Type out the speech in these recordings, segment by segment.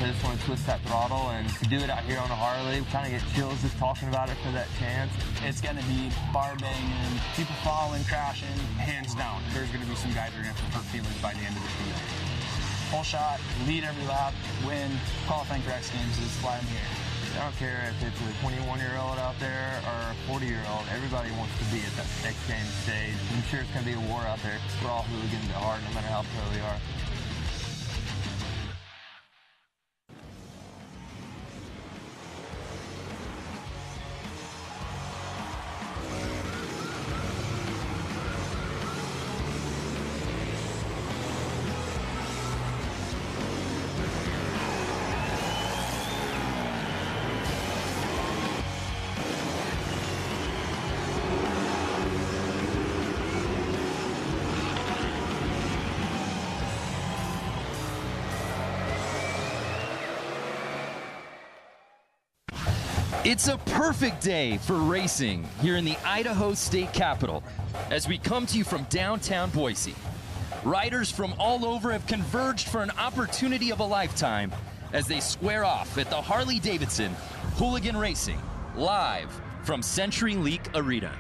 so I just want to twist that throttle, and to do it out here on a Harley, we kind of get chills just talking about it for that chance. It's going to be bar banging, people falling, crashing, hands down. There's going to be some guys that are going to have hurt feelings by the end of the season. Full shot, lead every lap, win, qualifying for X Games is why I'm here. I don't care if it's a 21-year-old out there or a 40-year-old. Everybody wants to be at that X Games stage. I'm sure it's going to be a war out there. We're all hooligans at heart, no matter how pro we are. It's a perfect day for racing here in the Idaho State Capitol as we come to you from downtown Boise. Riders from all over have converged for an opportunity of a lifetime as they square off at the Harley-Davidson Hooligan Racing, live from CenturyLink Arena.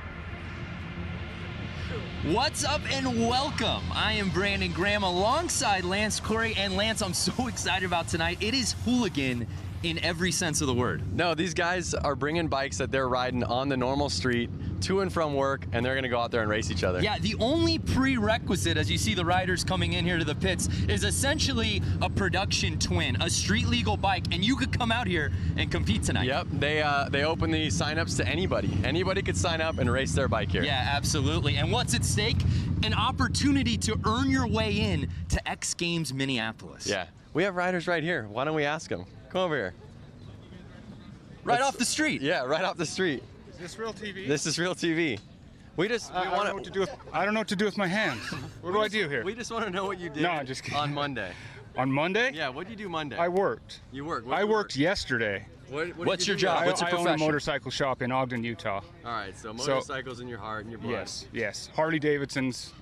What's up and welcome. I am Brandon Graham alongside Lance Corey. And Lance, I'm so excited about tonight. It is hooligan in every sense of the word. No, these guys are bringing bikes that they're riding on the normal street to and from work, and they're going to go out there and race each other. Yeah, the only prerequisite, as you see the riders coming in here to the pits, is essentially a production twin, a street legal bike, and you could come out here and compete tonight. Yep, they open the sign-ups to anybody. Anybody could sign up and race their bike here. Yeah, absolutely. And what's at stake? An opportunity to earn your way in to X Games Minneapolis. Yeah, we have riders right here. Why don't we ask them? Come over here. Right off the street. Yeah, right off the street. Is this real TV? This is real TV. I don't know what to do with my hands. What do I do here? We just want to know what you did. No, I'm just kidding. On Monday. On Monday? Yeah, what did you do Monday? I worked. You worked? I worked yesterday. What's your job? What's your I own profession? a motorcycle shop in Ogden, Utah. All right, so motorcycles in your heart and your blood. Yes. Harley-Davidsons.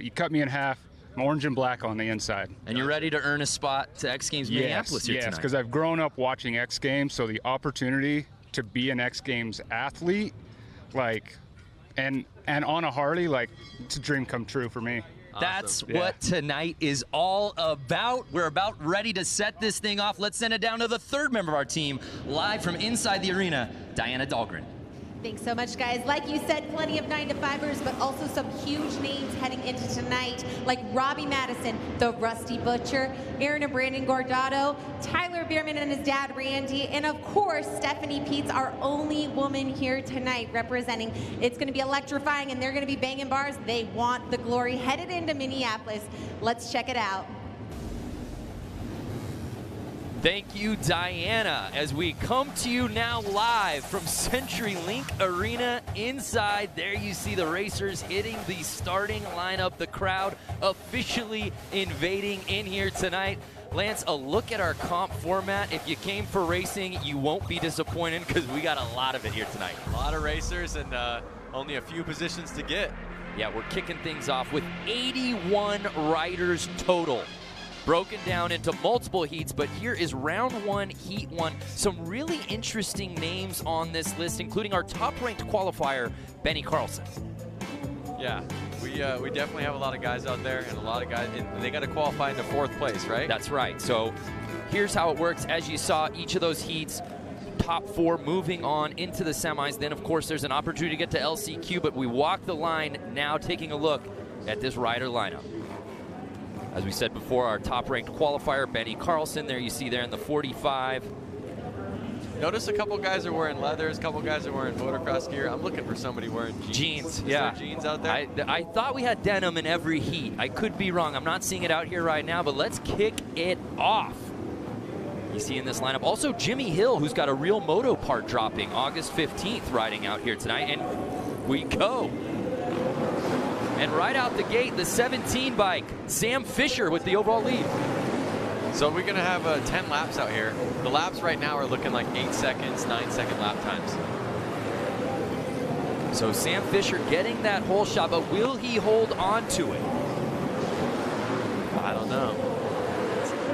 You cut me in half. I'm orange and black on the inside. And you're ready to earn a spot to X Games Minneapolis here tonight. Yes, because I've grown up watching X Games, so the opportunity to be an X Games athlete, and on a Harley, it's a dream come true for me. That's what tonight is all about. We're about ready to set this thing off. Let's send it down to the third member of our team, live from inside the arena, Diana Dahlgren. Thanks so much, guys. Like you said, plenty of 9-to-5ers, but also some huge names heading into tonight, like Robbie Madison, the Rusty Butcher, Aaron and Brandon Gordado, Tyler Bierman and his dad, Randy, and of course, Stephanie Peets, our only woman here tonight representing. It's going to be electrifying, and they're going to be banging bars. They want the glory headed into Minneapolis. Let's check it out. Thank you, Diana, as we come to you now live from CenturyLink Arena inside. There you see the racers hitting the starting lineup, the crowd officially invading in here tonight. Lance, a look at our comp format. If you came for racing, you won't be disappointed because we got a lot of it here tonight. A lot of racers and only a few positions to get. Yeah, we're kicking things off with 81 riders total, broken down into multiple heats, but here is round one, heat one. Some really interesting names on this list, including our top-ranked qualifier, Benny Carlson. Yeah, we definitely have a lot of guys out there, and a lot of guys, and they got to qualify into 4th place, right? That's right. So here's how it works. As you saw, each of those heats, top 4 moving on into the semis. Then, of course, there's an opportunity to get to LCQ, but we walk the line now, taking a look at this rider lineup. As we said before, our top-ranked qualifier, Benny Carlson, there you see there in the 45. Notice a couple guys are wearing leathers, a couple guys are wearing motocross gear. I'm looking for somebody wearing jeans. Jeans, yeah. Is there jeans out there? I thought we had denim in every heat. I could be wrong. I'm not seeing it out here right now, but let's kick it off. You see in this lineup also Jimmy Hill, who's got a real moto part dropping August 15th riding out here tonight, and we go. And right out the gate, the 17 bike, Sam Fisher with the overall lead. So we're gonna have 10 laps out here. The laps right now are looking like 8 seconds, 9-second lap times. So Sam Fisher getting that whole shot, but will he hold on to it? I don't know.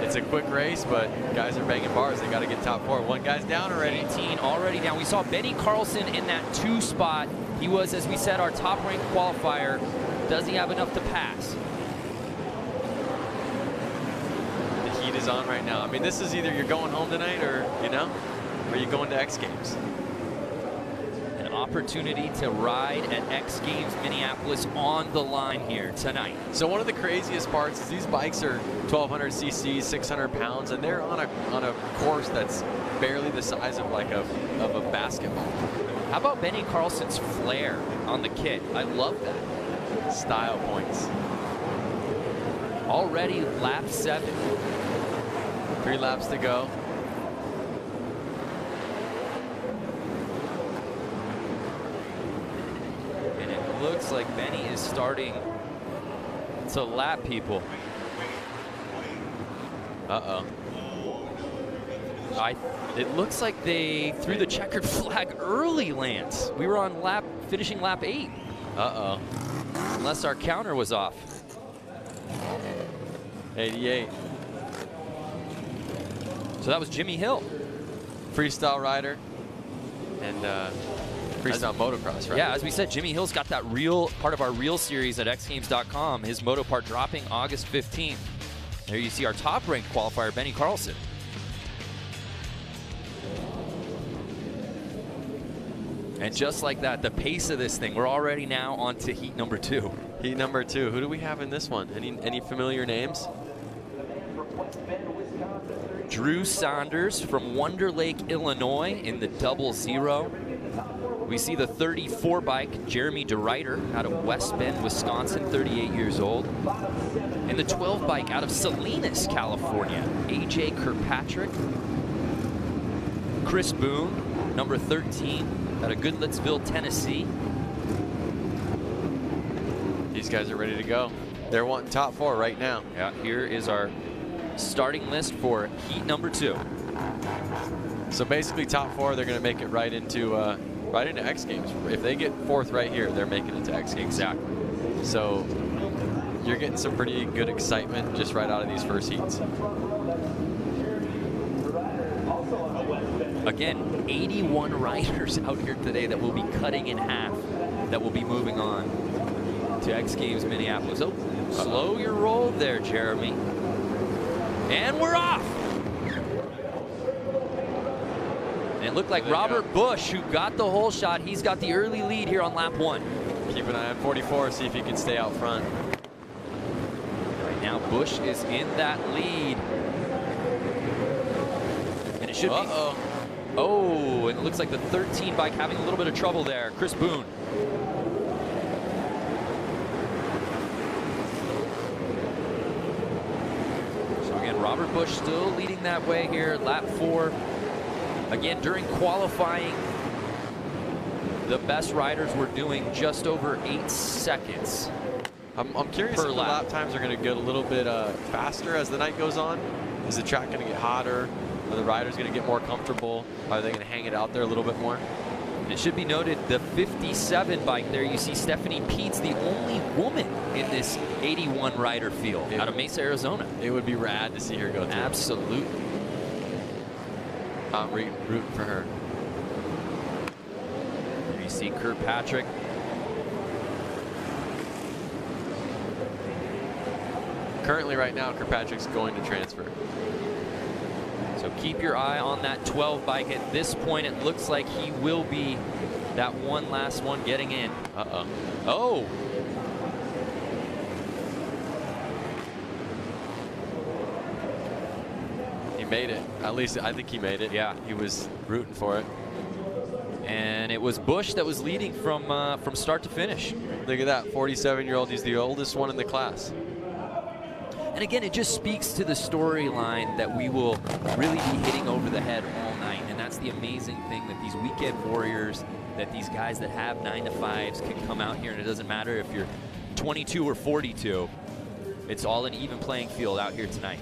It's It's a quick race, but guys are banging bars. They got to get top 4. One guy's down already. 18 already down. We saw Benny Carlson in that 2 spot. He was, as we said, our top-ranked qualifier. Does he have enough to pass? The heat is on right now. I mean, this is either you're going home tonight or, you know, or you're going to X Games. An opportunity to ride at X Games Minneapolis on the line here tonight. So one of the craziest parts is these bikes are 1,200 cc's, 600 pounds, and they're on a course that's barely the size of like a basketball. How about Benny Carlson's flare on the kit? I love that. Style points. Already lap 7. 3 laps to go. And it looks like Benny is starting to lap people. Uh-oh. It looks like they threw the checkered flag early, Lance. We were on finishing lap 8. Uh-oh. Unless our counter was off. 88. So that was Jimmy Hill. Freestyle rider. And freestyle motocross, right? Yeah, as we said, Jimmy Hill's got that real part of our real series at xgames.com. His moto part dropping August 15th. There you see our top-ranked qualifier, Benny Carlson. And just like that, the pace of this thing, we're already now on to heat number 2. Heat number 2. Who do we have in this one? Any familiar names? Drew Saunders from Wonder Lake, Illinois in the 00. We see the 34 bike, Jeremy DeRuyter out of West Bend, Wisconsin, 38 years old. And the 12 bike out of Salinas, California, AJ Kirkpatrick. Chris Boone, number 13, out of Goodlettsville, Tennessee. These guys are ready to go. They're wanting top 4 right now. Yeah, here is our starting list for heat number 2. So basically top 4, they're going to make it right into X Games. If they get 4th right here, they're making it to X Games. Exactly. So you're getting some pretty good excitement just right out of these first heats. Again, 81 riders out here today that will be cutting in half, that will be moving on to X Games Minneapolis. Oh, slow your roll there, Jeremy. And we're off. And it looked like Robert Bush, who got the whole shot, he's got the early lead here on lap 1. Keep an eye on 44, see if he can stay out front. Right now, Bush is in that lead. And it should be... Oh, and it looks like the 13 bike having a little bit of trouble there. Chris Boone. So again, Robert Bush still leading that way here, lap 4. Again, during qualifying, the best riders were doing just over 8 seconds. I'm curious if the lap times are going to get a little bit faster as the night goes on. Is the track going to get hotter? Are the riders going to get more comfortable? Are they going to hang it out there a little bit more? It should be noted, the 57 bike there, you see Stephanie Peets, the only woman in this 81 rider field out of Mesa, Arizona. It would be rad to see her go through. Absolutely. I'm rooting for her. There you see Kirkpatrick. Currently, right now, Kirkpatrick's going to transfer. So keep your eye on that 12 bike. At this point, it looks like he will be that last one getting in. Uh-oh. Oh! He made it. At least I think he made it. Yeah. He was rooting for it. And it was Bush that was leading from start to finish. Look at that, 47-year-old. He's the oldest one in the class. And again, it just speaks to the storyline that we will really be hitting over the head all night. And that's the amazing thing, that these weekend warriors, that these guys that have 9-to-5s can come out here, and it doesn't matter if you're 22 or 42. It's all an even playing field out here tonight.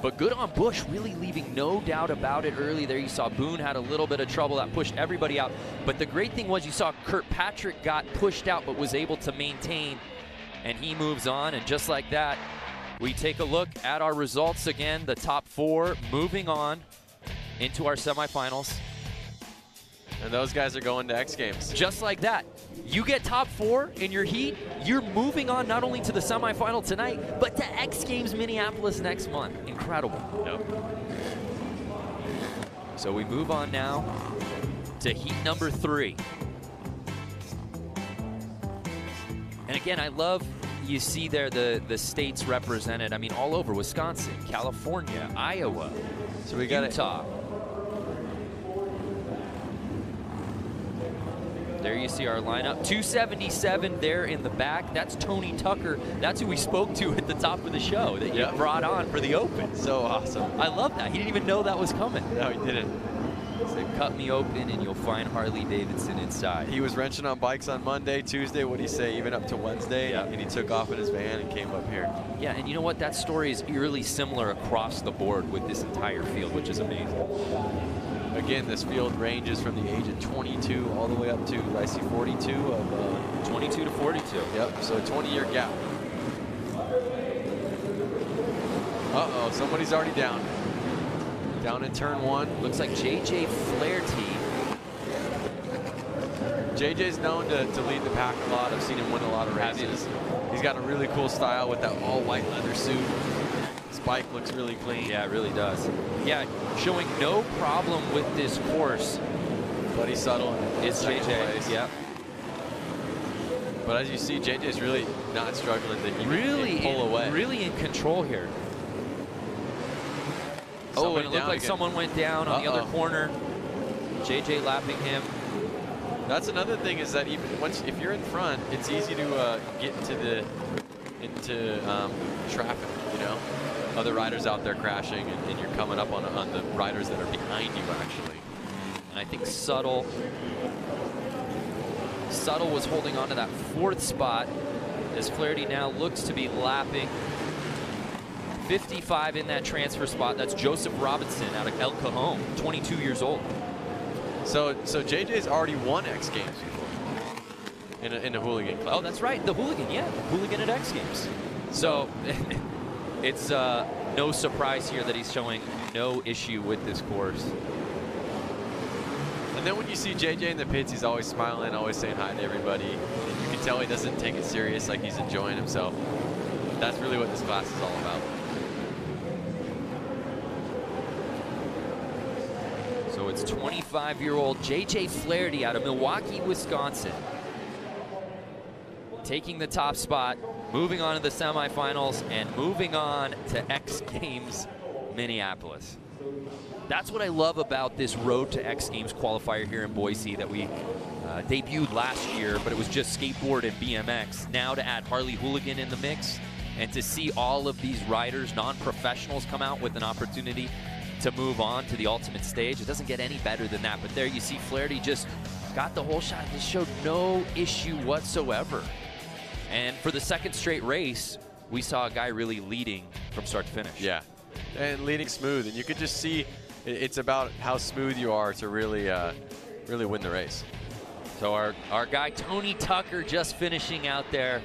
But good on Bush, really leaving no doubt about it early there. You saw Boone had a little bit of trouble. That pushed everybody out. But the great thing was you saw Kirkpatrick got pushed out but was able to maintain and he moves on. And just like that, we take a look at our results again. The top 4 moving on into our semifinals. And those guys are going to X Games. Just like that. You get top 4 in your heat, you're moving on not only to the semifinal tonight, but to X Games Minneapolis next month. Incredible. Yep. So we move on now to heat number 3. And again, I love you see there the states represented. I mean, all over Wisconsin, California, Iowa, so we got Utah. There you see our lineup. 277 there in the back. That's Tony Tucker. That's who we spoke to at the top of the show that you brought on for the Open. So awesome. I love that. He didn't even know that was coming. No, he didn't. So cut me open and you'll find Harley-Davidson inside. He was wrenching on bikes on Monday, Tuesday, what'd he say, even up to Wednesday, and he took off in his van and came up here. Yeah, and you know what? That story is eerily similar across the board with this entire field, which is amazing. Again, this field ranges from the age of 22 all the way up to, I see 42 of 22 to 42. Yep, so a 20-year gap. Uh-oh, somebody's already down. Down in turn 1. Looks like JJ Flaherty. JJ's known to lead the pack a lot. I've seen him win a lot of races. He's got a really cool style with that all-white leather suit. His bike looks really clean. Yeah, it really does. Yeah, showing no problem with this course. Buddy Subtle is JJ. Yeah. But as you see, JJ's really not struggling to really pull away. Really in control here. Oh, and it looked like someone went down on the other corner. JJ lapping him. That's another thing is that even if you're in front, it's easy to get into traffic. You know, other riders out there crashing, and you're coming up on the riders that are behind you actually. And I think Subtle was holding on to that 4th spot as Flaherty now looks to be lapping. 55 in that transfer spot. That's Joseph Robinson out of El Cajon, 22 years old. So JJ's already won X Games before in a Hooligan club. Oh, that's right, the Hooligan, yeah, Hooligan at X Games. So it's no surprise here that he's showing no issue with this course. And then when you see JJ in the pits, he's always smiling, always saying hi to everybody. You can tell he doesn't take it serious, like he's enjoying himself. That's really what this class is all about. So it's 25-year-old JJ Flaherty out of Milwaukee, Wisconsin, taking the top spot, moving on to the semifinals, and moving on to X Games Minneapolis. That's what I love about this Road to X Games qualifier here in Boise that we debuted last year, but it was just skateboard and BMX. Now to add Harley Hooligan in the mix and to see all of these riders, non-professionals, come out with an opportunity to move on to the ultimate stage. It doesn't get any better than that, but there you see Flaherty just got the whole shot, just showed no issue whatsoever. And for the 2nd straight race, we saw a guy really leading from start to finish. Yeah, and leading smooth, and you could just see it's about how smooth you are to really win the race. So our guy Tony Tucker just finishing out there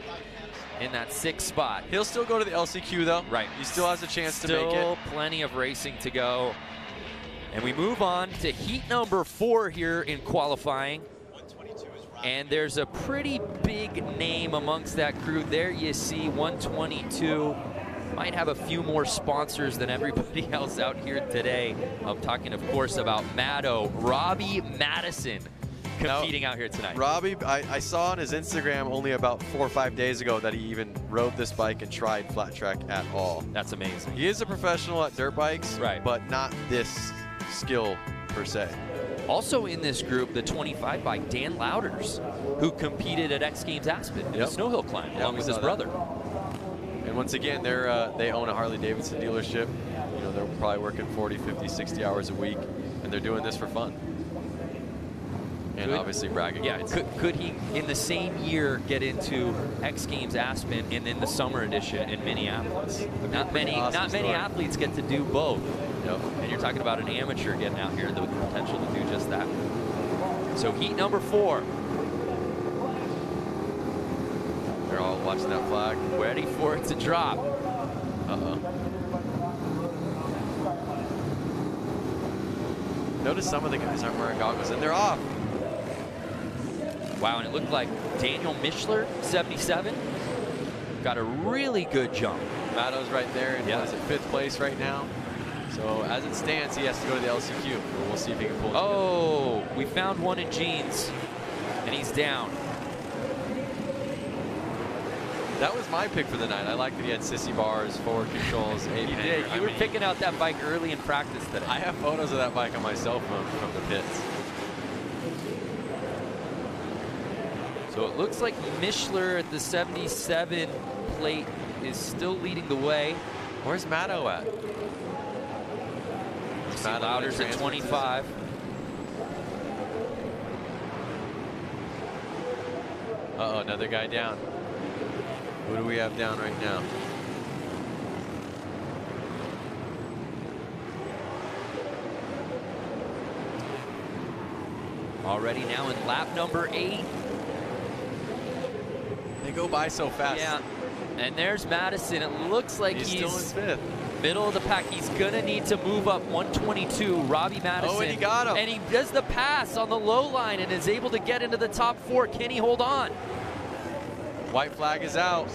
in that 6th spot. He'll still go to the LCQ though. Right. He still has a chance to make it. Still plenty of racing to go. And we move on to heat number 4 here in qualifying. And there's a pretty big name amongst that crew. There you see 122. Might have a few more sponsors than everybody else out here today. I'm talking, of course, about Robbie Madison competing out here tonight. Robbie, I saw on his Instagram only about 4 or 5 days ago that he even rode this bike and tried flat track at all. That's amazing. He is a professional at dirt bikes, right, but not this skill per se. Also in this group, the 25 bike, Dan Louders, who competed at X Games Aspen in the snow hill climb along with his brother. And once again, they own a Harley-Davidson dealership. You know, they're probably working 40, 50, 60 hours a week, and they're doing this for fun. And obviously bragging. Yeah, could he, in the same year, get into X Games Aspen and in the summer edition in Minneapolis? Not many athletes get to do both. Yep. And you're talking about an amateur getting out here with the potential to do just that. So heat number 4. They're all watching that flag. Ready for it to drop. Uh-oh. Notice some of the guys aren't wearing goggles, and they're off. Wow, and it looked like Daniel Mischler, 77, got a really good jump. Matto's right there, and Yeah. he's at 5th place right now. So as it stands, he has to go to the LCQ. But we'll see if he can pull it Oh, we found one in jeans, and he's down. That was my pick for the night. I like that he had sissy bars, forward controls, You did. You were picking out that bike early in practice today. I have photos of that bike on my cell phone from the pits. So it looks like Mischler at the 77 plate is still leading the way. Where's Matto at? Louders at 25. Uh-oh, another guy down. Who do we have down right now? Already now in lap number 8. They go by so fast. Yeah, and there's Madison. It looks like He's still in 5th. Middle of the pack. He's gonna need to move up 122. Robbie Madison. Oh, and he got him. And he does the pass on the low line and is able to get into the top 4. Can he hold on? White flag is out.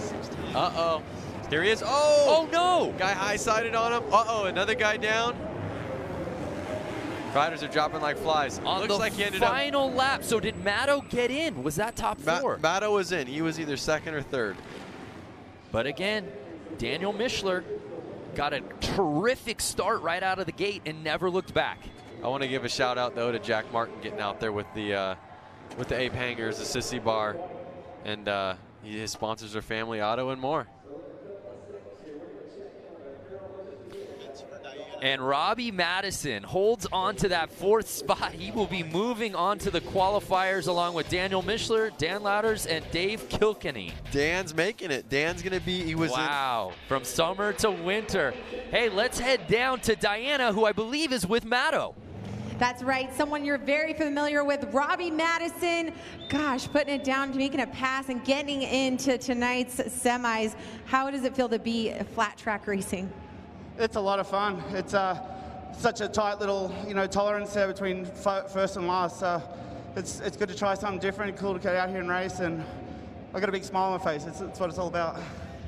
Uh-oh. There he is. Oh! Oh no! Guy high-sided on him. Uh-oh, another guy down. Riders are dropping like flies. On Looks the like he ended up. final lap. So did Matto get in? Was that top 4? Matto was in. He was either 2nd or 3rd. But again, Daniel Mischler got a terrific start right out of the gate and never looked back. I want to give a shout out though to Jack Martin getting out there with the ape hangers, the sissy bar, and his sponsors are Family Auto and more. And Robbie Madison holds on to that 4th spot. He will be moving on to the qualifiers along with Daniel Mischler, Dan Louders, and Dave Kilkenny. Dan's making it. Dan's going to be, he was wow, from summer to winter. Hey, let's head down to Diana, who I believe is with Matto. That's right, someone you're very familiar with, Robbie Madison. Gosh, putting it down, making a pass, and getting into tonight's semis. How does it feel to be flat track racing? It's a lot of fun. It's such a tight little, tolerance there between first and last. So it's good to try something different, cool to get out here and race, and I've got a big smile on my face. It's what it's all about.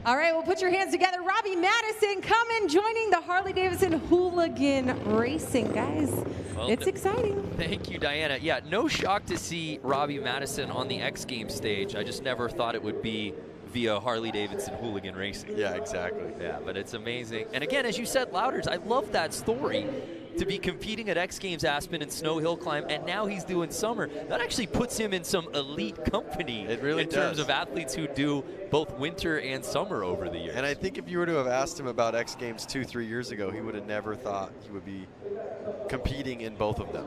All right, well, put your hands together. Robbie Madison coming, joining the Harley-Davidson Hooligan Racing, guys. Well, it's exciting. Thank you, Diana. Yeah, no shock to see Robbie Madison on the X Games stage. I just never thought it would be via Harley-Davidson Hooligan Racing. Yeah, exactly. Yeah, but it's amazing. And again, as you said, Louders, I love that story. To be competing at X Games Aspen and Snow Hill Climb, and now he's doing summer. That actually puts him in some elite company. It really in terms of athletes who do both winter and summer over the years. And I think if you were to have asked him about X Games 2-3 years ago, he would have never thought he would be competing in both of them.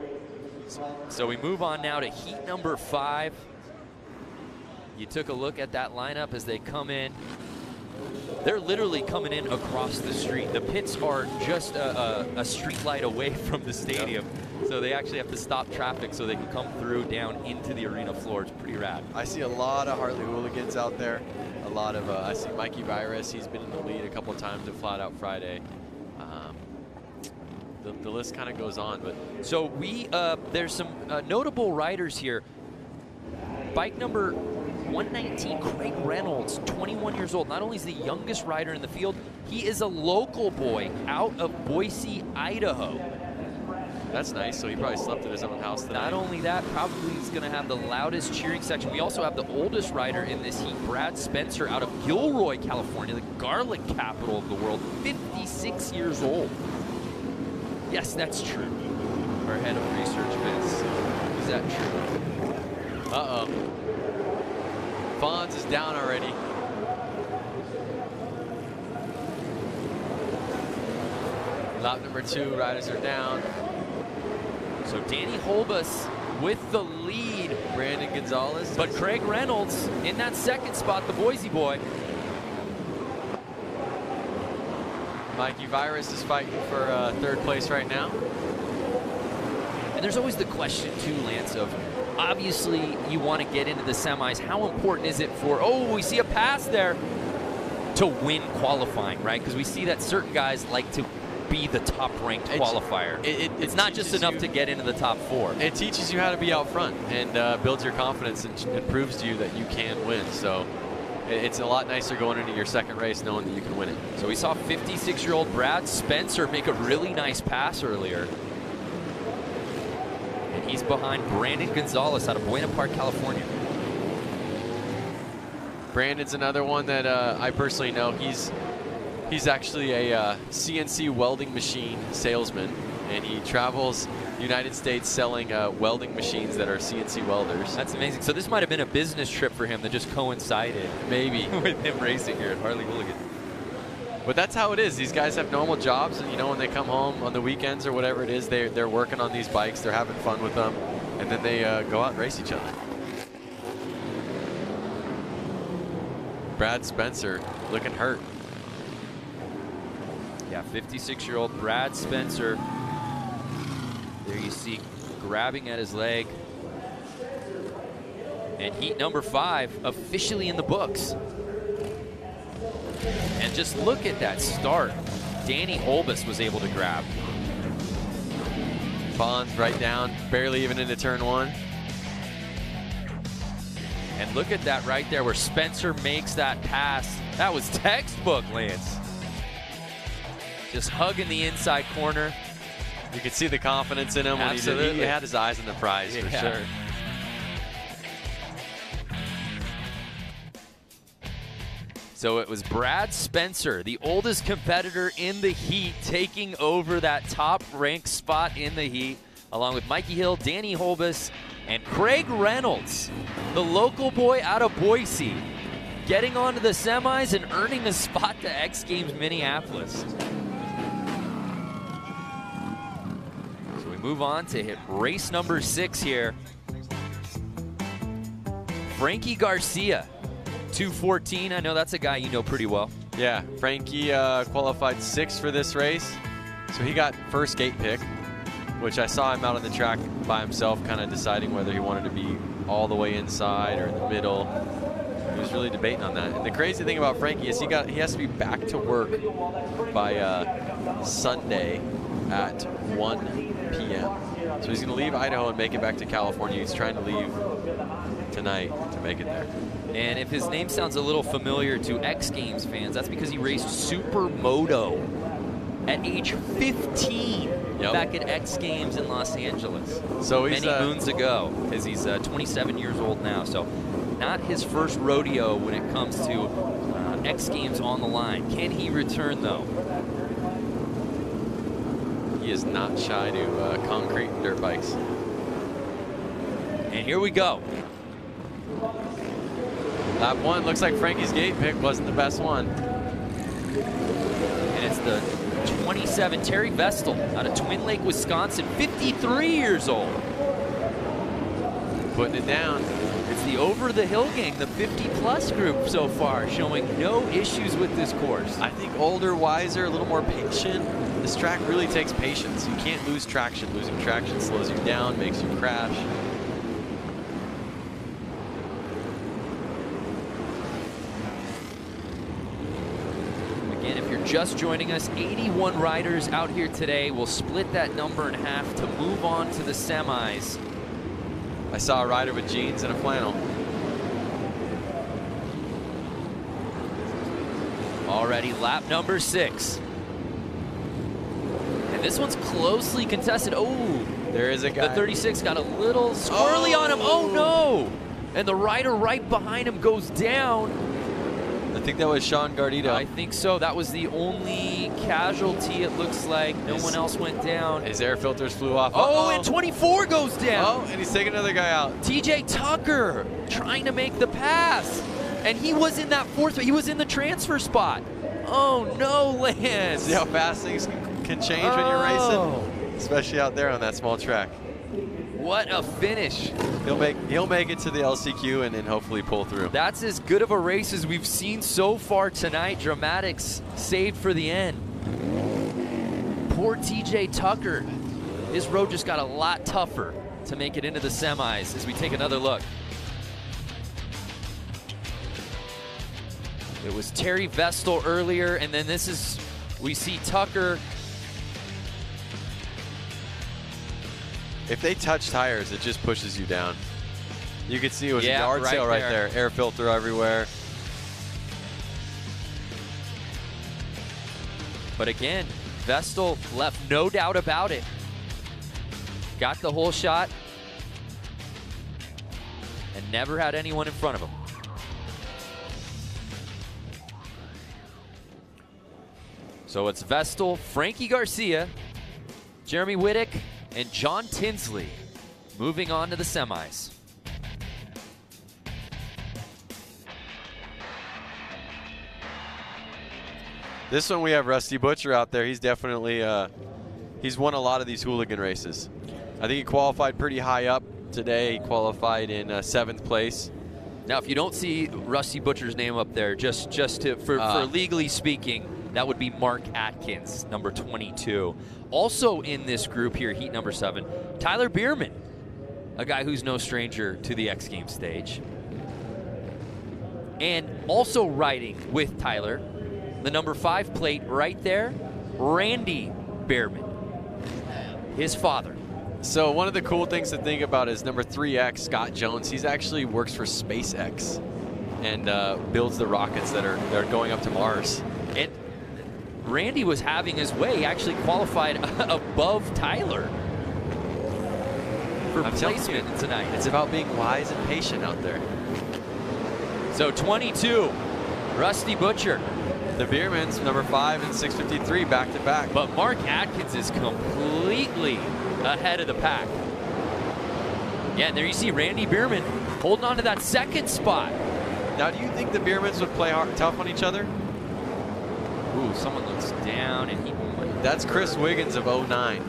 So we move on now to heat number 5. You took a look at that lineup as they come in. They're literally coming in across the street. The pits are just a street light away from the stadium. Yep. So they actually have to stop traffic so they can come through down into the arena floor. It's pretty rad. I see a lot of Harley hooligans out there. A lot of, I see Mikey Virus. He's been in the lead a couple of times at Flat Out Friday. The list kind of goes on. But so there's some notable riders here. Bike number 119, Craig Reynolds, 21 years old. Not only is the youngest rider in the field, he is a local boy out of Boise, Idaho. That's nice. So he probably slept at his own house tonight. Not only that, probably he's going to have the loudest cheering section. We also have the oldest rider in this heat, Brad Spencer, out of Gilroy, California, the garlic capital of the world, 56 years old. Yes, that's true. Our head of research, Vince. Is that true? Uh-oh. Fonz is down already. Lap number 2, riders are down. So Danny Holbus with the lead. Brandon Gonzalez. But Craig Reynolds in that 2nd spot, the Boise boy. Mikey Virus is fighting for 3rd place right now. And there's always the question too, Lance, of obviously you want to get into the semis. How important is it for, oh, we see a pass there, to win qualifying, right? Because we see that certain guys like to be the top-ranked qualifier. It's not just enough to get into the top 4. It teaches you how to be out front and builds your confidence and proves to you that you can win. So it's a lot nicer going into your second race knowing that you can win it. So we saw 56-year-old Brad Spencer make a really nice pass earlier. And he's behind Brandon Gonzalez out of Buena Park, California. Brandon's another one that I personally know. He's actually a CNC welding machine salesman, and he travels the United States selling welding machines that are CNC welders. That's amazing. So this might have been a business trip for him that just coincided maybe with him racing here at Harley Hooligan. But that's how it is. These guys have normal jobs, and you know, when they come home on the weekends or whatever it is, they're working on these bikes, they're having fun with them, and then they go out and race each other. Brad Spencer looking hurt. Yeah, 56-year-old Brad Spencer. There you see grabbing at his leg. And heat number 5 officially in the books. And just look at that start. Danny Holbus was able to grab. Bonds right down, barely even into turn 1. And look at that right there where Spencer makes that pass. That was textbook, Lance. Just hugging the inside corner. You could see the confidence in him. Absolutely. When he had his eyes on the prize, for sure. So it was Brad Spencer, the oldest competitor in the heat, taking over that top-ranked spot in the heat, along with Mikey Hill, Danny Holbus, and Craig Reynolds, the local boy out of Boise, getting onto the semis and earning a spot to X Games Minneapolis. So we move on to hit race number 6 here. Frankie Garcia, 2:14. I know that's a guy you know pretty well. Yeah, Frankie qualified 6th for this race, so he got first gate pick, which I saw him out on the track by himself, kind of deciding whether he wanted to be all the way inside or in the middle. He was really debating on that. And the crazy thing about Frankie is he has to be back to work by Sunday at 1 p.m. So he's going to leave Idaho and make it back to California. He's trying to leave tonight to make it there. And if his name sounds a little familiar to X Games fans, that's because he raced Supermoto at age 15 back at X Games in Los Angeles. So he's many moons ago, because he's 27 years old now. So not his first rodeo when it comes to X Games on the line. Can he return, though? He is not shy to concrete and dirt bikes. And here we go. Lap 1 looks like Frankie's gate pick wasn't the best one. And it's the 27 Terry Vestal out of Twin Lake, Wisconsin, 53 years old. Putting it down. It's the Over the Hill gang, the 50-plus group so far, showing no issues with this course. I think older, wiser, a little more patient. This track really takes patience. You can't lose traction. Losing traction slows you down, makes you crash. Again, if you're just joining us, 81 riders out here today. We'll split that number in half to move on to the semis. I saw a rider with jeans and a flannel. Already lap number 6. And this one's closely contested. Oh, there is a guy. The 36 got a little squirrely on him. Oh no! And the rider right behind him goes down. I think that was Sean Gardito. I think so. That was the only casualty, it looks like. No one else went down. His air filters flew off. Oh, and 24 goes down. Oh, and he's taking another guy out. TJ Tucker trying to make the pass. And he was in that 4th spot. He was in the transfer spot. Oh, no, Lance. See how fast things can change when you're racing? Especially out there on that small track. What a finish. He'll make it to the LCQ and hopefully pull through. That's as good of a race as we've seen so far tonight. Dramatics saved for the end. Poor TJ Tucker. His road just got a lot tougher to make it into the semis as we take another look. It was Terry Vestal earlier, and then we see Tucker. If they touch tires, it just pushes you down. You can see it was a yard right sale right there. Air filter everywhere. But again, Vestal left no doubt about it. Got the whole shot and never had anyone in front of him. So it's Vestal, Frankie Garcia, Jeremy Whittick, and John Tinsley moving on to the semis. This one we have Rusty Butcher out there. He's definitely, he's won a lot of these hooligan races. I think he qualified pretty high up today. He qualified in 7th place. Now, if you don't see Rusty Butcher's name up there, for legally speaking, that would be Mark Atkins, number 22. Also in this group here, heat number 7, Tyler Bierman, a guy who's no stranger to the X Games stage. And also riding with Tyler, the number 5 plate right there, Randy Bierman, his father. So one of the cool things to think about is number 3X, Scott Jones. He's actually works for SpaceX and builds the rockets that are going up to Mars. And Randy was having his way. He actually qualified above Tyler for placement tonight. It's about being wise and patient out there. So 22, Rusty Butcher. The Biermans, number 5 and 653, back to back. But Mark Atkins is completely ahead of the pack. Yeah, and there you see Randy Bierman holding on to that 2nd spot. Now, do you think the Biermans would play tough on each other? Ooh, someone looks down, and That's Chris Wiggins of 09.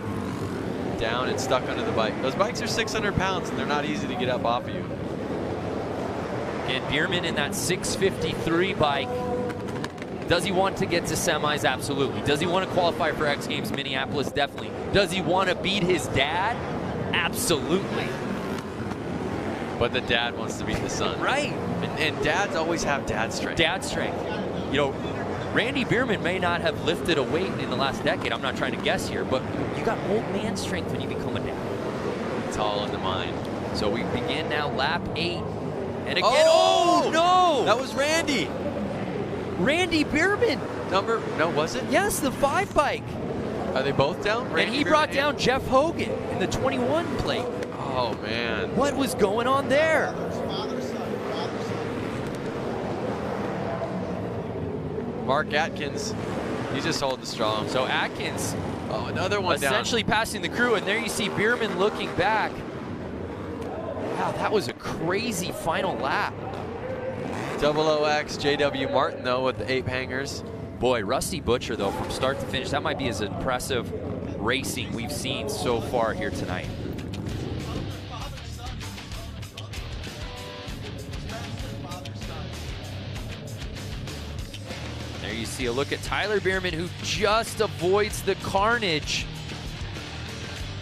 Down and stuck under the bike. Those bikes are 600 pounds, and they're not easy to get up off of you. And Bierman in that 653 bike. Does he want to get to semis? Absolutely. Does he want to qualify for X Games Minneapolis? Definitely. Does he want to beat his dad? Absolutely. But the dad wants to beat the son. Right. And dads always have dad strength. Dad strength. You know, Randy Bierman may not have lifted a weight in the last decade. I'm not trying to guess here, but you got old man strength when you become a dad. It's all in the mind. So we begin now lap 8. And again, oh no! That was Randy. Randy Bierman. No, was it? Yes, the 5 bike. Are they both down? Randy and he brought down Jeff Hogan in the 21 plate. Oh, man. What was going on there? Mark Atkins, he's just holding strong. So Atkins, another one essentially down. Passing the crew, and there you see Bierman looking back. Wow, that was a crazy final lap. 00X JW Martin, though, with the 8 hangers. Boy, Rusty Butcher, though, from start to finish, that might be as impressive racing we've seen so far here tonight. There you see a look at Tyler Bierman, who just avoids the carnage.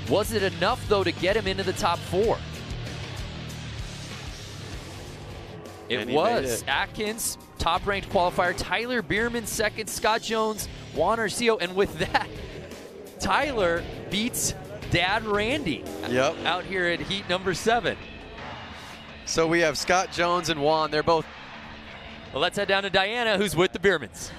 Was it enough, though, to get him into the top 4? It was. Atkins, top-ranked qualifier. Tyler Bierman, 2nd. Scott Jones, Juan Arceo. And with that, Tyler beats Dad Randy out here at heat number 7. So we have Scott Jones and Juan. They're both. Well, let's head down to Diana, who's with the Biermans.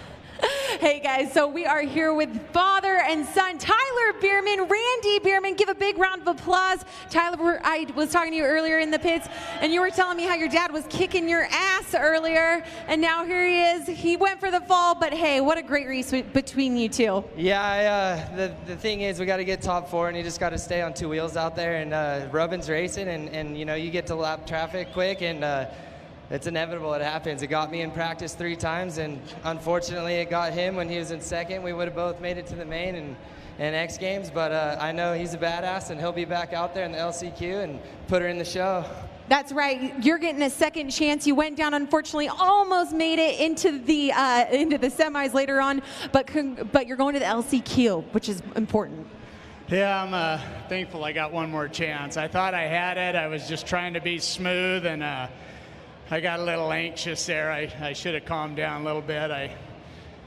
Hey guys, so we are here with father and son, Tyler Bierman, Randy Bierman. Give a big round of applause. Tyler, I was talking to you earlier in the pits, and you were telling me how your dad was kicking your ass earlier, and now here he is. He went for the fall, but hey, what a great race between you two. Yeah, the thing is, we got to get top 4, and you just got to stay on 2 wheels out there, and Rubin's racing, and you know, you get to lap traffic quick, and it's inevitable. It happens. It got me in practice 3 times, and unfortunately it got him when he was in 2nd. We would have both made it to the main and X Games, but I know he's a badass, and he'll be back out there in the LCQ and put her in the show. That's right. You're getting a second chance. You went down, unfortunately, almost made it into the semis later on, but you're going to the LCQ, which is important. Yeah, I'm thankful I got one more chance. I thought I had it. I was just trying to be smooth, and I got a little anxious there. I should have calmed down a little bit.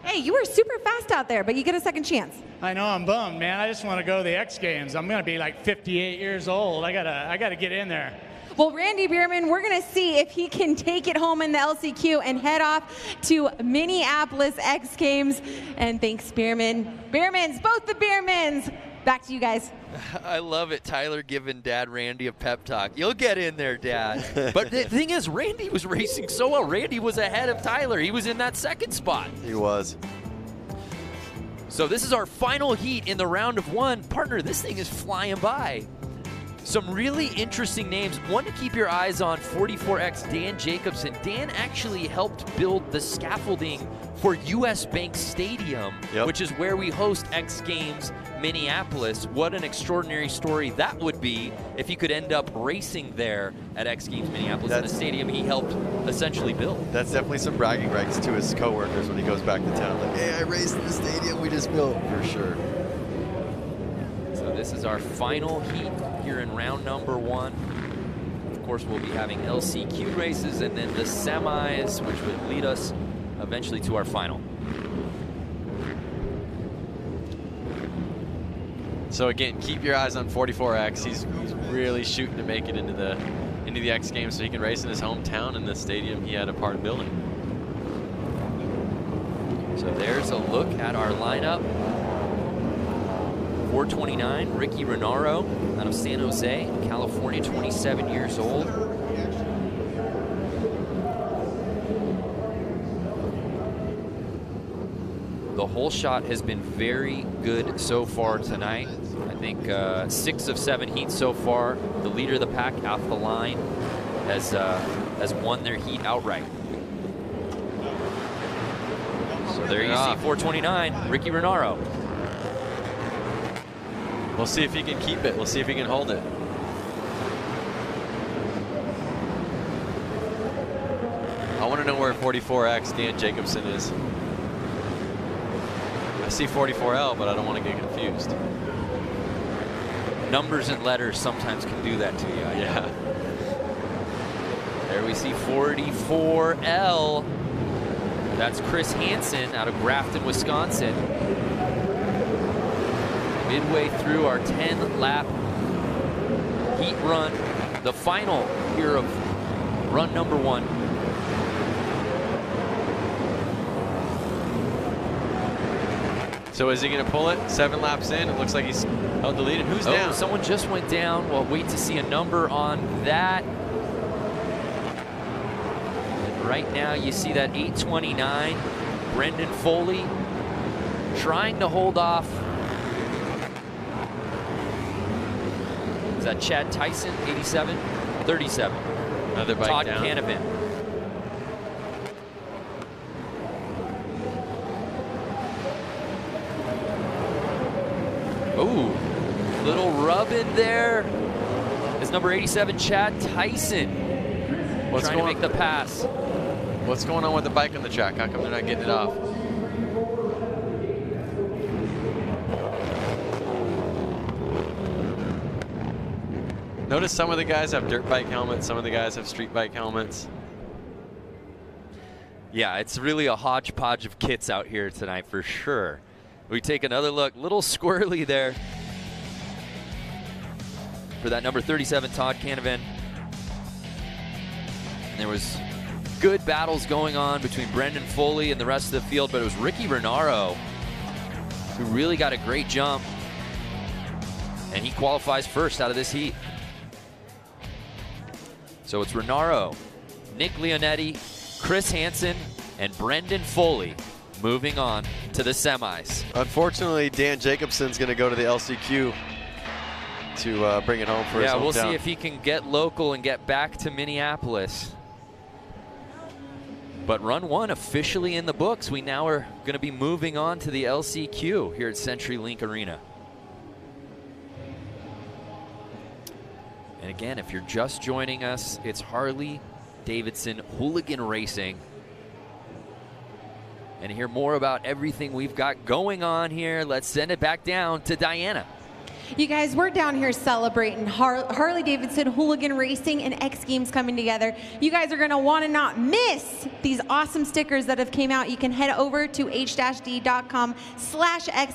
Hey, you were super fast out there, but you get a second chance. I know, I'm bummed, man. I just want to go to the X Games. I'm going to be like 58 years old. I gotta get in there. Well, Randy Bierman, we're going to see if he can take it home in the LCQ and head off to Minneapolis X Games. And thanks, Bierman. Biermans, both the Biermans. Back to you guys. I love it. Tyler giving Dad Randy a pep talk. You'll get in there, Dad. But the thing is, Randy was racing so well. Randy was ahead of Tyler. He was in that second spot. He was. So this is our final heat in the round of one. Partner, this thing is flying by. Some really interesting names. One to keep your eyes on, 44X Dan Jacobson. Dan actually helped build the scaffolding for US Bank Stadium, which is where we host X Games Minneapolis. What an extraordinary story that would be if he could end up racing there at X Games Minneapolis in a stadium he helped essentially build. That's definitely some bragging rights to his coworkers when he goes back to town. Like, hey, I raced in the stadium we just built, for sure. So this is our final heat here in round number one. Of course, we'll be having LCQ races and then the semis, which would lead us eventually to our final. So again, keep your eyes on 44X. He's really shooting to make it into the X Games so he can race in his hometown in the stadium he had a part of building. So there's a look at our lineup. 429, Ricky Renaro out of San Jose, California, 27 years old. The whole shot has been very good so far tonight. I think 6 of 7 heats so far. The leader of the pack, off the line, has won their heat outright. So there you see 429, Ricky Renaro. We'll see if he can keep it. We'll see if he can hold it. I want to know where 44X Dan Jacobson is. I see 44L, but I don't want to get confused. Numbers and letters sometimes can do that to you. Yeah. There we see 44L. That's Chris Hansen out of Grafton, Wisconsin. Midway through our 10-lap heat run, the final here of run number one. So is he going to pull it? 7 laps in, it looks like he's held the lead. And who's down? Someone just went down. We'll wait to see a number on that. And right now you see that 829, Brendan Foley trying to hold off. Is that Chad Tyson, 87? 37. Another bike Todd down. Canavan. Ooh, little rub in there. Is number 87, Chad Tyson. Trying to make the pass. What's going on with the bike on the track? How come they're not getting it off? Notice some of the guys have dirt bike helmets, some of the guys have street bike helmets. Yeah, it's really a hodgepodge of kits out here tonight for sure. We take another look, little squirrely there for that number 37, Todd Canavan. And there was good battles going on between Brendan Foley and the rest of the field, but it was Ricky Renaro who really got a great jump, and he qualifies first out of this heat. So it's Renaro, Nick Leonetti, Chris Hansen, and Brendan Foley moving on to the semis. Unfortunately, Dan Jacobson's going to go to the LCQ to bring it home for his hometown. Yeah, we'll see if he can get local and get back to Minneapolis. But run one officially in the books. We now are going to be moving on to the LCQ here at CenturyLink Arena. And again, if you're just joining us, it's Harley-Davidson Hooligan Racing. And to hear more about everything we've got going on here, let's send it back down to Diana. You guys, we're down here celebrating Harley-Davidson Hooligan Racing and X Games coming together. You guys are going to want to not miss these awesome stickers that have came out. You can head over to h-d.com/X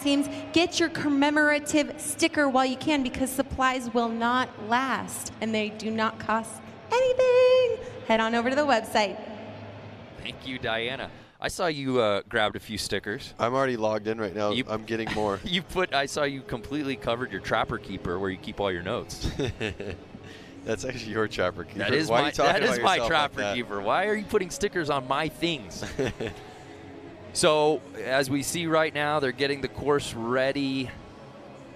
Games. Get your commemorative sticker while you can, because supplies will not last and they do not cost anything. Head on over to the website. Thank you, Diana. I saw you grabbed a few stickers. I'm already logged in right now. I'm getting more. I saw you completely covered your Trapper Keeper where you keep all your notes. That's actually your Trapper Keeper. That is my Trapper Keeper. Why are you putting stickers on my things? So, as we see right now, they're getting the course ready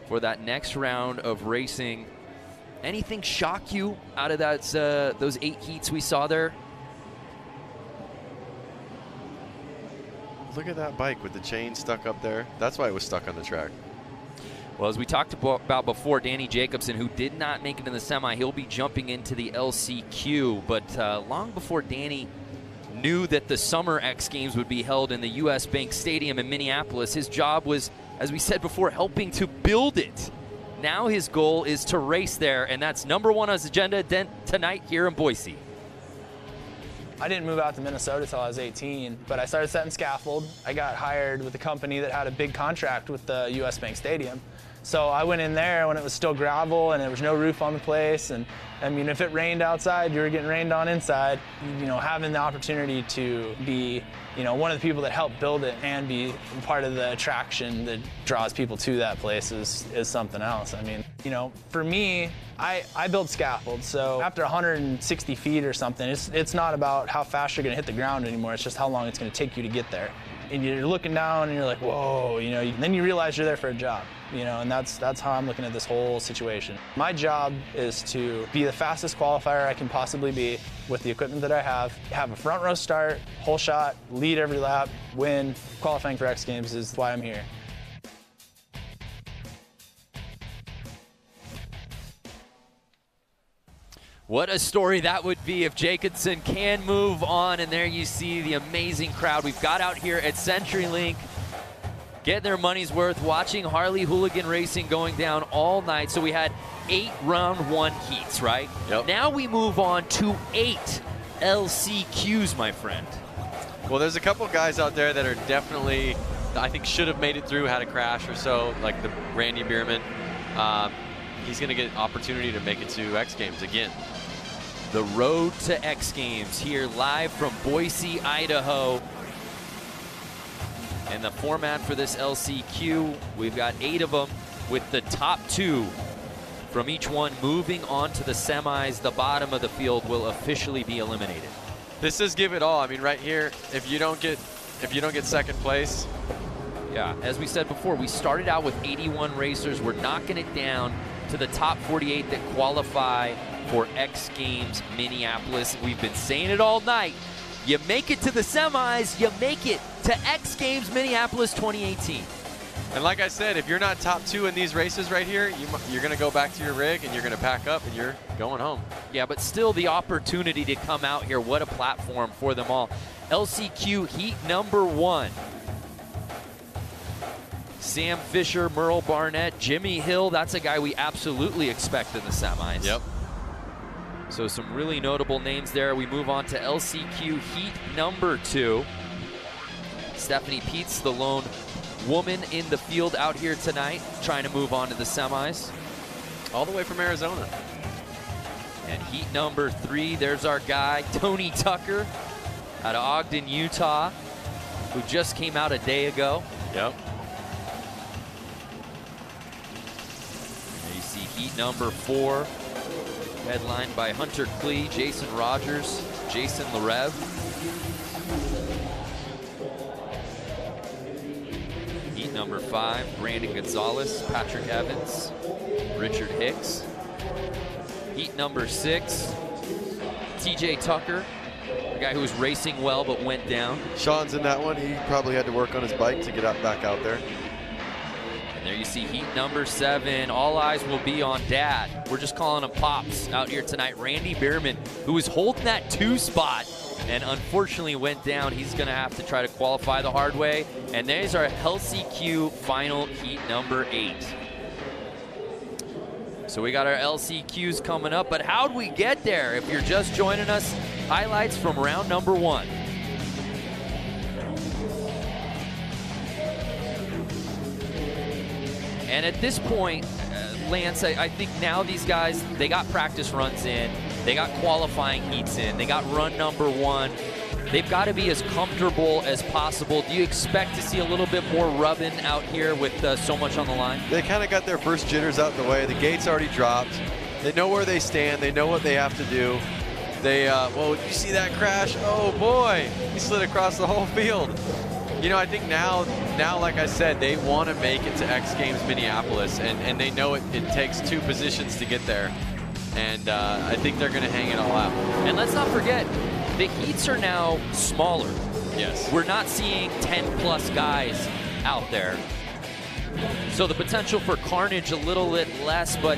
for that next round of racing. Anything shock you out of those 8 heats we saw there? Look at that bike with the chain stuck up there. That's why it was stuck on the track. Well, as we talked about before, Danny Jacobson, who did not make it in the semi, he'll be jumping into the LCQ. But long before Danny knew that the Summer X Games would be held in the U.S. Bank Stadium in Minneapolis, his job was, as we said before, helping to build it. Now his goal is to race there, and that's #1 on his agenda tonight here in Boise. I didn't move out to Minnesota until I was 18, but I started setting scaffold. I got hired with a company that had a big contract with the U.S. Bank Stadium. So I went in there when it was still gravel and there was no roof on the place. And I mean, if it rained outside, you were getting rained on inside. You know, having the opportunity to be, you know, one of the people that helped build it and be part of the attraction that draws people to that place is something else. I mean, you know, for me, I build scaffold, so after 160 feet or something, it's not about how fast you're gonna hit the ground anymore, it's just how long it's gonna take you to get there. And you're looking down and you're like, whoa, you know, and then you realize you're there for a job, you know, and that's how I'm looking at this whole situation. My job is to be the fastest qualifier I can possibly be with the equipment that I have a front row start, whole shot, lead every lap, win. Qualifying for X Games is why I'm here. What a story that would be if Jacobson can move on. And there you see the amazing crowd we've got out here at CenturyLink, getting their money's worth, watching Harley Hooligan Racing going down all night. So we had 8 round 1 heats, right? Yep. Now we move on to 8 LCQs, my friend. Well, there's a couple guys out there that are definitely, I think, should have made it through, had a crash or so, like the Randy Bierman. He's going to get an opportunity to make it to X Games again. The road to X Games here live from Boise, Idaho. And the format for this LCQ, we've got 8 of them, with the top 2 from each one moving on to the semis. The bottom of the field will officially be eliminated. This is give it all. I mean, right here, if you don't get second place. Yeah, as we said before, we started out with 81 racers. We're knocking it down to the top 48 that qualify for X Games Minneapolis. We've been saying it all night. You make it to the semis, you make it to X Games Minneapolis 2018. And like I said, if you're not top 2 in these races right here, you're going to go back to your rig and you're going to pack up and you're going home. Yeah, but still the opportunity to come out here. What a platform for them all. LCQ heat #1. Sam Fisher, Merle Barnett, Jimmy Hill. That's a guy we absolutely expect in the semis. Yep. So some really notable names there. We move on to LCQ heat #2. Stephanie Peets, the lone woman in the field out here tonight, trying to move on to the semis. All the way from Arizona. And heat #3, there's our guy, Tony Tucker, out of Ogden, Utah, who just came out a day ago. Yep. Heat #4, headlined by Hunter Klee, Jason Rogers, Jason Larev. Heat #5, Brandon Gonzalez, Patrick Evans, Richard Hicks. Heat #6, TJ Tucker, the guy who was racing well but went down. Sean's in that one. He probably had to work on his bike to get back out there. There you see heat #7. All eyes will be on Dad. We're just calling him Pops out here tonight. Randy Bierman, who was holding that 2 spot and unfortunately went down. He's going to have to try to qualify the hard way. And there's our LCQ final heat #8. So we got our LCQs coming up, but how'd we get there? If you're just joining us, highlights from round number 1. And at this point, Lance, I think now these guys, they got practice runs in, they got qualifying heats in, they got run number 1. They've got to be as comfortable as possible. Do you expect to see a little bit more rubbing out here with so much on the line? They kind of got their first jitters out the way. The gate's already dropped. They know where they stand. They know what they have to do. They, well, you see that crash? Oh boy, he slid across the whole field. You know, I think now, like I said, they want to make it to X Games Minneapolis, and they know it takes 2 positions to get there. And I think they're going to hang it all out. And let's not forget, the heats are now smaller. Yes. We're not seeing 10+ guys out there. So the potential for carnage a little bit less, but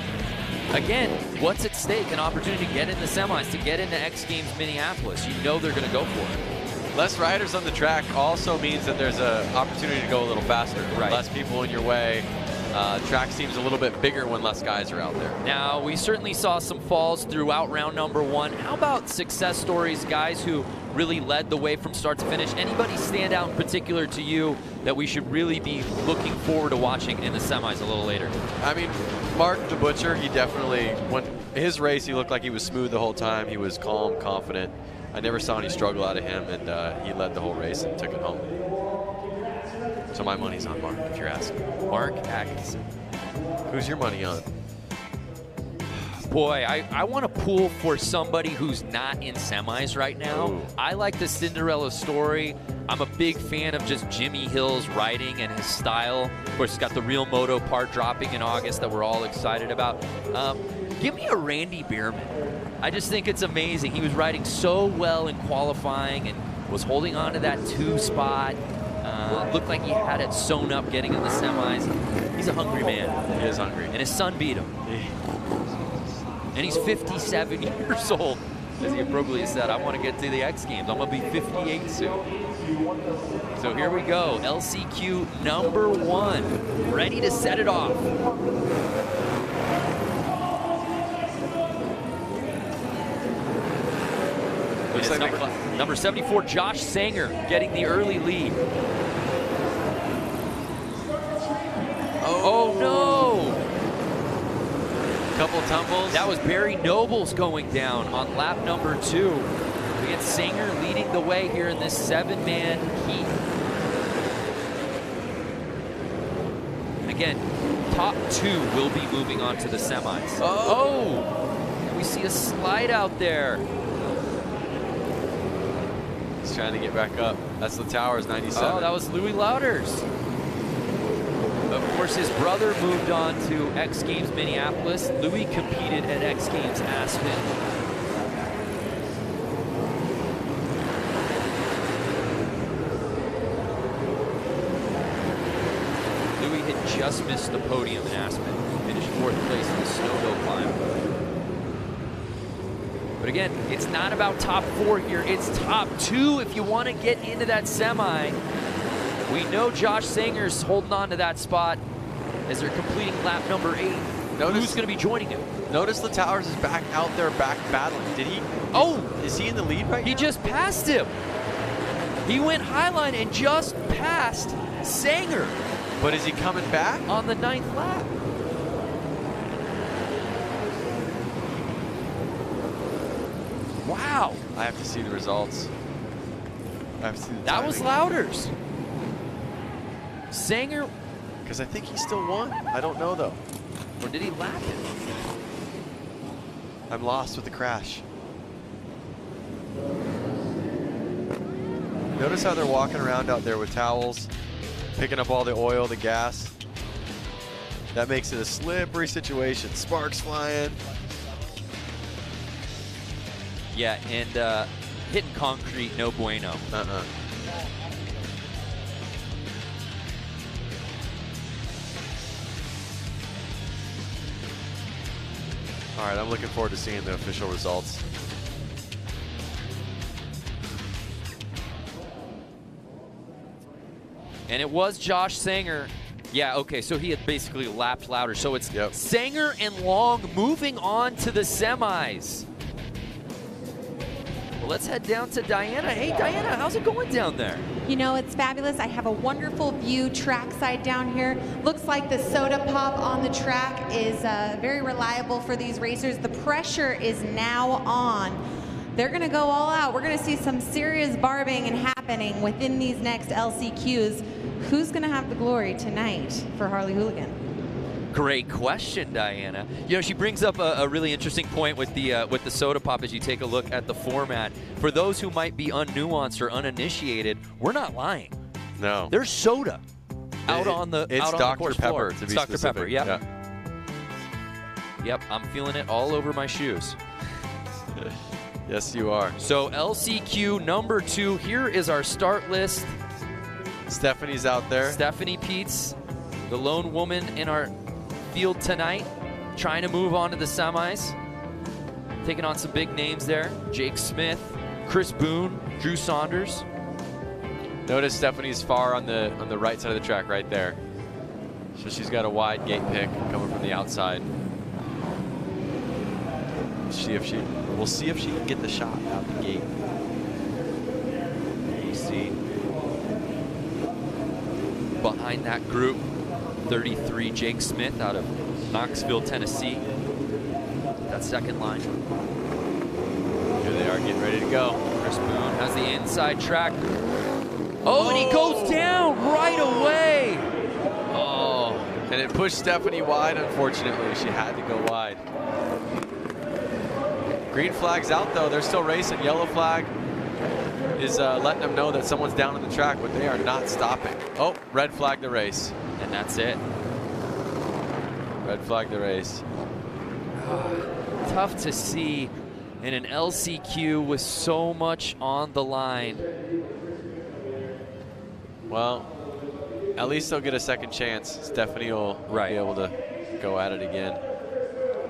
again, what's at stake? An opportunity to get in the semis, to get into X Games Minneapolis. You know they're going to go for it. Less riders on the track also means that there's an opportunity to go a little faster. Right. Less people in your way. Track seems a little bit bigger when less guys are out there. Now, we certainly saw some falls throughout round number 1. How about success stories, guys who really led the way from start to finish? Anybody stand out in particular to you that we should really be looking forward to watching in the semis a little later? I mean, Mark the Butcher, he definitely, when his race, he looked like he was smooth the whole time. He was calm, confident. I never saw any struggle out of him, and he led the whole race and took it home. So my money's on Mark, if you're asking. Mark Atkinson. Who's your money on? Boy, I want to pull for somebody who's not in semis right now. Ooh. I like the Cinderella story. I'm a big fan of just Jimmy Hill's riding and his style. Of course, he's got the Real Moto part dropping in August that we're all excited about. Give me a Randy Bierman. I just think it's amazing. He was riding so well in qualifying and was holding on to that 2 spot. Looked like he had it sewn up getting in the semis. He's a hungry man. He is hungry. And his son beat him. And he's 57 years old. As he appropriately said, I want to get to the X Games. I'm going to be 58 soon. So here we go. LCQ number 1. Ready to set it off. Looks like number 74, Josh Sanger, getting the early lead. Oh no! Couple tumbles. That was Barry Nobles going down on lap number 2. We get Sanger leading the way here in this 7-man heat. Again, top 2 will be moving on to the semis. Oh! And we see a slide out there. He's trying to get back up. That's the Towers, 97. Oh, that was Louis Louders. Of course, his brother moved on to X Games Minneapolis. Louis competed at X Games Aspen. Louis had just missed the podium in Aspen. Finished 4th place in the snowhill climb. But again, it's not about top 4 here. It's top 2 if you want to get into that semi. We know Josh Sanger's holding on to that spot as they're completing lap number 8. Who's going to be joining him? Notice the Towers is back out there, back battling. Did he? Oh! Is he in the lead right now? He just passed him. He went highline and just passed Sanger. But is he coming back? On the 9th lap. Wow. I have to see the results. I have to see the That was Louders. Sanger. Because I think he still won. I don't know, though. Or did he lap it? I'm lost with the crash. Notice how they're walking around out there with towels, picking up all the oil, the gas. That makes it a slippery situation. Sparks flying. Yeah, and hitting concrete, no bueno. All right, I'm looking forward to seeing the official results. And it was Josh Sanger Yeah, okay, so he had basically lapped louder. So it's Sanger and Long moving on to the semis. Well, let's head down to Diana. Hey, Diana, how's it going down there? You know, it's fabulous. I have a wonderful view trackside down here. Looks like the soda pop on the track is very reliable for these racers. The pressure is now on. They're going to go all out. We're going to see some serious barbing and happening within these next LCQs. Who's going to have the glory tonight for Harley Hooligan? Great question, Diana. You know, she brings up a really interesting point with the soda pop as you take a look at the format. For those who might be unnuanced or uninitiated, we're not lying. No. There's soda out on the It's out on Dr. the course Pepper, floor. to be It's Dr. specific. Pepper, yep. Yep, I'm feeling it all over my shoes. Yes, you are. So LCQ number 2, here is our start list. Stephanie's out there. Stephanie Peets, the lone woman in our field tonight, trying to move on to the semis. Taking on some big names there. Jake Smith, Chris Boone, Drew Saunders. Notice Stephanie's far on the right side of the track right there. So she's got a wide gate pick coming from the outside. We'll see if she can get the shot out the gate. You see behind that group, 33 Jake Smith out of Knoxville, Tennessee. That second line. Here they are getting ready to go. Chris Boone has the inside track. Oh, and he goes down right away. Oh, and it pushed Stephanie wide, unfortunately. She had to go wide. Green flag's out, though. They're still racing. Yellow flag is letting them know that someone's down on the track, but they are not stopping. Oh, red flag the race. And that's it. Red flag the race. Tough to see in an LCQ with so much on the line. Well, at least they'll get a second chance. Stephanie will be able to go at it again.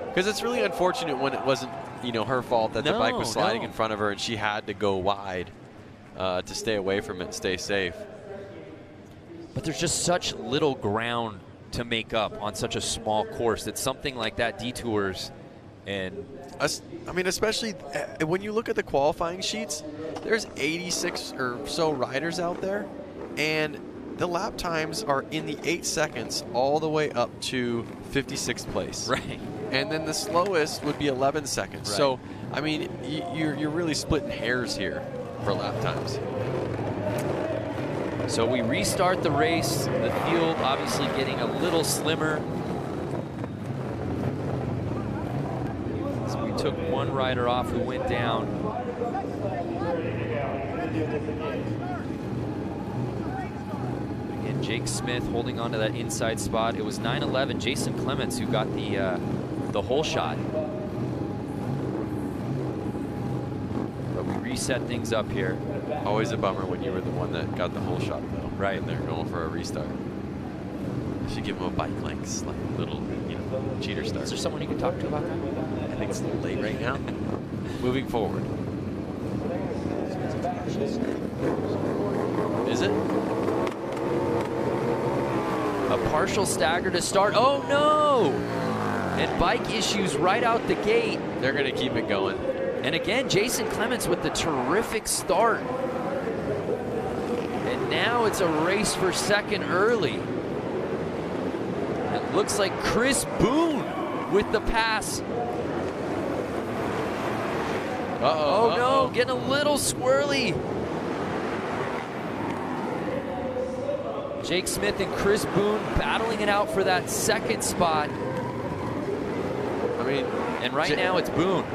Because it's really unfortunate when it wasn't, you know, her fault that the bike was sliding in front of her and she had to go wide to stay away from it and stay safe. But there's just such little ground to make up on such a small course that something like that detours. And I mean, especially when you look at the qualifying sheets, there's 86 or so riders out there, and the lap times are in the 8 seconds all the way up to 56th place. Right. And then the slowest would be 11 seconds. Right. So, I mean, you're really splitting hairs here for lap times. So we restart the race. The field obviously getting a little slimmer. So we took one rider off who went down. Again, Jake Smith holding on to that inside spot. It was 9-11 Jason Clements who got the hole shot. But we reset things up here. Always a bummer when you were the one that got the hole shot, though. Right. And they're going for a restart. Should give him a bike links, like little, you know, cheater start. Is there someone you can talk to about that? I think it's a little late right now. Moving forward. Is it? A partial stagger to start. Oh no! And bike issues right out the gate. They're going to keep it going. And again, Jason Clements with the terrific start. And now it's a race for second early. It looks like Chris Boone with the pass. Oh no, getting a little squirrely. Jake Smith and Chris Boone battling it out for that second spot. I mean, and right now it's Boone.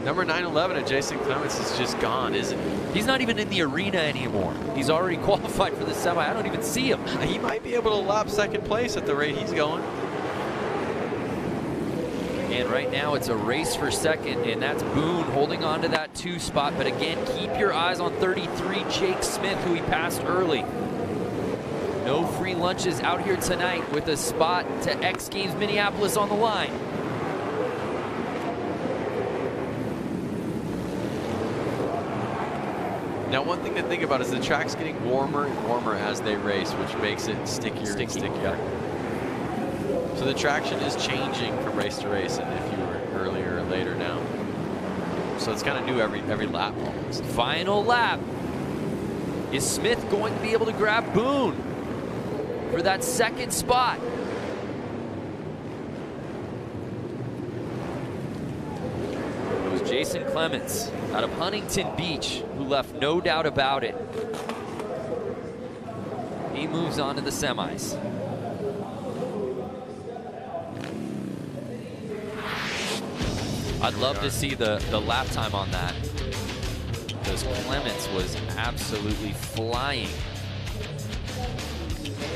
Number 911 of Jason Clements is just gone, isn't he? He's not even in the arena anymore. He's already qualified for the semi. I don't even see him. He might be able to lap second place at the rate he's going. And right now it's a race for second, and that's Boone holding on to that 2 spot. But again, keep your eyes on 33 Jake Smith, who he passed early. No free lunches out here tonight with a spot to X Games Minneapolis on the line. Now, one thing to think about is the track's getting warmer and warmer as they race, which makes it stickier and stickier. So the traction is changing from race to race, and if you were earlier or later now. So it's kind of new every lap almost. Final lap. Is Smith going to be able to grab Boone for that second spot? It was Jason Clements out of Huntington Beach who left no doubt about it. He moves on to the semis. I'd love to see the lap time on that, because Clements was absolutely flying.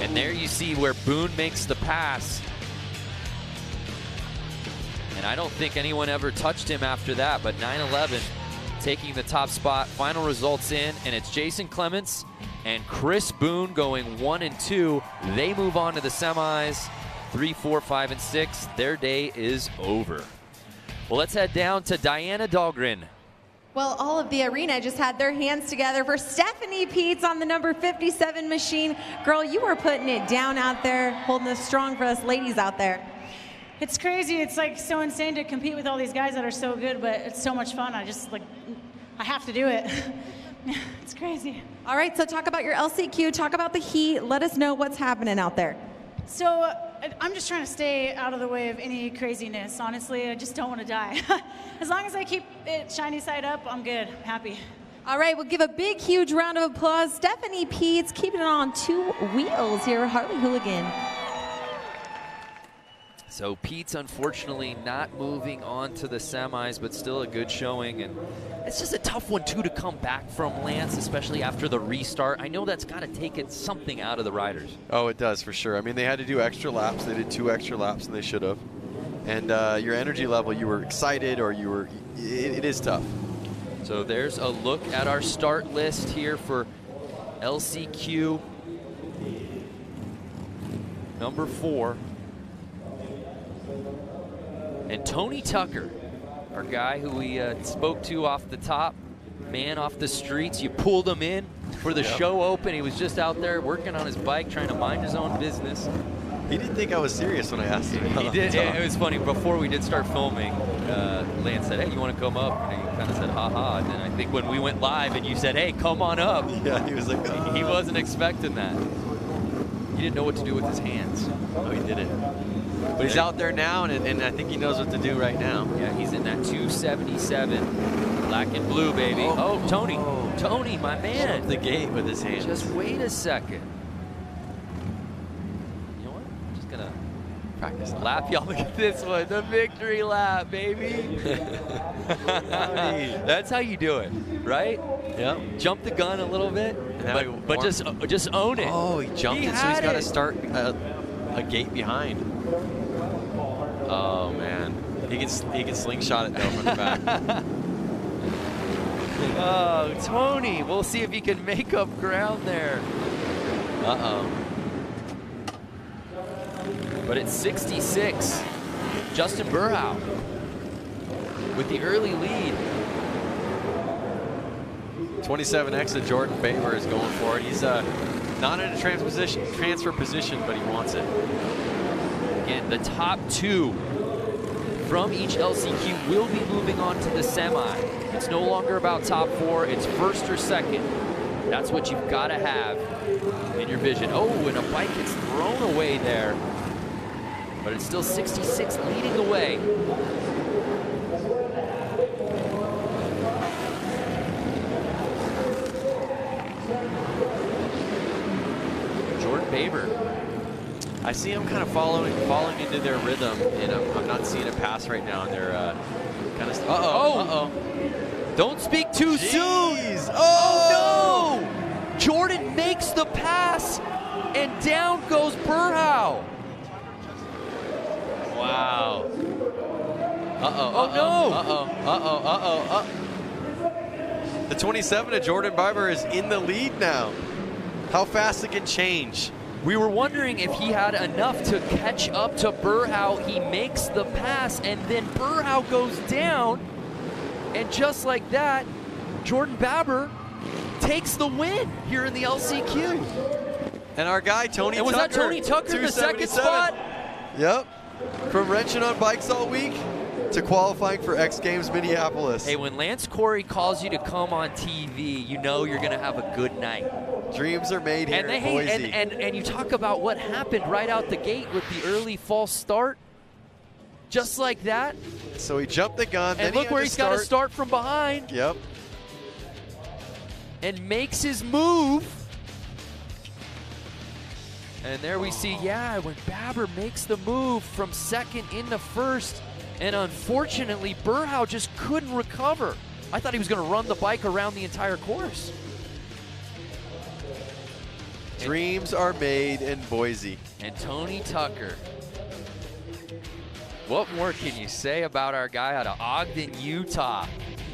And there you see where Boone makes the pass. And I don't think anyone ever touched him after that, but 9-11 taking the top spot. Final results in, and it's Jason Clements and Chris Boone going 1 and 2. They move on to the semis. 3, 4, 5, and 6. Their day is over. Well, let's head down to Diana Dahlgren. Well, all of the arena just had their hands together for Stephanie Peets on the number 57 machine. Girl, you were putting it down out there, holding it strong for us ladies out there. It's crazy. It's like so insane to compete with all these guys that are so good, but it's so much fun. I have to do it. It's crazy. All right, so talk about your LCQ, talk about the heat. Let us know what's happening out there. So I'm just trying to stay out of the way of any craziness. Honestly, I just don't want to die. As long as I keep it shiny side up, I'm good, I'm happy. All right, we'll give a big, huge round of applause. Stephanie Peets keeping it on 2 wheels here, Harley Hooligan. So Pete's unfortunately not moving on to the semis, but still a good showing. And it's just a tough one, too, to come back from, Lance, especially after the restart. I know that's got to take something out of the riders. Oh, it does, for sure. I mean, they had to do extra laps. They did 2 extra laps than they should have. And your energy level, you were excited or you were, it is tough. So there's a look at our start list here for LCQ number 4. And Tony Tucker, our guy who we spoke to off the top, man off the streets. You pulled him in for the show open. He was just out there working on his bike, trying to mind his own business. He didn't think I was serious when I asked him. He did. It was funny. Before we did start filming, Lance said, "Hey, you want to come up?" And he kind of said, "Ha ha." And then I think when we went live and you said, "Hey, come on up," yeah, he was like, he wasn't expecting that. He didn't know what to do with his hands. No, he didn't. But he's out there now, and I think he knows what to do right now. Yeah, he's in that 277. Black and blue, baby. Oh, Tony. Oh. Tony, my man. Shut the gate with his hands. Just wait a second. You know what? I'm just going to practice lap. Y'all look at this one. The victory lap, baby. That's how you do it, right? Yep. Jump the gun a little bit, but just own it. Oh, he jumped it, so he's got to start a gate behind. Oh man, he can slingshot it though from the back. Oh, Tony, we'll see if he can make up ground there. Uh-oh. But it's 66. Justin Burhow with the early lead. 27X of Jordan Baber is going for it. He's not in a transfer position, but he wants it. Again, the top 2 from each LCQ will be moving on to the semi. It's no longer about top 4, it's first or second. That's what you've got to have in your vision. Oh, and a bike gets thrown away there. But it's still 66 leading the way. Jordan Baber. I see him kind of falling into their rhythm, and I'm not seeing a pass right now. And they're kind of. Uh-oh. Don't speak too soon. Oh no! Jordan makes the pass, and down goes Burhow. Wow. The 27 of Jordan Barber is in the lead now. How fast it can change. We were wondering if he had enough to catch up to Burhow. He makes the pass, and then Burhow goes down. And just like that, Jordan Baber takes the win here in the LCQ. And our guy, Tony Tucker. And was that Tony Tucker in the second spot? Yep. From wrenching on bikes all week to qualifying for X Games Minneapolis. Hey, when Lance Corey calls you to come on TV, you know you're going to have a good night. Dreams are made here in Boise. And you talk about what happened right out the gate with the early false start. Just like that. So he jumped the gun. And look where he's got to start from behind. Yep. And makes his move. And there we see, when Baber makes the move from second into first. And unfortunately, Burhow just couldn't recover. I thought he was going to run the bike around the entire course. Dreams are made in Boise. And Tony Tucker. What more can you say about our guy out of Ogden, Utah?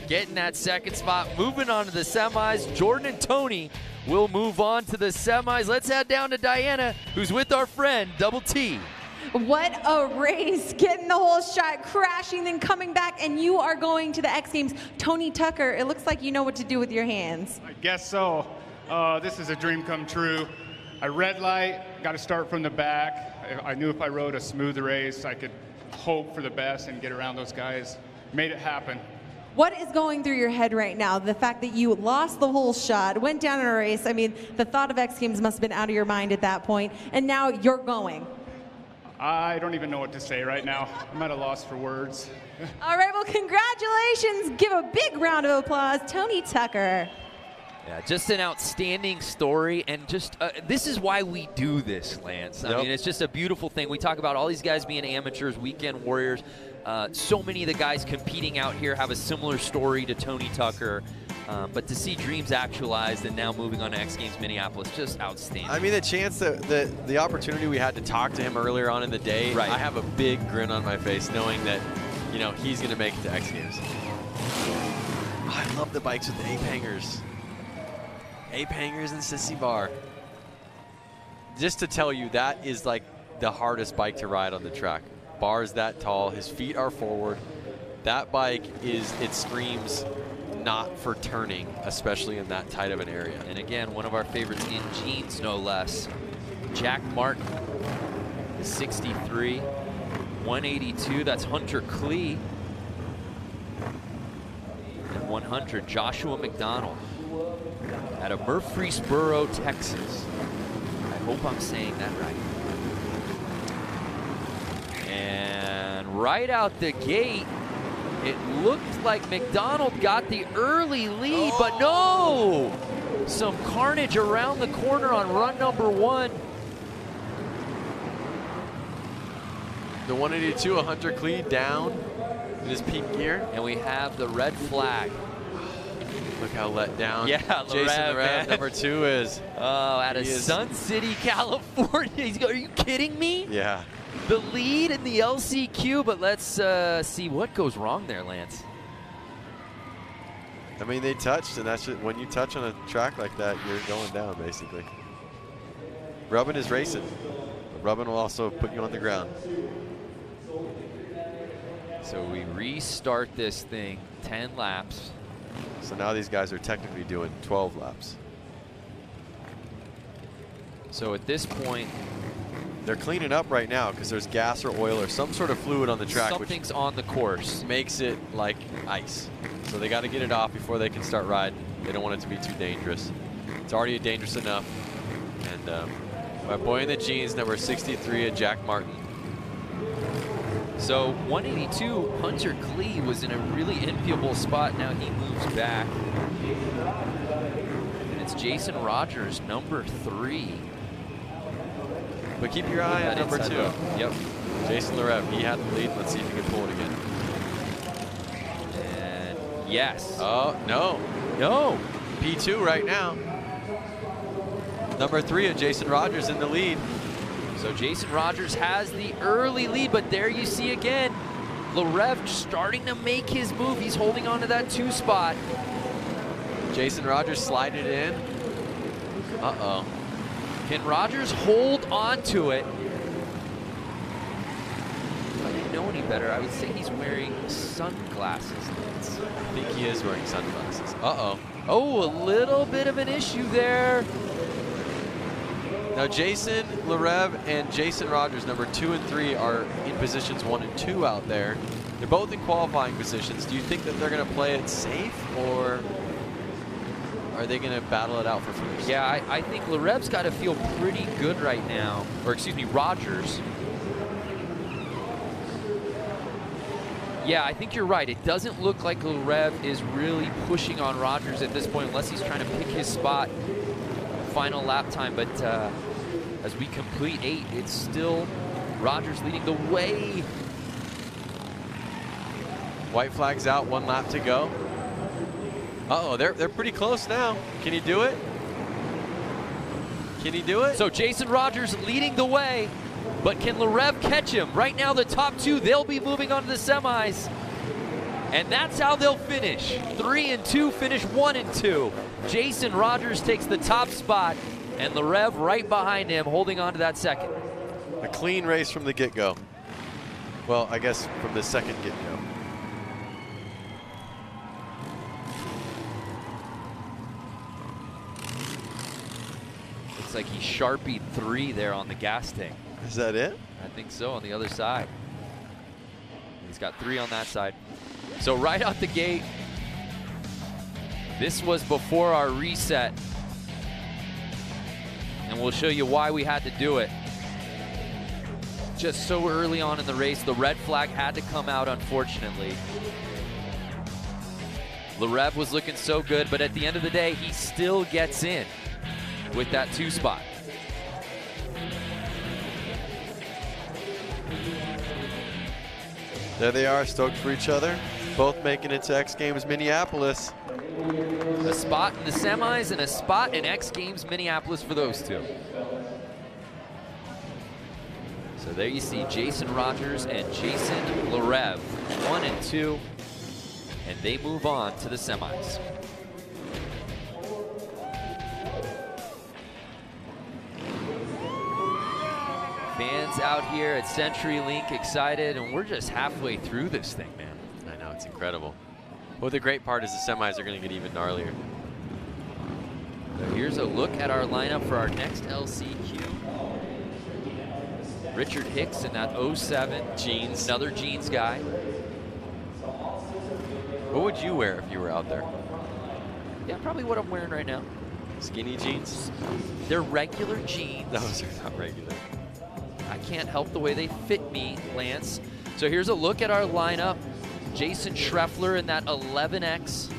Getting that second spot, moving on to the semis. Jordan and Tony will move on to the semis. Let's head down to Diana, who's with our friend, Double T. What a race, getting the whole shot, crashing, then coming back, and you are going to the X Games. Tony Tucker, it looks like you know what to do with your hands. I guess so. This is a dream come true. I red light, got to start from the back. I knew if I rode a smooth race, I could hope for the best and get around those guys. Made it happen. What is going through your head right now? The fact that you lost the whole shot, went down in a race. I mean, the thought of X Games must have been out of your mind at that point, and now you're going. I don't even know what to say right now. I'm at a loss for words. All right, well, congratulations. Give a big round of applause, Tony Tucker. Yeah, just an outstanding story, and just this is why we do this, Lance. I mean, it's just a beautiful thing. We talk about all these guys being amateurs, weekend warriors. So many of the guys competing out here have a similar story to Tony Tucker. But to see dreams actualized and now moving on to X Games Minneapolis, just outstanding. I mean, the chance that the opportunity we had to talk to him earlier on in the day, I have a big grin on my face knowing that, you know, he's going to make it to X Games. Oh, I love the bikes with the ape hangers. Ape hangers and sissy bar. Just to tell you, that is like the hardest bike to ride on the track. Bar's that tall, his feet are forward. That bike it screams not for turning, especially in that tight of an area. And again, one of our favorites in jeans, no less. Jack Martin, the 63, 182, that's Hunter Klee. And 100, Joshua McDonald out of Murfreesboro, Texas. I hope I'm saying that right. And right out the gate, it looked like McDonald got the early lead, but no! Some carnage around the corner on run number one. The 182, a Hunter Klee down in his peak gear. And we have the red flag. Look how let down Jason Rev, number 2 is. Oh, out of Sun City, California. Are you kidding me? Yeah. The lead in the LCQ, but let's see what goes wrong there, Lance. I mean, they touched, and that's just, when you touch on a track like that, you're going down, basically. Rubbing is racing. But rubbing will also put you on the ground. So we restart this thing, 10 laps. So now these guys are technically doing 12 laps. So at this point, they're cleaning up right now because there's gas or oil or some sort of fluid on the track. Something's on the course. Makes it like ice. So they got to get it off before they can start riding. They don't want it to be too dangerous. It's already dangerous enough. And my boy in the jeans, number 63, a Jack Martin. So 182, Hunter Klee was in a really enviable spot. Now he moves back. And it's Jason Rogers, number 3. But keep your eye on number 2. Yep. Jason Larev, he had the lead. Let's see if he can pull it again. And yes. Oh, no. No. P2 right now. Number 3 of Jason Rogers in the lead. So Jason Rogers has the early lead, but there you see again, Larev starting to make his move. He's holding on to that 2 spot. Jason Rogers slided in. Uh-oh. Can Rogers hold on to it? If I didn't know any better, I would say he's wearing sunglasses. I think he is wearing sunglasses. Uh-oh. Oh, a little bit of an issue there. Now Jason Larev and Jason Rogers, number 2 and 3, are in positions 1 and 2 out there. They're both in qualifying positions. Do you think that they're going to play it safe, or are they going to battle it out for first? Yeah, I think Larev's got to feel pretty good right now. Or excuse me, Rogers. Yeah, I think you're right. It doesn't look like Larev is really pushing on Rogers at this point, unless he's trying to pick his spot final lap time. But as we complete 8, it's still Rogers leading the way. White flag's out, 1 lap to go. Uh-oh, they're pretty close now. Can he do it? Can he do it? So Jason Rogers leading the way, but can Larev catch him? Right now, the top 2, they'll be moving on to the semis. And that's how they'll finish. 3 and 2 finish 1 and 2. Jason Rogers takes the top spot, and Larev right behind him, holding on to that second. A clean race from the get-go. Well, I guess from the second get-go. Looks like he Sharpied 3 there on the gas tank. Is that it? I think so, on the other side. He's got 3 on that side. So right out the gate, this was before our reset. And we'll show you why we had to do it. Just so early on in the race, the red flag had to come out, unfortunately. Larev was looking so good, but at the end of the day, he still gets in with that 2 spot. There they are, stoked for each other. Both making it to X Games Minneapolis. A spot in the semis and a spot in X Games Minneapolis for those 2. So there you see Jason Rogers and Jason Larev, 1 and 2, and they move on to the semis. Fans out here at CenturyLink excited, and we're just halfway through this thing, man. I know, it's incredible. Well, the great part is the semis are going to get even gnarlier. So here's a look at our lineup for our next LCQ. Richard Hicks in that 07 jeans, another jeans guy. What would you wear if you were out there? Yeah, probably what I'm wearing right now. Skinny jeans? They're regular jeans. Those are not regular. I can't help the way they fit me, Lance. So here's a look at our lineup. Jason Schreffler in that 11X.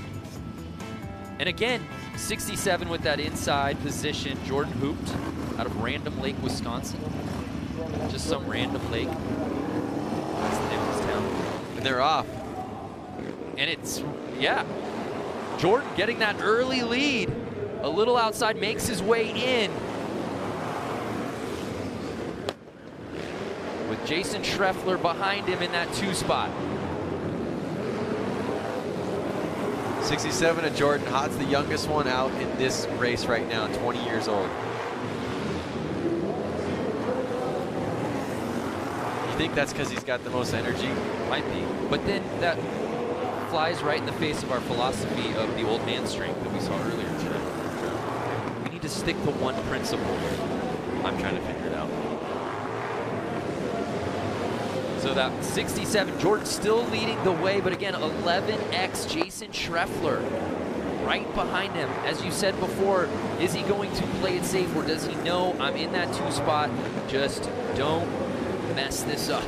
And again, 67 with that inside position. Jordan Hooped out of Random Lake, Wisconsin. Just some random lake. That's the name of this town. And they're off. And it's, yeah. Jordan getting that early lead. A little outside, makes his way in. With Jason Schreffler behind him in that 2 spot. 67 of Jordan Hott's the youngest one out in this race right now, 20 years old. You think that's because he's got the most energy? Might be. But then that flies right in the face of our philosophy of the old man strength that we saw earlier today. We need to stick to one principle. I'm trying to figure it out. So that 67, Jordan still leading the way, but again, 11X Jason Schreffler right behind him. As you said before, is he going to play it safe, or does he know I'm in that 2 spot? Just don't mess this up.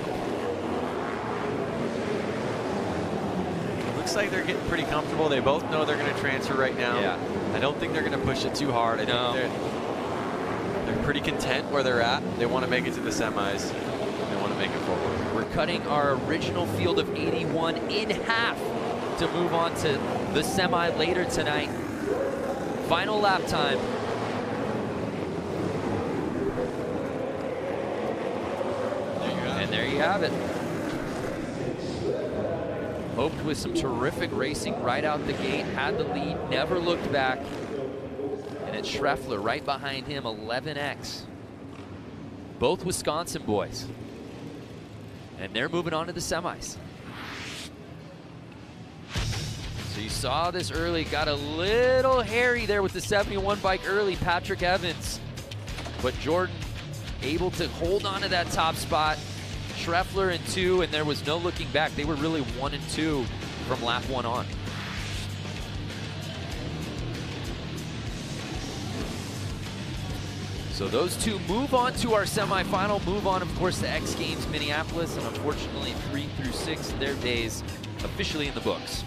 Looks like they're getting pretty comfortable. They both know they're going to transfer right now. Yeah. I don't think they're going to push it too hard. I think they're pretty content where they're at. They want to make it to the semis. They want to make it forward. We're cutting our original field of 81 in half to move on to the semi later tonight. Final lap time. And there you have it. Hoped with some terrific racing right out the gate, had the lead, never looked back. And it's Schreffler right behind him, 11X. Both Wisconsin boys. And they're moving on to the semis. So you saw this early, got a little hairy there with the 71 bike early, Patrick Evans. But Jordan able to hold on to that top spot. Schreffler in 2, and there was no looking back. They were really 1 and 2 from lap 1 on. So those two move on to our semifinal, move on, of course, to X Games Minneapolis, and unfortunately 3 through 6, their days officially in the books.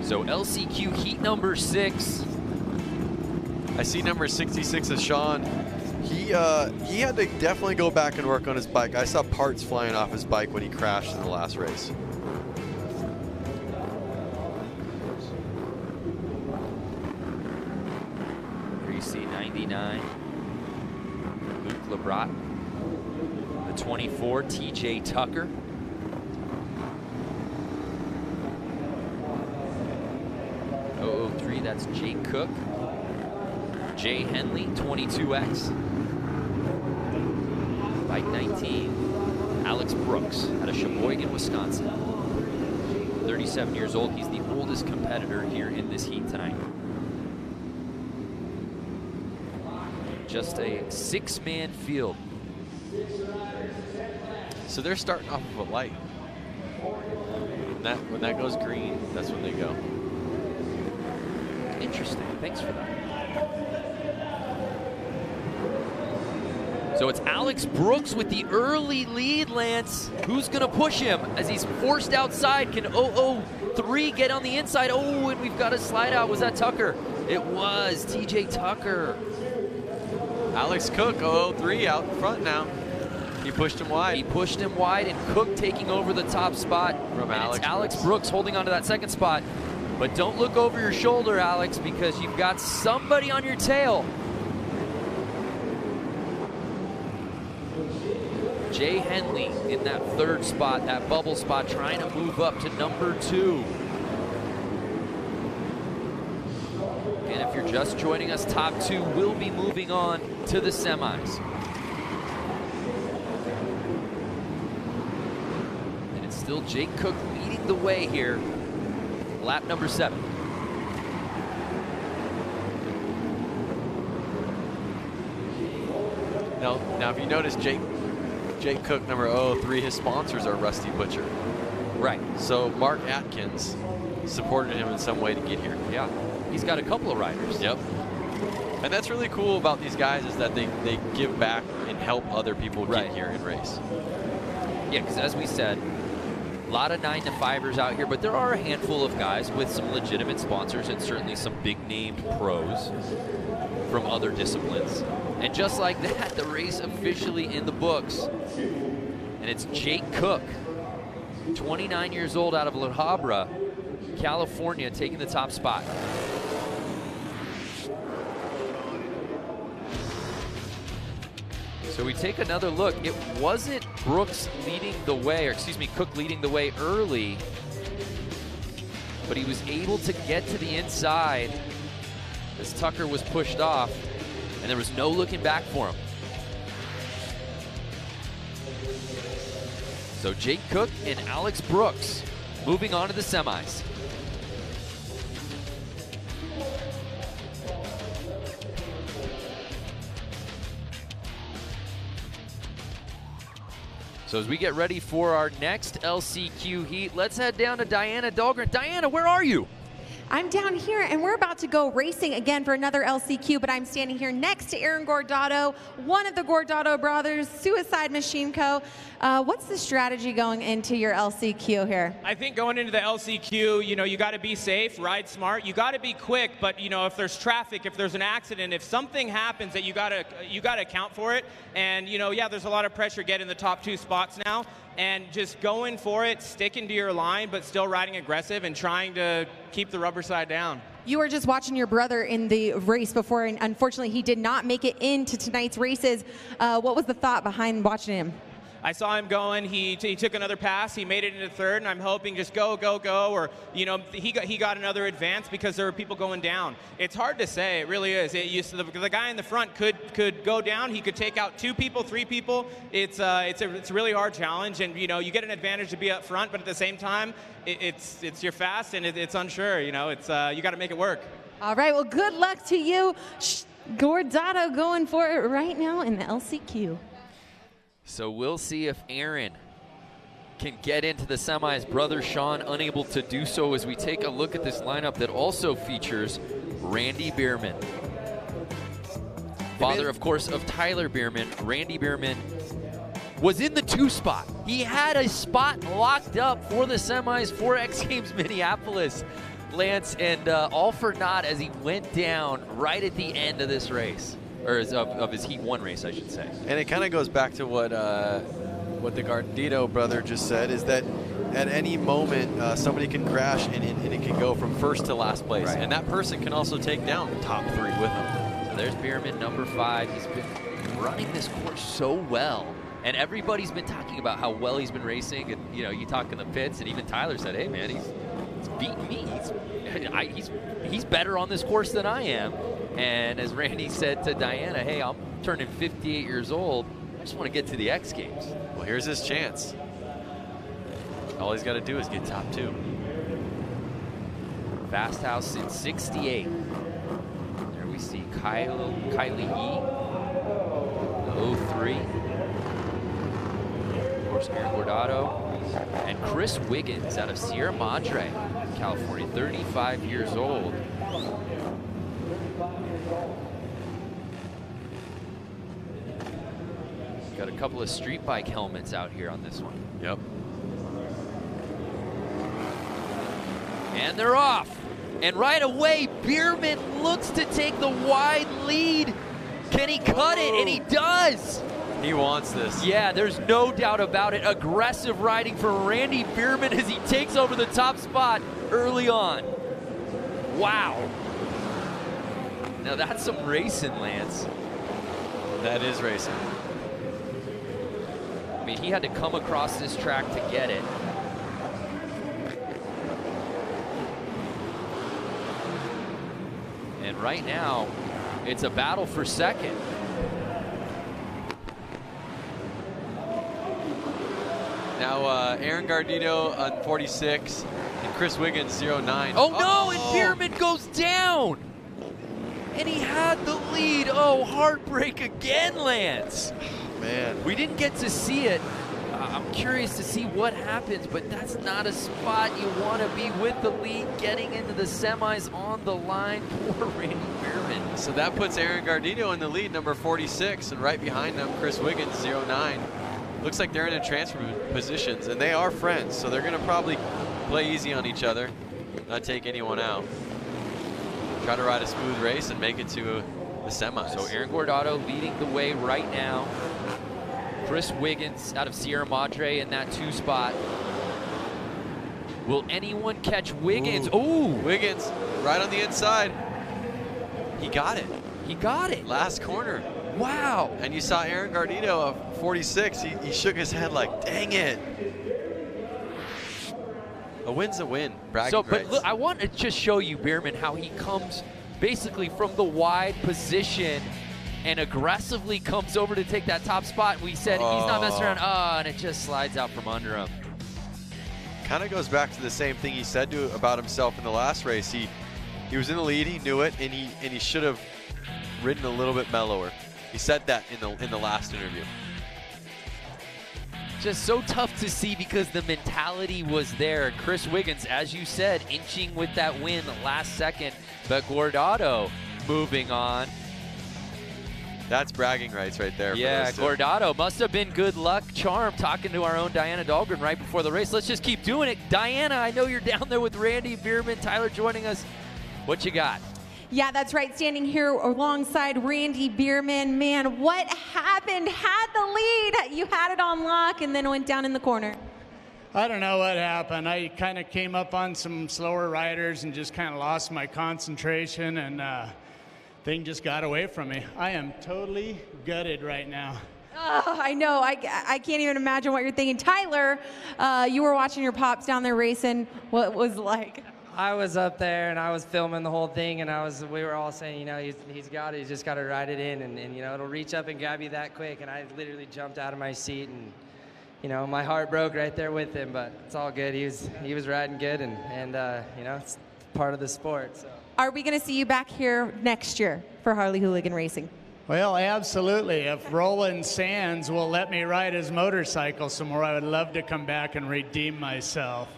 So LCQ heat number 6. I see number 66 is Sean. He had to definitely go back and work on his bike. I saw parts flying off his bike when he crashed in the last race. Here you see 99, Luke Lebrat. The 24, TJ Tucker. .003, that's Jake Cook. Jay Henley, 22X. Bike 19, Alex Brooks out of Sheboygan, Wisconsin. 37 years old. He's the oldest competitor here in this heat tonight. Just a 6-man field. So they're starting off of a light. When that goes green, that's when they go. Interesting. Thanks for that. So it's Alex Brooks with the early lead, Lance. Who's going to push him as he's forced outside? Can 003 get on the inside? Oh, and we've got a slide out. Was that Tucker? It was TJ Tucker. Alex Cook, 003 out in front now. He pushed him wide. He pushed him wide, and Cook taking over the top spot. From Alex Brooks holding on to that second spot. But don't look over your shoulder, Alex, because you've got somebody on your tail. Jay Henley in that third spot, that bubble spot, trying to move up to number 2. And if you're just joining us, top 2 will be moving on to the semis. And it's still Jake Cook leading the way here. Lap number 7. Now if you notice, Jake Cook, number 003, his sponsors are Rusty Butcher. Right. So Mark Atkins supported him in some way to get here. Yeah. He's got a couple of riders. Yep. And that's really cool about these guys is that they give back and help other people get here and race. Yeah, because as we said, a lot of 9-to-5ers out here, but there are a handful of guys with some legitimate sponsors and certainly some big-named pros from other disciplines. And just like that, the race officially in the books. And it's Jake Cook, 29 years old, out of La Habra, California, taking the top spot. So we take another look. It wasn't Brooks leading the way, or excuse me, Cook leading the way early, but he was able to get to the inside as Tucker was pushed off, and there was no looking back for him. So Jake Cook and Alex Brooks moving on to the semis. So as we get ready for our next LCQ heat, let's head down to Diana Dahlgren. Diana, where are you? I'm down here, and we're about to go racing again for another LCQ, but I'm standing here next to Aaron Gordado, one of the Gordado brothers, Suicide Machine Co. What's the strategy going into your LCQ here? I think going into the LCQ, you got to be safe, ride smart. You got to be quick, but if there's traffic, if there's an accident, if something happens, that you got to account for it. And yeah, there's a lot of pressure getting the top 2 spots now. And just going for it, sticking to your line, but still riding aggressive and trying to keep the rubber side down. You were just watching your brother in the race before, and unfortunately he did not make it into tonight's races. What was the thought behind watching him? I saw him going. He took another pass. He made it into third, and I'm hoping just go, go, go, or he got another advance because there were people going down. It's hard to say. It really is. The guy in the front could go down. He could take out 2 people, 3 people. It's a really hard challenge, and you get an advantage to be up front, but at the same time, it's you're fast and it's unsure. You got to make it work. All right. Well, good luck to you. Gordado going for it right now in the LCQ. So we'll see if Aaron can get into the semis. Brother Sean unable to do so as we take a look at this lineup that also features Randy Bierman. Father, of course, of Tyler Bierman. Randy Bierman was in the 2 spot. He had a spot locked up for the semis for X Games Minneapolis. Lance, and all for naught as he went down right at the end of this race, or of his Heat 1 race, I should say. And it kind of goes back to what the Gardito brother just said, is that at any moment somebody can crash and it can go from first to last place. Right. And that person can also take down the top 3 with him. So there's Bierman, number 5. He's been running this course so well. And everybody's been talking about how well he's been racing. And, you talk in the pits, and even Tyler said, hey, man, he's beating me. He's better on this course than I am. And as Randy said to Diana, hey, I'm turning 58 years old. I just want to get to the X Games. Well, here's his chance. All he's got to do is get top 2. Fast house in 68. There we see Kylie Yee, 03. Of course, Aaron Gordado. And Chris Wiggins out of Sierra Madre, California, 35 years old. Got a couple of street bike helmets out here on this one. Yep. And they're off. And right away, Bierman looks to take the wide lead. Can he cut it? And he does. He wants this. Yeah, there's no doubt about it. Aggressive riding from Randy Bierman as he takes over the top spot early on. Wow. Now that's some racing, Lance. That is racing. I mean, he had to come across this track to get it. And right now, it's a battle for second. Now, Aaron Gardito on 46 and Chris Wiggins 09. Oh, no, and Bierman goes down. And he had the lead. Oh, heartbreak again, Lance. Man. We didn't get to see it. I'm curious to see what happens, but that's not a spot you want to be with the lead getting into the semis on the line. Poor Randy Bierman. So that puts Aaron Gardito in the lead, number 46, and right behind them, Chris Wiggins, 09. Looks like they're in a transfer positions, and they are friends, so they're going to probably play easy on each other, not take anyone out. Try to ride a smooth race and make it to the semis. So Aaron Gordado leading the way right now. Chris Wiggins out of Sierra Madre in that 2 spot. Will anyone catch Wiggins? Ooh, Wiggins right on the inside. He got it. He got it. Last corner. Wow. And you saw Aaron Gardito of 46. He shook his head like, dang it. A win's a win. Bragging but look, I want to just show you, Bierman, how he comes basically from the wide position and aggressively comes over to take that top spot. We said he's not messing around. Oh, and it just slides out from under him. Kind of goes back to the same thing he said about himself in the last race. He was in the lead, he knew it, and he should have ridden a little bit mellower. He said that in the last interview. Just so tough to see because the mentality was there. Chris Wiggins, as you said, inching with that win the last second, but Gordado moving on. That's bragging rights right there. Yeah, for Gordado must have been good luck charm talking to our own Diana Dahlgren right before the race. Let's just keep doing it. Diana, I know you're down there with Randy Bierman. Tyler joining us. What you got? Yeah, that's right. Standing here alongside Randy Bierman. Man, what happened? Had the lead. You had it on lock and then went down in the corner. I don't know what happened. I kind of came up on some slower riders and just kind of lost my concentration, and thing just got away from me. I am totally gutted right now. Oh, I know. I can't even imagine what you're thinking. Tyler, you were watching your pops down there racing. What was it like? I was up there and I was filming the whole thing, and we were all saying, you know, he's just got to ride it in, and you know, it'll reach up and grab you that quick. And I literally jumped out of my seat, and you know, my heart broke right there with him, but it's all good. He was riding good, and you know, it's part of the sport. So. Are we going to see you back here next year for Harley Hooligan Racing? Well, absolutely. If Roland Sands will let me ride his motorcycle some more, I would love to come back and redeem myself.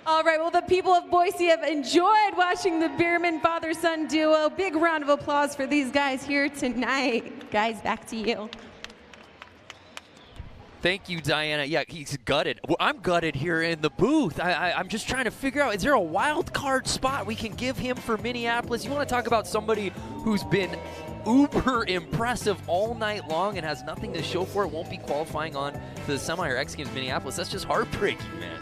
All right, well, the people of Boise have enjoyed watching the Bierman father-son duo. Big round of applause for these guys here tonight. Guys, back to you. Thank you, Diana. Yeah, he's gutted. Well, I'm gutted here in the booth. I'm just trying to figure out, is there a wild card spot we can give him for Minneapolis? You want to talk about somebody who's been uber impressive all night long and has nothing to show for it, won't be qualifying on to the Semi or X Games Minneapolis. That's just heartbreaking, man.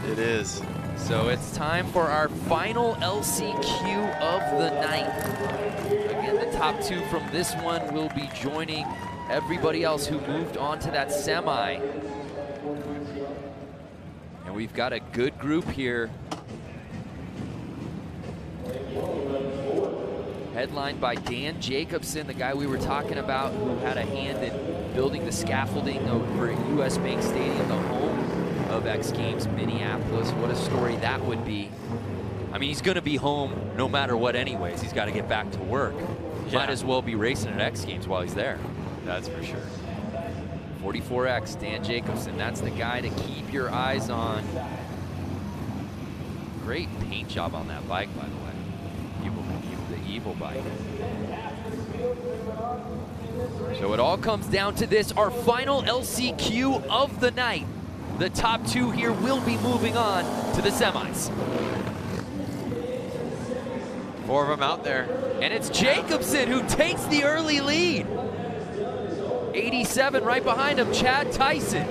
It is. So it's time for our final LCQ of the night. Again, the top two from this one will be joining everybody else who moved on to that semi. And we've got a good group here. Headlined by Dan Jacobson, the guy we were talking about who had a hand in building the scaffolding over at US Bank Stadium, the home of X Games Minneapolis. What a story that would be. I mean, he's going to be home no matter what anyways. He's got to get back to work. Yeah. Might as well be racing at X Games while he's there. That's for sure. 44X, Dan Jacobson, that's the guy to keep your eyes on. Great paint job on that bike, by the way. The Evil bike. So it all comes down to this, our final LCQ of the night. The top two here will be moving on to the semis. 4 of them out there. And it's Jacobson who takes the early lead. 87 right behind him, Chad Tyson.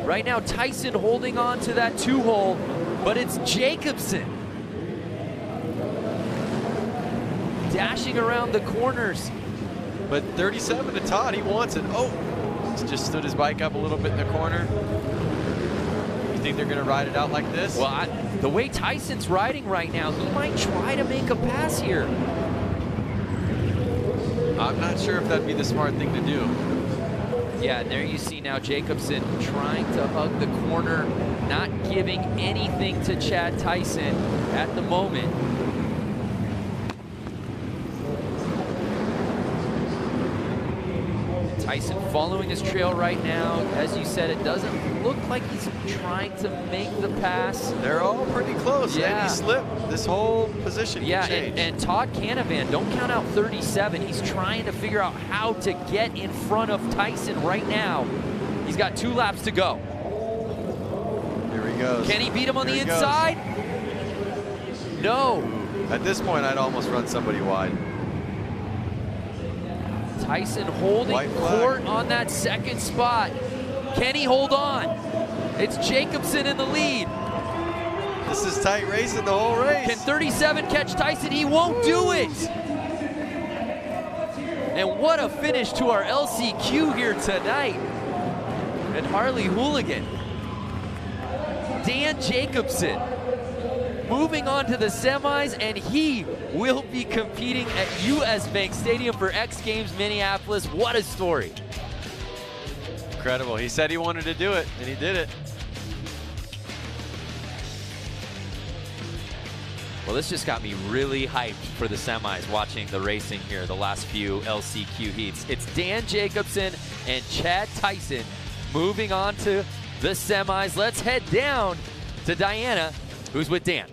Right now, Tyson holding on to that 2-hole, but it's Jacobson. Dashing around the corners. But 37 to Todd, he wants it. Oh, he's just stood his bike up a little bit in the corner. You think they're gonna ride it out like this? Well, the way Tyson's riding right now, he might try to make a pass here. I'm not sure if that'd be the smart thing to do. Yeah, and there you see now Jacobson trying to hug the corner, not giving anything to Chad Tyson at the moment. Tyson following his trail right now. As you said, it doesn't look like he's trying to make the pass. They're all pretty close. Yeah. Any slip, this whole position can change. And Todd Canavan, don't count out 37. He's trying to figure out how to get in front of Tyson right now. He's got 2 laps to go. Here he goes. Can he beat him on the inside? No. At this point, I'd almost run somebody wide. Tyson holding court on that second spot. Can he hold on? It's Jacobson in the lead. This is tight racing the whole race. Can 37 catch Tyson? He won't do it. And what a finish to our LCQ here tonight at Harley Hooligan. Dan Jacobson moving on to the semis, and he will be competing at US Bank Stadium for X Games Minneapolis. What a story. Incredible. He said he wanted to do it, and he did it. Well, this just got me really hyped for the semis, watching the racing here, the last few LCQ heats. It's Dan Jacobson and Chad Tyson moving on to the semis. Let's head down to Diana, who's with Dan.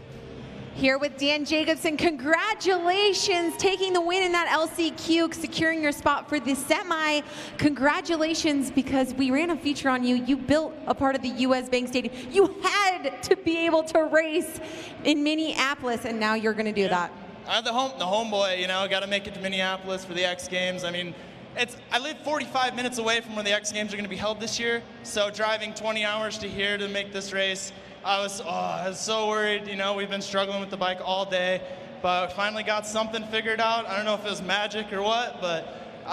Here with Dan Jacobson, congratulations taking the win in that LCQ, securing your spot for the semi. Congratulations, because we ran a feature on you. You built a part of the US Bank Stadium. You had to be able to race in Minneapolis, and now you're going to do that. I'm the homeboy, you know, got to make it to Minneapolis for the X Games. I mean, I live 45 minutes away from where the X Games are going to be held this year, so driving 20 hours to here to make this race, I was so worried. You know, we've been struggling with the bike all day, but finally got something figured out. I don't know if it was magic or what, but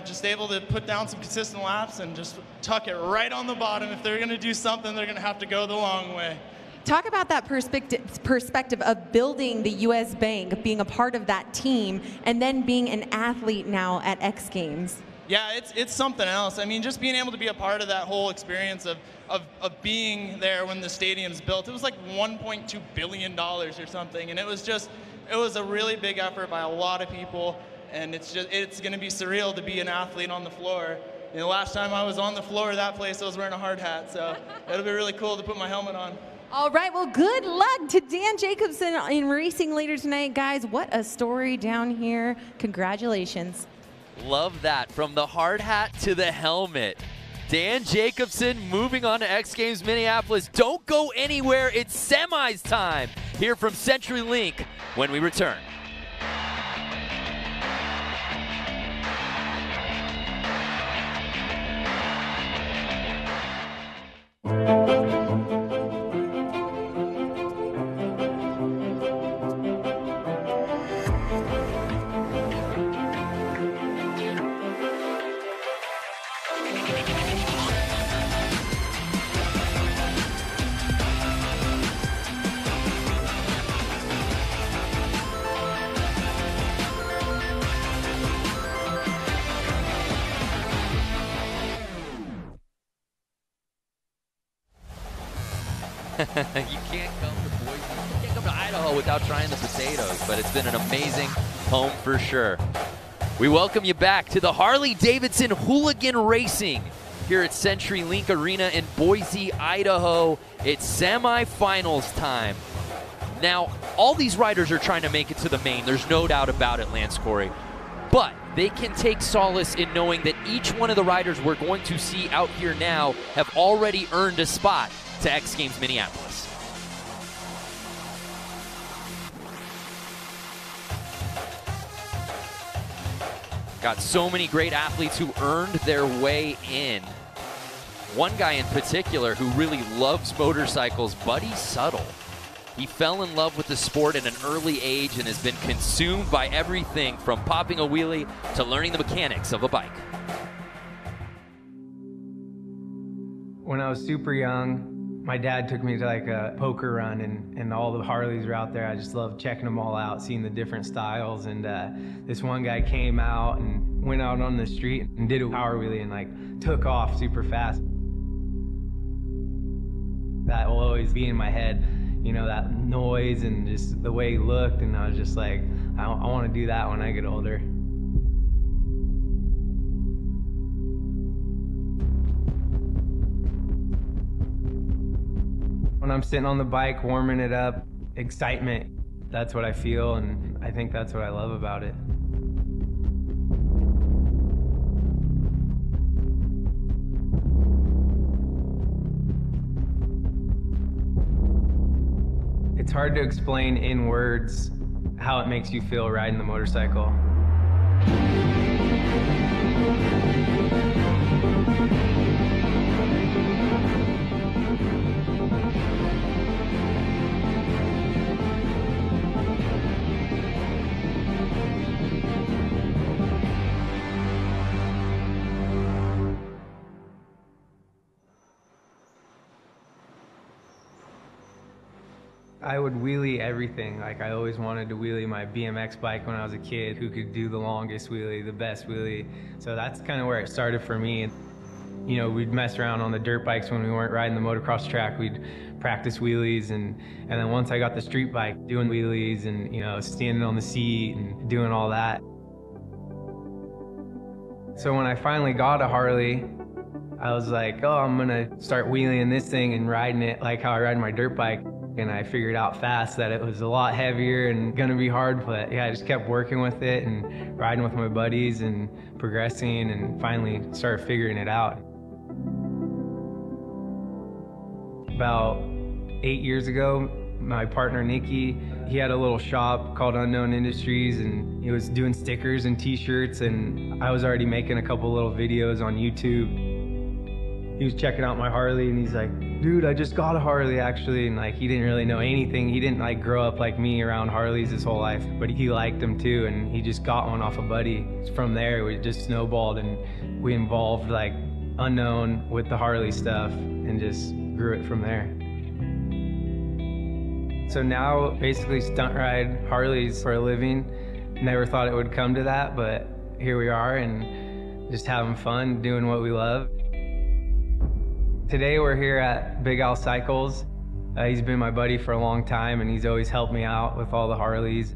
just able to put down some consistent laps and just tuck it right on the bottom. If they're going to do something, they're going to have to go the long way. Talk about that perspective of building the U.S. Bank, being a part of that team, and then being an athlete now at X Games. Yeah, it's something else. I mean, just being able to be a part of that whole experience of being there when the stadium's built. It was like $1.2 billion or something, and it was a really big effort by a lot of people, and it's going to be surreal to be an athlete on the floor. You know, last time I was on the floor of that place, I was wearing a hard hat, so it'll be really cool to put my helmet on. All right, well, good luck to Dan Jacobson in racing later tonight. Guys, what a story down here. Congratulations. Love that. From the hard hat to the helmet. Dan Jacobson moving on to X Games Minneapolis. Don't go anywhere. It's semis time here from CenturyLink when we return. You can't come to Boise, you can't come to Idaho without trying the potatoes, but it's been an amazing home for sure. We welcome you back to the Harley-Davidson Hooligan Racing here at CenturyLink Arena in Boise, Idaho. It's semifinals time. Now, all these riders are trying to make it to the main. There's no doubt about it, Lance Corey. But they can take solace in knowing that each one of the riders we're going to see out here now have already earned a spot to X Games Minneapolis. Got so many great athletes who earned their way in. One guy in particular who really loves motorcycles, Buddy Suttle. He fell in love with the sport at an early age and has been consumed by everything from popping a wheelie to learning the mechanics of a bike. When I was super young, my dad took me to like a poker run, and all the Harleys were out there. I just loved checking them all out, seeing the different styles. And this one guy came out and went out on the street and did a power wheelie and like took off super fast. That will always be in my head, you know, that noise and just the way he looked. And I was just like, I want to do that when I get older. When I'm sitting on the bike, warming it up, excitement, that's what I feel, and I think that's what I love about it. It's hard to explain in words how it makes you feel riding the motorcycle. I would wheelie everything. Like, I always wanted to wheelie my BMX bike when I was a kid, who could do the longest wheelie, the best wheelie. So that's kind of where it started for me. You know, we'd mess around on the dirt bikes when we weren't riding the motocross track. We'd practice wheelies, and then once I got the street bike, doing wheelies and, you know, standing on the seat and doing all that. So when I finally got a Harley, I was like, oh, I'm gonna start wheeling this thing and riding it like how I ride my dirt bike. And I figured out fast that it was a lot heavier and gonna be hard, but yeah, I just kept working with it and riding with my buddies and progressing, and finally started figuring it out. About 8 years ago, my partner Nikki, he had a little shop called Unknown Industries, and he was doing stickers and t-shirts, and I was already making a couple little videos on YouTube. He was checking out my Harley and he's like, dude, I just got a Harley actually. And like, he didn't really know anything. He didn't like grow up like me around Harleys his whole life, but he liked them too. And he just got one off a buddy. From there, we just snowballed and we involved like unknown with the Harley stuff and just grew it from there. So now basically stunt ride Harleys for a living. Never thought it would come to that, but here we are and just having fun doing what we love. Today we're here at Big Al Cycles. He's been my buddy for a long time and he's always helped me out with all the Harleys.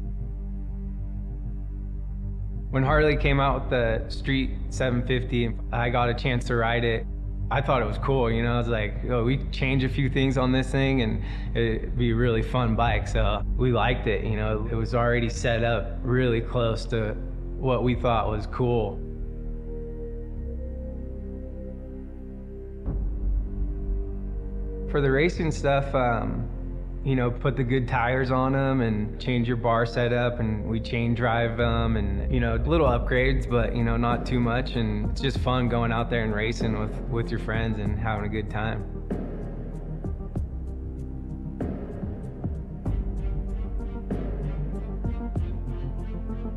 When Harley came out with the Street 750, I got a chance to ride it. I thought it was cool, you know, I was like, oh, we change a few things on this thing and it'd be a really fun bike. So we liked it, you know, it was already set up really close to what we thought was cool. For the racing stuff, you know, put the good tires on them and change your bar setup, and we chain drive them and, you know, little upgrades, but, you know, not too much. And it's just fun going out there and racing with your friends and having a good time.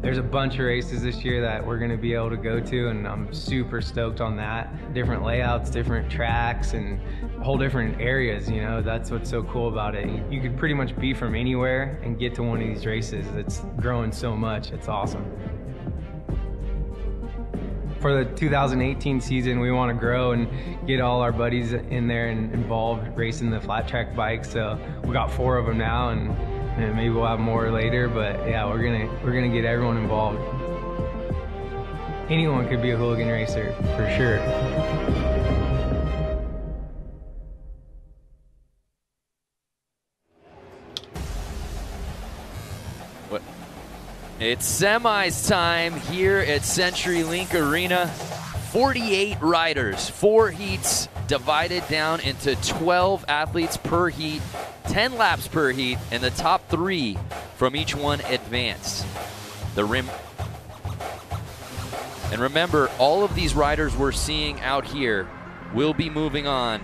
There's a bunch of races this year that we're gonna be able to go to, and I'm super stoked on that. Different layouts, different tracks, and whole different areas, you know, that's what's so cool about it. You could pretty much be from anywhere and get to one of these races. It's growing so much, it's awesome. For the 2018 season, we want to grow and get all our buddies in there and involved racing the flat track bikes. So we got 4 of them now, and maybe we'll have more later, but yeah, we're gonna get everyone involved. Anyone could be a hooligan racer, for sure. What? It's semis time here at CenturyLink Arena. 48 riders, 4 heats, divided down into 12 athletes per heat, 10 laps per heat, and the top 3 from each one advance. The rim. And remember, all of these riders we're seeing out here will be moving on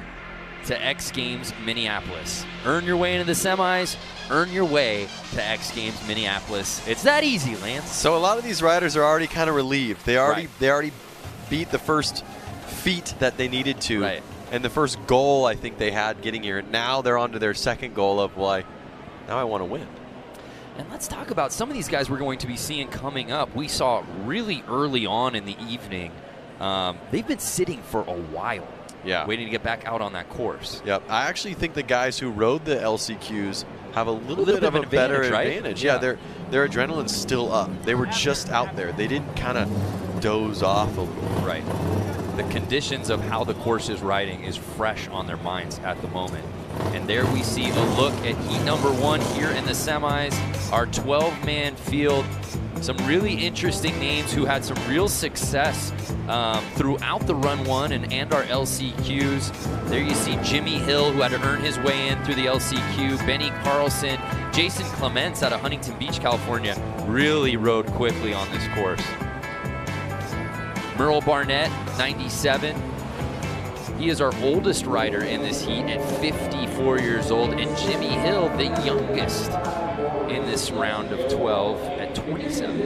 to X Games Minneapolis. Earn your way into the semis, earn your way to X Games Minneapolis. It's that easy, Lance. So a lot of these riders are already kind of relieved. They already beat the first feat that they needed to. Right. And the first goal I think they had getting here. Now they're on to their second goal of, well, now I want to win. And let's talk about some of these guys we're going to be seeing coming up. We saw really early on in the evening, they've been sitting for a while. Yeah. Waiting to get back out on that course. Yep. I actually think the guys who rode the LCQs have a little bit of a better advantage. Yeah, their adrenaline's still up. They were just out there. They didn't kind of doze off a little. Right. The conditions of how the course is riding is fresh on their minds at the moment. And there we see a look at heat number 1 here in the semis. Our 12-man field. Some really interesting names who had some real success throughout the Run 1 and our LCQs. There you see Jimmy Hill, who had to earn his way in through the LCQ. Benny Carlson, Jason Clements out of Huntington Beach, California, really rode quickly on this course. Merle Barnett, 97. He is our oldest rider in this heat at 54 years old. And Jimmy Hill, the youngest in this round of 12 at 27.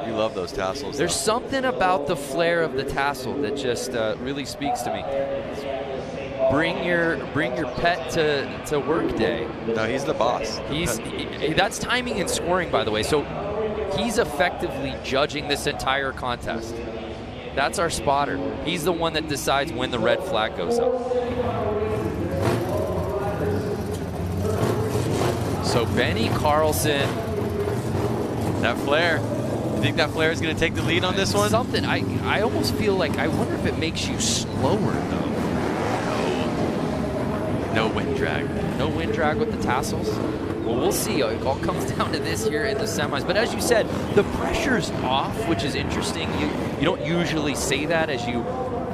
You love those tassels. There's something about the flair of the tassel that just really speaks to me. Bring your pet to work day. No, he's the boss. That's timing and scoring, by the way. So he's effectively judging this entire contest. That's our spotter. He's the one that decides when the red flag goes up. So Benny Carlson. That flare. You think that flare is going to take the lead on this one? Something. I almost feel like, I wonder if it makes you slower, though. No wind drag. No wind drag with the tassels? Well, we'll see. It all comes down to this here in the semis. But as you said, the pressure's off, which is interesting. You don't usually say that as you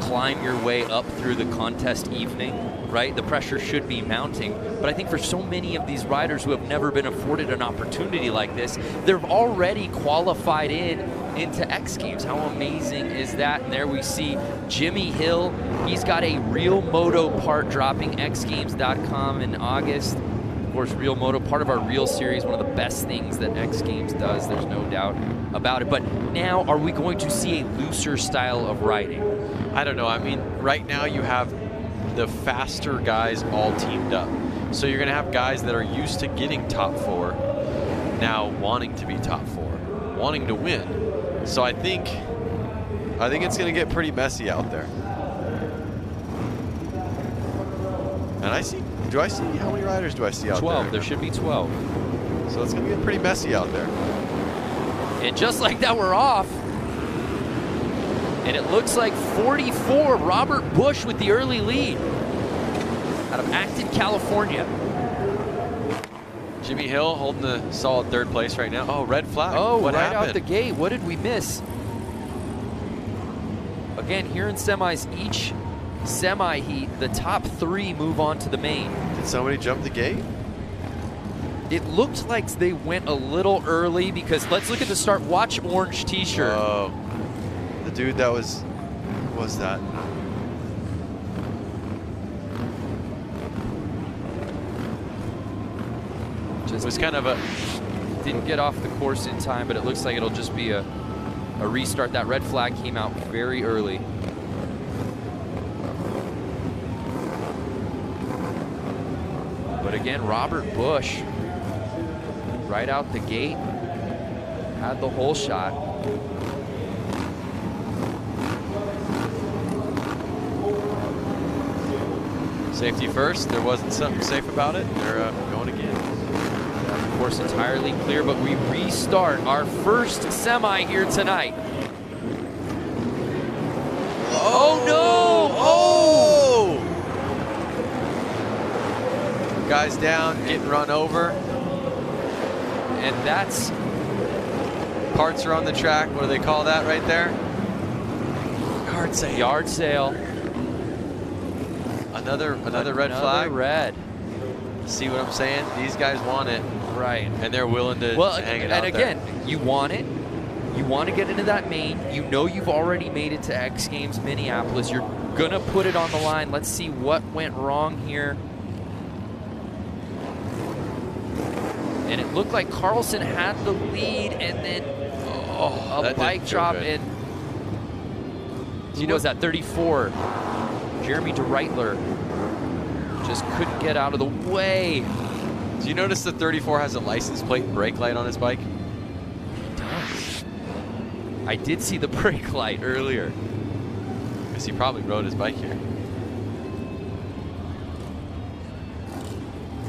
climb your way up through the contest evening, right? The pressure should be mounting. But I think for so many of these riders who have never been afforded an opportunity like this, they've already qualified into X Games. How amazing is that? And there we see Jimmy Hill. He's got a Real Moto part dropping xgames.com in August. Of course, Real Moto, part of our Real series, one of the best things that X Games does. There's no doubt about it. But now, are we going to see a looser style of riding? I don't know. I mean, right now you have the faster guys all teamed up. So you're going to have guys that are used to getting top 4 now wanting to be top 4, wanting to win. So I think it's going to get pretty messy out there. And do I see, how many riders do I see out 12, there? there should be 12. So it's going to get pretty messy out there. And just like that, we're off. And it looks like 44, Robert Bush with the early lead out of Acton, California. Jimmy Hill holding the solid 3rd place right now. Oh, red flag. Oh, what right happened? out the gate. What did we miss? Again, here in semis, each semi-heat, the top 3 move on to the main. Did somebody jump the gate? It looked like they went a little early because let's look at the start. Watch orange t-shirt. Oh, the dude that was, who was that? Just it was kind of a... Didn't get off the course in time, but it looks like it'll just be a restart. That red flag came out very early. But again, Robert Bush, right out the gate, had the whole shot. Safety first. There wasn't something safe about it. They're going again. Of course, entirely clear, but we restart our first semi here tonight. Oh no! Oh! Guys down, getting run over. And that's... Parts are on the track. What do they call that right there? Yard sale. Yard sale. Another red flag. Red. See what I'm saying? These guys want it. Right. And they're willing to hang it out and again, there. you want it. You want to get into that main. You know you've already made it to X Games Minneapolis. You're going to put it on the line. Let's see what went wrong here. And it looked like Carlson had the lead, and then a bike drop in. Was that 34? Jeremy DeReitler just couldn't get out of the way. Do you notice the 34 has a license plate and brake light on his bike? He does. I did see the brake light earlier. Because he probably rode his bike here.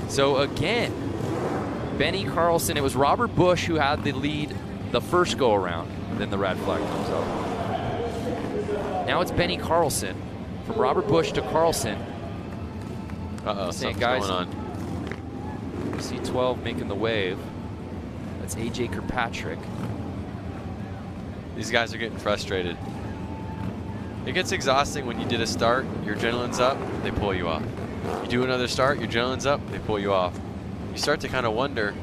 So again, Benny Carlson, it was Robert Bush who had the lead the first go around, then the red flag comes up. Now it's Benny Carlson. From Robert Bush to Carlson. Something's guys, going on. C12 making the wave. That's AJ Kirkpatrick. These guys are getting frustrated. It gets exhausting when you did a start, your adrenaline's up, they pull you off. You do another start, your adrenaline's up, they pull you off. You start to kind of wonder,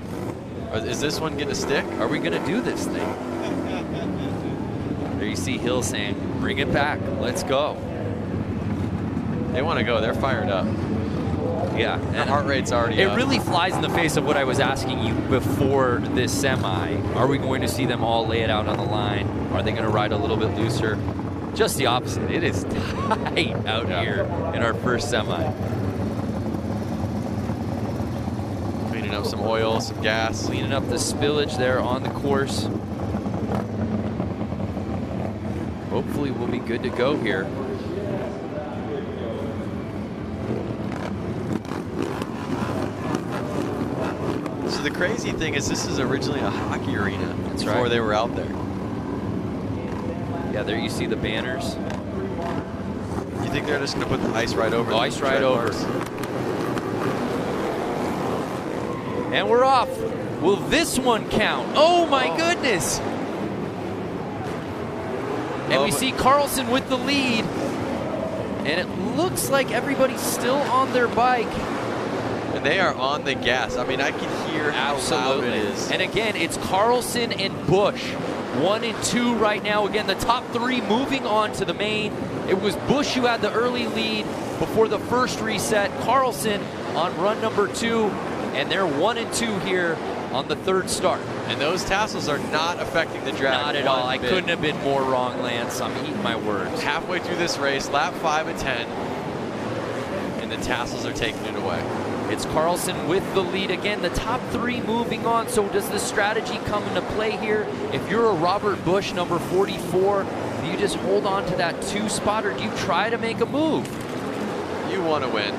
is this one going to stick? Are we going to do this thing? There you see Hill saying, bring it back, let's go. They want to go, they're fired up. Yeah, the heart rate's already up. It really flies in the face of what I was asking you before this semi. Are we going to see them all lay it out on the line? Are they going to ride a little bit looser? Just the opposite. It is tight out here in our first semi. Cleaning up some oil, some gas. Cleaning up the spillage there on the course. Hopefully we'll be good to go here. So the crazy thing is this is originally a hockey arena. That's before right. They were out there. Yeah, there you see the banners. You think they're just going to put the ice right over? The ice right over. And we're off. Will this one count? Oh my goodness. And we see Carlson with the lead. And it looks like everybody's still on their bike. And they are on the gas. I mean, I can hear how loud it is. And again, it's Carlson and Busch. 1 and 2 right now. Again, the top 3 moving on to the main. It was Busch who had the early lead before the first reset. Carlson on run number 2, and they're 1 and 2 here on the 3rd start. And those tassels are not affecting the drag. Not at all. I couldn't have been more wrong, Lance. I'm eating my words. Halfway through this race, lap 5 of 10, and the tassels are taking it away. It's Carlson with the lead again. The top 3 moving on. So does the strategy come into play here? If you're a Robert Busch, number 44, do you just hold on to that 2 spot, or do you try to make a move? You want to win.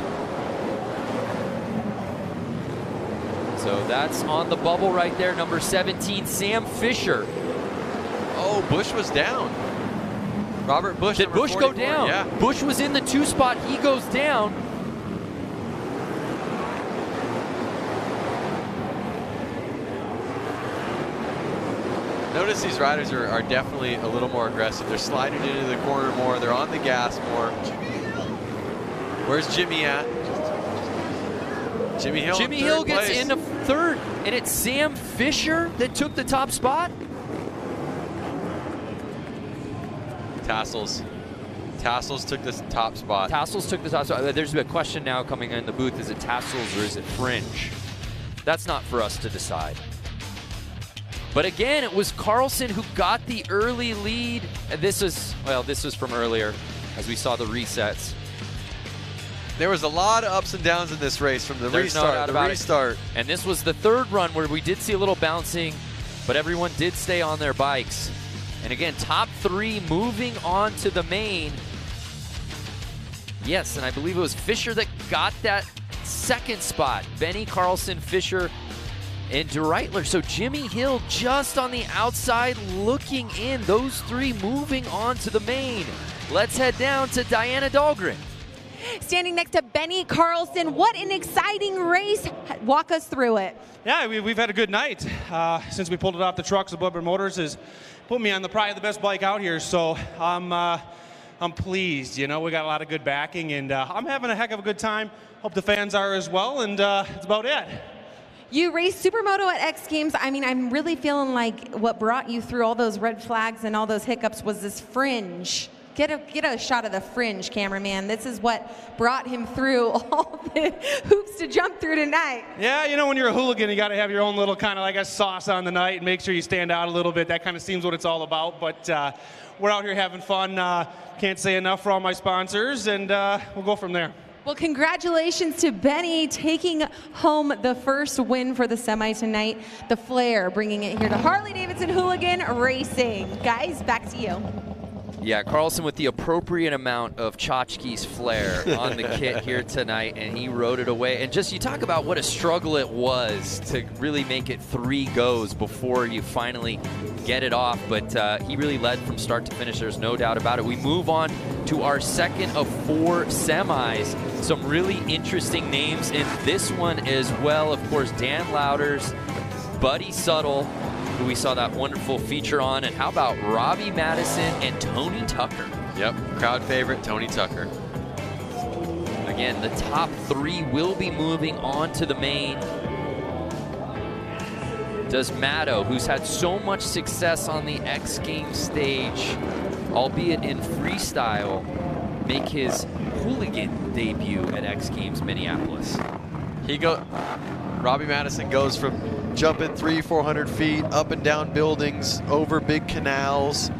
So that's on the bubble right there. Number 17, Sam Fisher. Oh, Busch was down. Robert Busch. Did Busch go down? Yeah. Busch was in the 2 spot. He goes down. Notice these riders are definitely a little more aggressive. They're sliding into the corner more. They're on the gas more. Where's Jimmy at? Jimmy Hill. Jimmy Hill gets into 3rd, and it's Sam Fisher that took the top spot. Tassels. Tassels took the top spot. Tassels took the top spot. There's a question now coming in the booth. Is it Tassels or is it Fringe? That's not for us to decide. But again, it was Carlson who got the early lead. And this was from earlier as we saw the resets. There was a lot of ups and downs in this race from the restart. And this was the 3rd run where we did see a little bouncing, but everyone did stay on their bikes. And again, top 3 moving on to the main. Yes, and I believe it was Fisher that got that 2nd spot. Benny, Carlson, Fisher, and DeReitler. So Jimmy Hill just on the outside looking in. Those 3 moving on to the main. Let's head down to Diana Dahlgren. Standing next to Benny Carlson, what an exciting race. Walk us through it. Yeah, we've had a good night. Since we pulled it off the trucks, the Blubber Motors has put me on probably the best bike out here, so I'm pleased. You know, we got a lot of good backing, and I'm having a heck of a good time. Hope the fans are as well, and that's about it. You raced Supermoto at X Games. I mean, I'm really feeling like what brought you through all those red flags and all those hiccups was this fringe. Get a shot of the fringe, cameraman. This is what brought him through all the hoops to jump through tonight. Yeah, you know, when you're a hooligan, you got to have your own little kind of like a sauce on the night and make sure you stand out a little bit. That kind of seems what it's all about. But we're out here having fun. Can't say enough for all my sponsors, and we'll go from there. Well, congratulations to Benny taking home the first win for the semi tonight. The Flair bringing it here to Harley-Davidson Hooligan Racing. Guys, back to you. Yeah, Carlson with the appropriate amount of Tchotchke's flair on the kit here tonight, and he rode it away. And just, you talk about what a struggle it was to really make it 3 goes before you finally get it off, but he really led from start to finish, there's no doubt about it. We move on to our 2nd of 4 semis. Some really interesting names in this one as well. Of course, Dan Louders, Buddy Suttle, who we saw that wonderful feature on, and how about Robbie Madison and Tony Tucker? Yep, crowd favorite, Tony Tucker. Again, the top 3 will be moving on to the main. Does Matto, who's had so much success on the X Games stage, albeit in freestyle, make his hooligan debut at X Games Minneapolis? Robbie Madison goes from jumping 300-400 feet, up and down buildings, over big canals,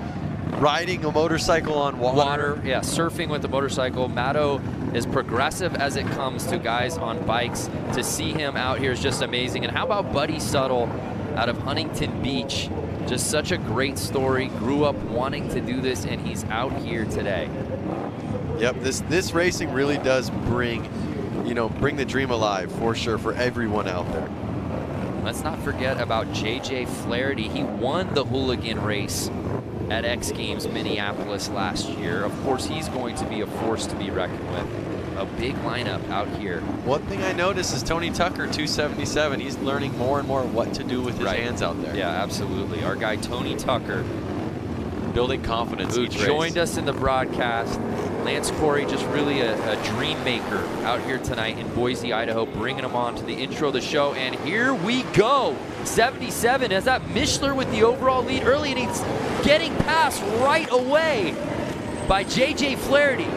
riding a motorcycle on water. Yeah, surfing with the motorcycle. Matto is progressive as it comes to guys on bikes. To see him out here is just amazing. And how about Buddy Suttle out of Huntington Beach? Just such a great story. Grew up wanting to do this, and he's out here today. Yep, this racing really does bring the dream alive for sure for everyone out there. Let's not forget about JJ Flaherty. He won the hooligan race at X Games Minneapolis last year. Of course, he's going to be a force to be reckoned with. A big lineup out here. One thing I noticed is Tony Tucker, 277. He's learning more and more what to do with his hands out there. Yeah, absolutely. Our guy Tony Tucker, building confidence. Who joined us in the broadcast. Lance Corey, just really a dream maker out here tonight in Boise, Idaho, bringing them on to the intro of the show. And here we go. 77 as that Mishler with the overall lead early, and he's getting passed right away by J.J. Flaherty.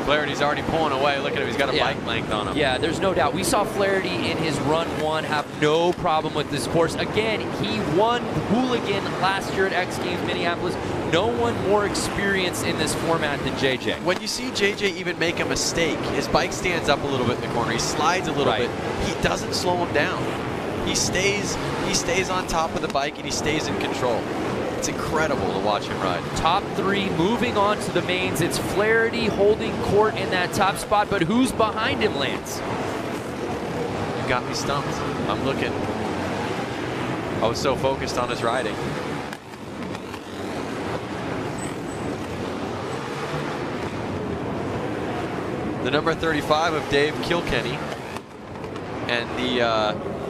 Flaherty's already pulling away. Look at him. He's got a bike length on him. Yeah, there's no doubt. We saw Flaherty in his run one have no problem with this course. Again, he won Hooligan last year at X Games Minneapolis. No one more experienced in this format than JJ. When you see JJ even make a mistake, his bike stands up a little bit in the corner. He slides a little bit. He doesn't slow him down. He stays on top of the bike and he stays in control. It's incredible to watch him ride. Top 3 moving on to the mains. It's Flaherty holding court in that top spot, but who's behind him, Lance? You got me stumped. I'm looking. I was so focused on his riding. The number 35 of Dave Kilkenny and the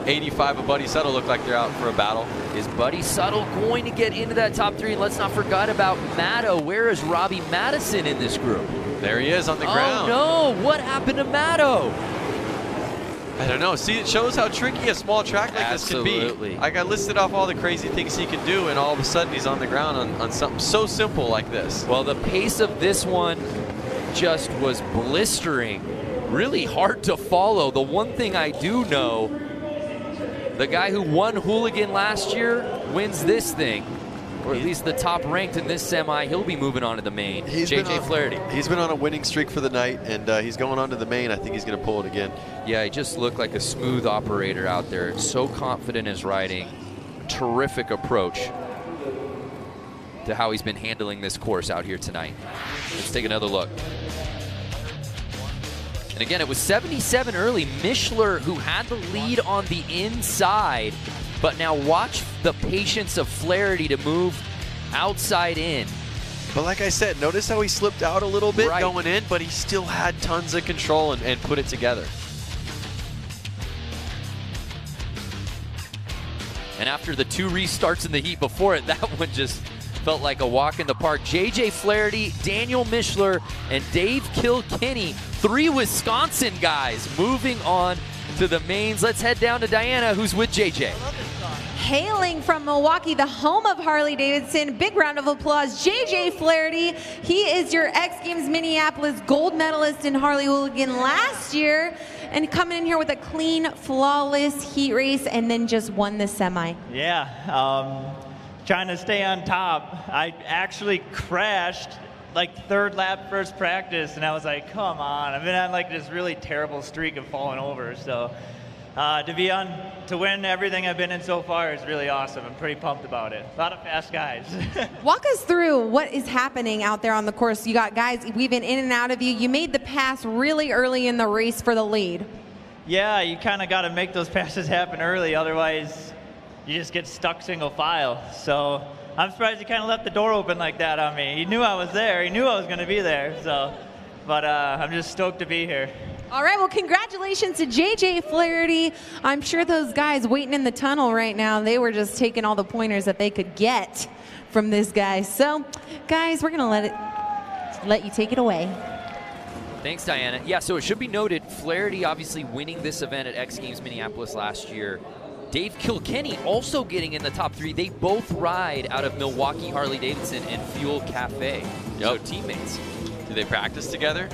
85 of Buddy Suttle look like they're out for a battle. Is Buddy Suttle going to get into that top 3? And let's not forget about Matto. Where is Robbie Madison in this group? There he is on the ground. Oh no, what happened to Matto? I don't know. See, it shows how tricky a small track like this can be. Like, I listed off all the crazy things he can do, and all of a sudden he's on the ground on something so simple like this. Well, the pace of this one just was blistering. Really hard to follow. The one thing I do know, the guy who won Hooligan last year wins this thing, or at least the top ranked in this semi. He'll be moving on to the main. J.J. Flaherty. He's been on a winning streak for the night, and he's going on to the main. I think he's going to pull it again. Yeah, he just looked like a smooth operator out there. So confident in his riding. Terrific approach to how he's been handling this course out here tonight. Let's take another look. And again, it was 77 early. Mishler, who had the lead on the inside, but now watch the patience of Flaherty to move outside in. But like I said, notice how he slipped out a little bit going in, but he still had tons of control and put it together. And after the 2 restarts in the heat before it, that one just felt like a walk in the park. J.J. Flaherty, Daniel Mishler, and Dave Kilkenny, 3 Wisconsin guys moving on to the mains. Let's head down to Diana, who's with J.J. Hailing from Milwaukee, the home of Harley-Davidson, big round of applause, J.J. Flaherty. He is your X Games Minneapolis gold medalist in Harley Hooligan last year, and coming in here with a clean, flawless heat race, and then just won the semi. Yeah, trying to stay on top. I actually crashed like 3rd lap first practice, and I was like, come on. I've been on like this really terrible streak of falling over, so to win everything I've been in so far is really awesome. I'm pretty pumped about it. A lot of fast guys. Walk us through what is happening out there on the course. You got guys weaving in and out of you. You made the pass really early in the race for the lead. Yeah, you kind of got to make those passes happen early, otherwise you just get stuck single file. So I'm surprised he kind of left the door open like that on me. He knew I was there. He knew I was going to be there. So, but I'm just stoked to be here. All right, well, congratulations to J.J. Flaherty. I'm sure those guys waiting in the tunnel right now, they were just taking all the pointers that they could get from this guy. So, guys, we're going to let you take it away. Thanks, Diana. Yeah, so it should be noted, Flaherty obviously winning this event at X Games Minneapolis last year. Dave Kilkenny also getting in the top 3. They both ride out of Milwaukee Harley-Davidson and Fuel Cafe. So teammates. Do they practice together?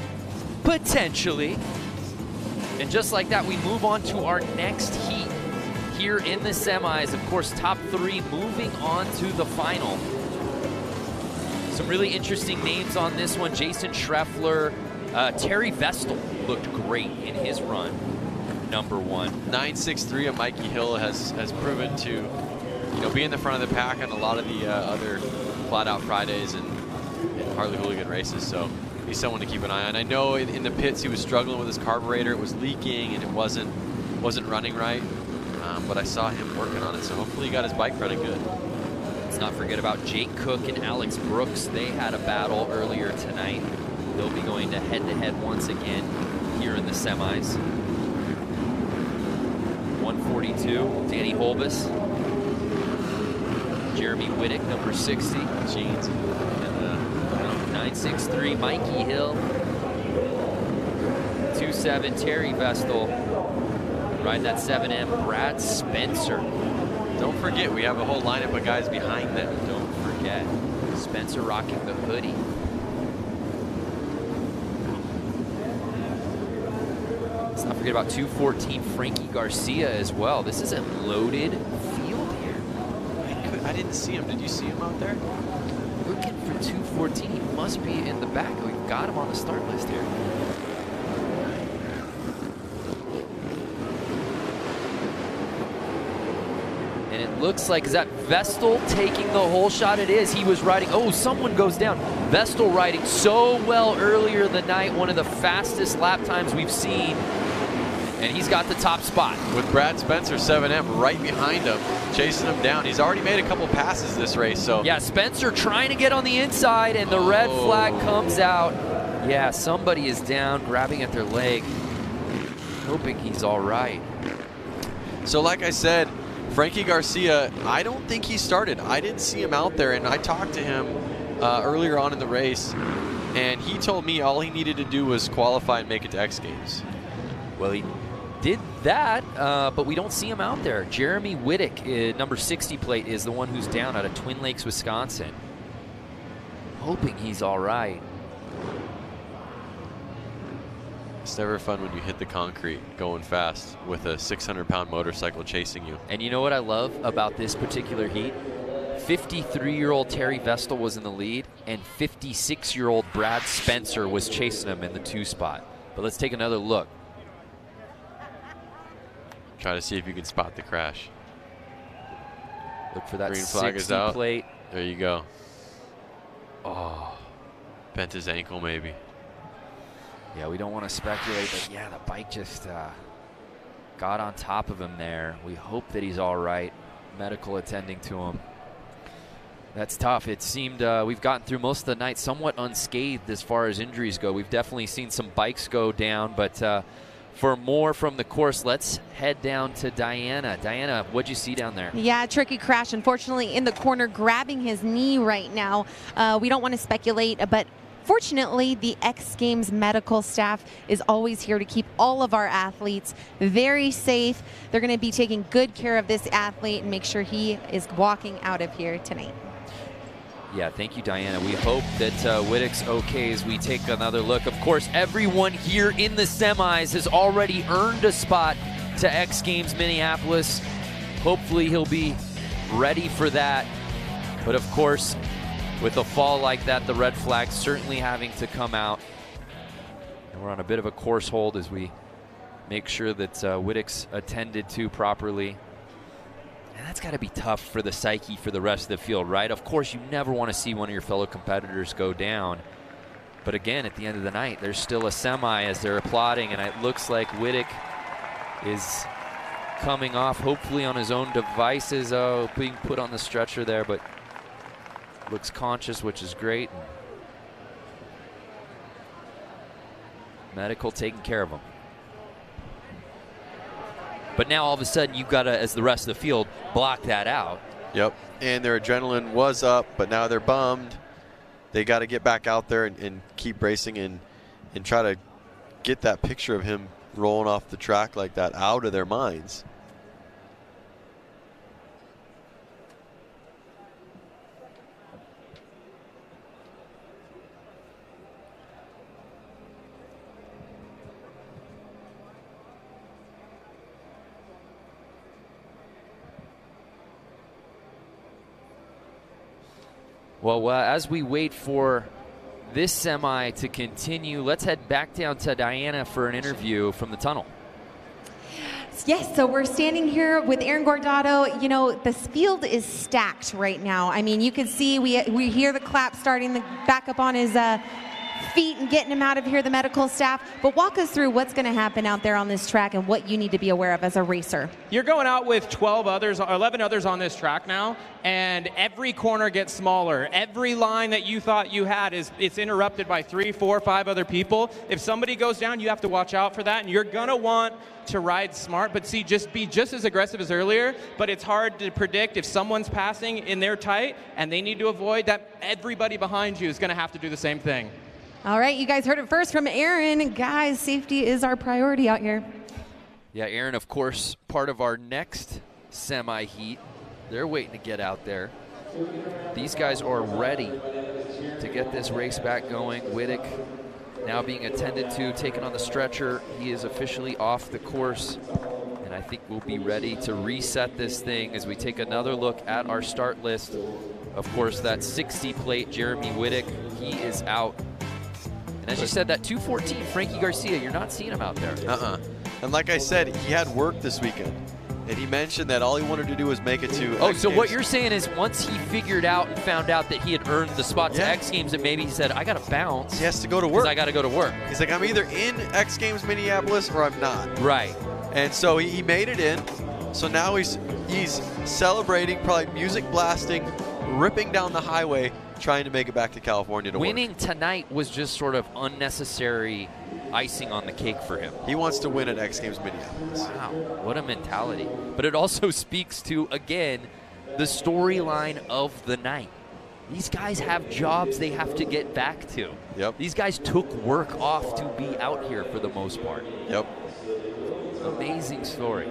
Potentially. And just like that, we move on to our next heat here in the semis. Of course, top 3 moving on to the final. Some really interesting names on this one. Jason Schreffler, Terry Vestal looked great in his run. Number 1. 963 of Mikey Hill has proven to, be in the front of the pack on a lot of the other Flat Out Fridays and Harley Hooligan races. So he's someone to keep an eye on. I know in the pits he was struggling with his carburetor. It was leaking and it wasn't running right. But I saw him working on it. So hopefully he got his bike running good. Let's not forget about Jake Cook and Alex Brooks. They had a battle earlier tonight. They'll be going to head-to-head once again here in the semis. 142, Danny Holbus. Jeremy Whittick, number 60. Jeans. And 963 Mikey Hill. 2.7 Terry Vestal. Riding that 7M Brad Spencer. Don't forget, we have a whole lineup of guys behind them. Don't forget. Spencer rocking the hoodie. Let's not forget about 214 Frankie Garcia as well. This is a loaded field here. I didn't see him. Did you see him out there? Looking for 214. He must be in the back. We've got him on the start list here. And it looks like, is that Vestal taking the whole shot? It is. He was riding, oh, someone goes down. Vestal riding so well earlier in the night, one of the fastest lap times we've seen. And he's got the top spot. With Brad Spencer, 7M, right behind him, chasing him down. He's already made a couple passes this race, so. Yeah, Spencer trying to get on the inside, and the red flag comes out. Yeah, somebody is down, grabbing at their leg, hoping he's all right. So like I said, Frankie Garcia, I don't think he started. I didn't see him out there, and I talked to him earlier on in the race, and he told me all he needed to do was qualify and make it to X Games. Well, he did that, but we don't see him out there. Jeremy Whittick, number 60 plate, is the one who's down out of Twin Lakes, Wisconsin. Hoping he's all right. It's never fun when you hit the concrete going fast with a 600-pound motorcycle chasing you. And you know what I love about this particular heat? 53-year-old Terry Vestal was in the lead, and 56-year-old Brad Spencer was chasing him in the 2 spot. But let's take another look. Try to see if you can spot the crash. Look for that green flag 60 is out. plate. There you go. Oh, bent his ankle maybe. Yeah, we don't want to speculate, but yeah, the bike just got on top of him there. We hope that he's all right. Medical attending to him. That's tough. It seemed we've gotten through most of the night somewhat unscathed as far as injuries go. We've definitely seen some bikes go down, but for more from the course, let's head down to Diana. Diana, what'd you see down there? Yeah, tricky crash, unfortunately, in the corner, grabbing his knee right now. We don't want to speculate, but fortunately, the X Games medical staff is always here to keep all of our athletes very safe. They're going to be taking good care of this athlete and make sure he is walking out of here tonight. Yeah, thank you, Diana. We hope that Whittick's okay as we take another look. Of course, everyone here in the semis has already earned a spot to X Games Minneapolis. Hopefully he'll be ready for that. But of course, with a fall like that, the red flag certainly having to come out. And we're on a bit of a course hold as we make sure that Whittick's attended to properly. And that's got to be tough for the psyche for the rest of the field, right? Of course, you never want to see one of your fellow competitors go down. But again, at the end of the night, there's still a semi as they're applauding, and it looks like Whittick is coming off, hopefully on his own devices. Oh, being put on the stretcher there, but looks conscious, which is great. Medical taking care of him. But now all of a sudden you've got to, as the rest of the field, block that out. Yep, and their adrenaline was up, but now they're bummed. They got to get back out there and keep racing and try to get that picture of him rolling off the track like that out of their minds. Well, as we wait for this semi to continue, let's head back down to Diana for an interview from the tunnel. Yes, so we're standing here with Aaron Guardado. You know, this field is stacked right now. I mean, you can see we hear the clap starting back up on his feet and getting him out of here, the medical staff. But walk us through what's going to happen out there on this track and what you need to be aware of as a racer. You're going out with 11 others on this track now, and every corner gets smaller. Every line that you thought you had it's interrupted by 3, 4, 5 other people. If somebody goes down, you have to watch out for that, and you're gonna want to ride smart, but just be just as aggressive as earlier. But it's hard to predict if someone's passing and they're tight and they need to avoid that. Everybody behind you is gonna have to do the same thing. All right, you guys heard it first from Aaron. Guys, safety is our priority out here. Yeah, Aaron, of course, part of our next semi-heat. They're waiting to get out there. These guys are ready to get this race back going. Wittick now being attended to, taken on the stretcher. He is officially off the course, and I think we'll be ready to reset this thing as we take another look at our start list. Of course, that 60 plate Jeremy Wittick, he is out. And as you said, that 214 Frankie Garcia, you're not seeing him out there. And like I said, he had work this weekend. And he mentioned that all he wanted to do was make it to Oh, X so Games. what you're saying is once he figured out and found out that he had earned the spot to X Games, and maybe he said, I got to bounce. He has to go to work. I got to go to work. He's like, I'm either in X Games Minneapolis or I'm not. Right. And so he made it in. So now he's celebrating, probably music blasting, ripping down the highway, trying to make it back to California to Winning tonight was just sort of unnecessary icing on the cake for him. He wants to win at X Games Minneapolis. Wow, what a mentality. But it also speaks to, again, the storyline of the night. These guys have jobs they have to get back to. Yep. These guys took work off to be out here for the most part. Yep. Amazing story.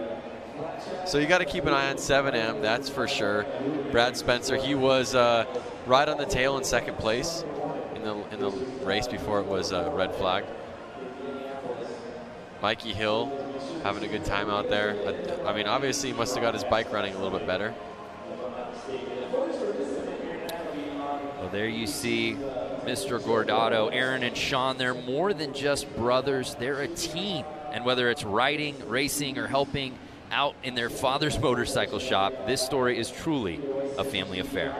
So you got to keep an eye on 7M, that's for sure. Brad Spencer, he was right on the tail in second place in the race before it was red flag. Mikey Hill having a good time out there. I mean, obviously he must have got his bike running a little bit better. Well, there you see Mr. Gordado, Aaron and Sean. They're more than just brothers. They're a team. And whether it's riding, racing, or helping out in their father's motorcycle shop, this story is truly a family affair.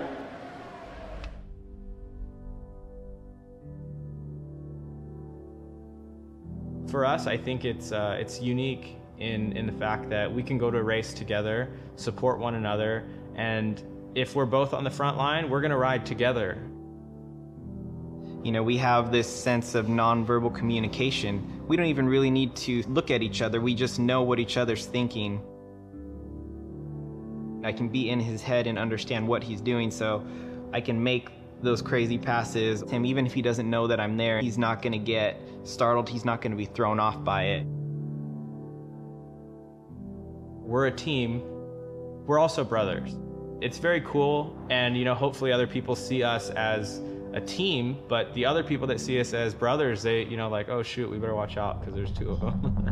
For us, I think it's unique in the fact that we can go to a race together, support one another, and if we're both on the front line, we're gonna ride together. You know, we have this sense of nonverbal communication. We don't even really need to look at each other. We just know what each other's thinking. I can be in his head and understand what he's doing, so I can make those crazy passes. Even if he doesn't know that I'm there, he's not gonna get startled. He's not gonna be thrown off by it. We're a team. We're also brothers. It's very cool, and you know, hopefully other people see us as a team, but the other people that see us as brothers, they, you know, like, oh shoot, we better watch out because there's two of them.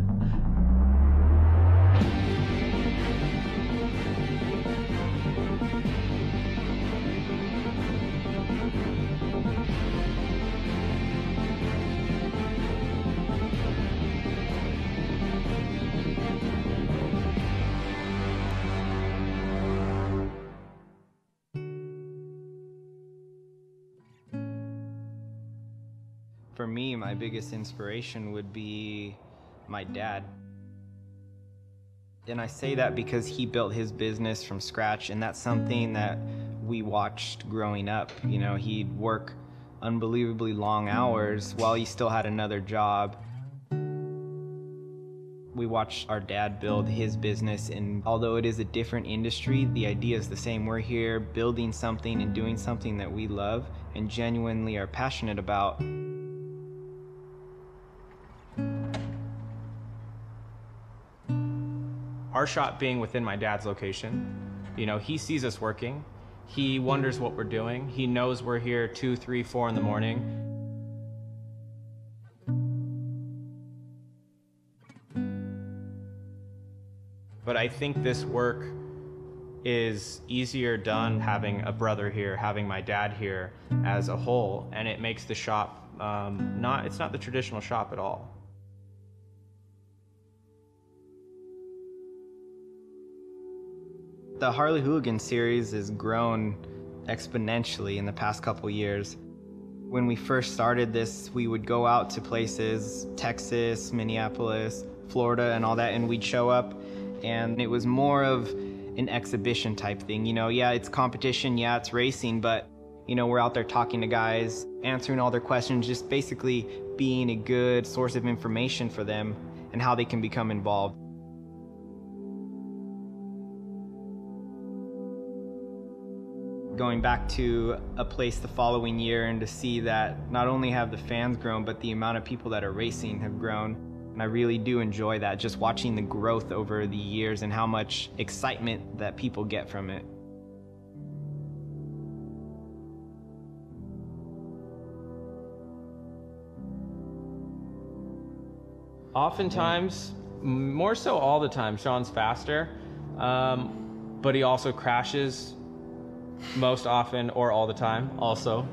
For me, my biggest inspiration would be my dad. And I say that because he built his business from scratch, and that's something that we watched growing up. You know, he'd work unbelievably long hours while he still had another job. We watched our dad build his business, and although it is a different industry, the idea is the same. We're here building something and doing something that we love and genuinely are passionate about. Our shop being within my dad's location, you know, he sees us working. He wonders what we're doing. He knows we're here 2, 3, 4 in the morning. But I think this work is easier done having a brother here, having my dad here as a whole, and it makes the shop it's not the traditional shop at all. The Harley Hooligan series has grown exponentially in the past couple years. When we first started this, we would go out to places, Texas, Minneapolis, Florida, and all that, and we'd show up, and it was more of an exhibition type thing. You know, yeah, it's competition, yeah, it's racing, but, you know, we're out there talking to guys, answering all their questions, just basically being a good source of information for them and how they can become involved. Going back to a place the following year and to see that not only have the fans grown, but the amount of people that are racing have grown. And I really do enjoy that, just watching the growth over the years and how much excitement that people get from it. Oftentimes, more so all the time, Sean's faster, but he also crashes most often or all the time also.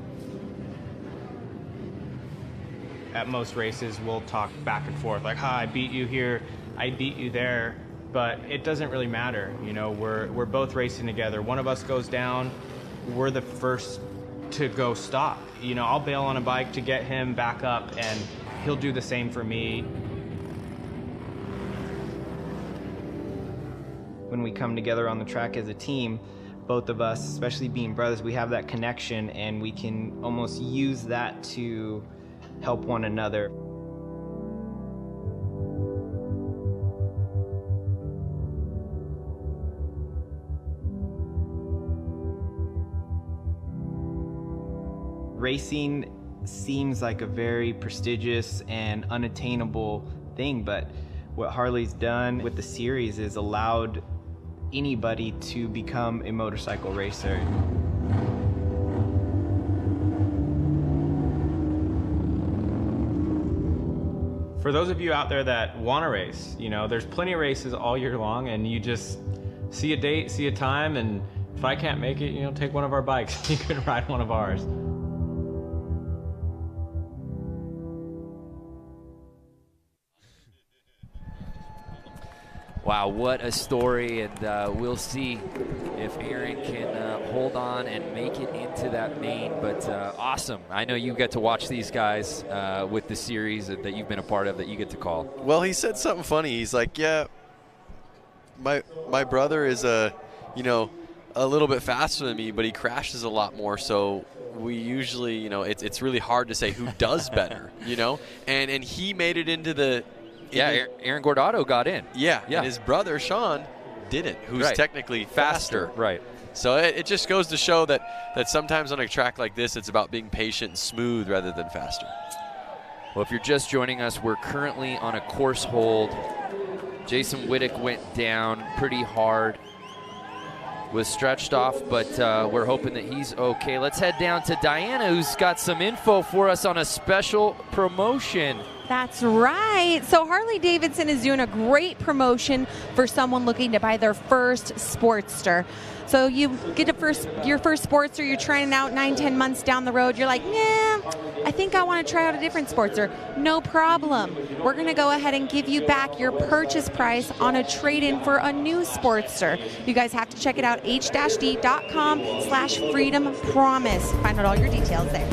At most races, we'll talk back and forth, like, I beat you here, I beat you there, but it doesn't really matter. You know, we're both racing together. One of us goes down, we're the first to go stop. You know, I'll bail on a bike to get him back up, and he'll do the same for me. When we come together on the track as a team, both of us, especially being brothers, we have that connection, and we can almost use that to help one another. Racing seems like a very prestigious and unattainable thing, but what Harley's done with the series is allowed anybody to become a motorcycle racer. For those of you out there that want to race, you know, there's plenty of races all year long, and you just see a date, see a time, and if I can't make it, you know, take one of our bikes. You can ride one of ours. Wow, what a story, and we'll see if Aaron can hold on and make it into that main, but awesome. I know you get to watch these guys with the series that you've been a part of that you get to call. Well, he said something funny. He's like, yeah, my brother is a little bit faster than me, but he crashes a lot more, so we usually, you know, it's really hard to say who does better, you know, and he made it into the Aaron Gordado got in. Yeah, and his brother, Sean, didn't, who's technically faster. Right. So it just goes to show that sometimes on a track like this, it's about being patient and smooth rather than faster. Well, if you're just joining us, we're currently on a course hold. Jason Wittick went down pretty hard, was stretched off, but we're hoping that he's okay. Let's head down to Diana, who's got some info for us on a special promotion. That's right. So Harley-Davidson is doing a great promotion for someone looking to buy their first Sportster. So you get your first Sportster, you're trying it out 9-10 months down the road. You're like, nah, I think I want to try out a different Sportster. No problem. We're going to go ahead and give you back your purchase price on a trade-in for a new Sportster. You guys have to check it out, h-d.com/freedom promise. Find out all your details there.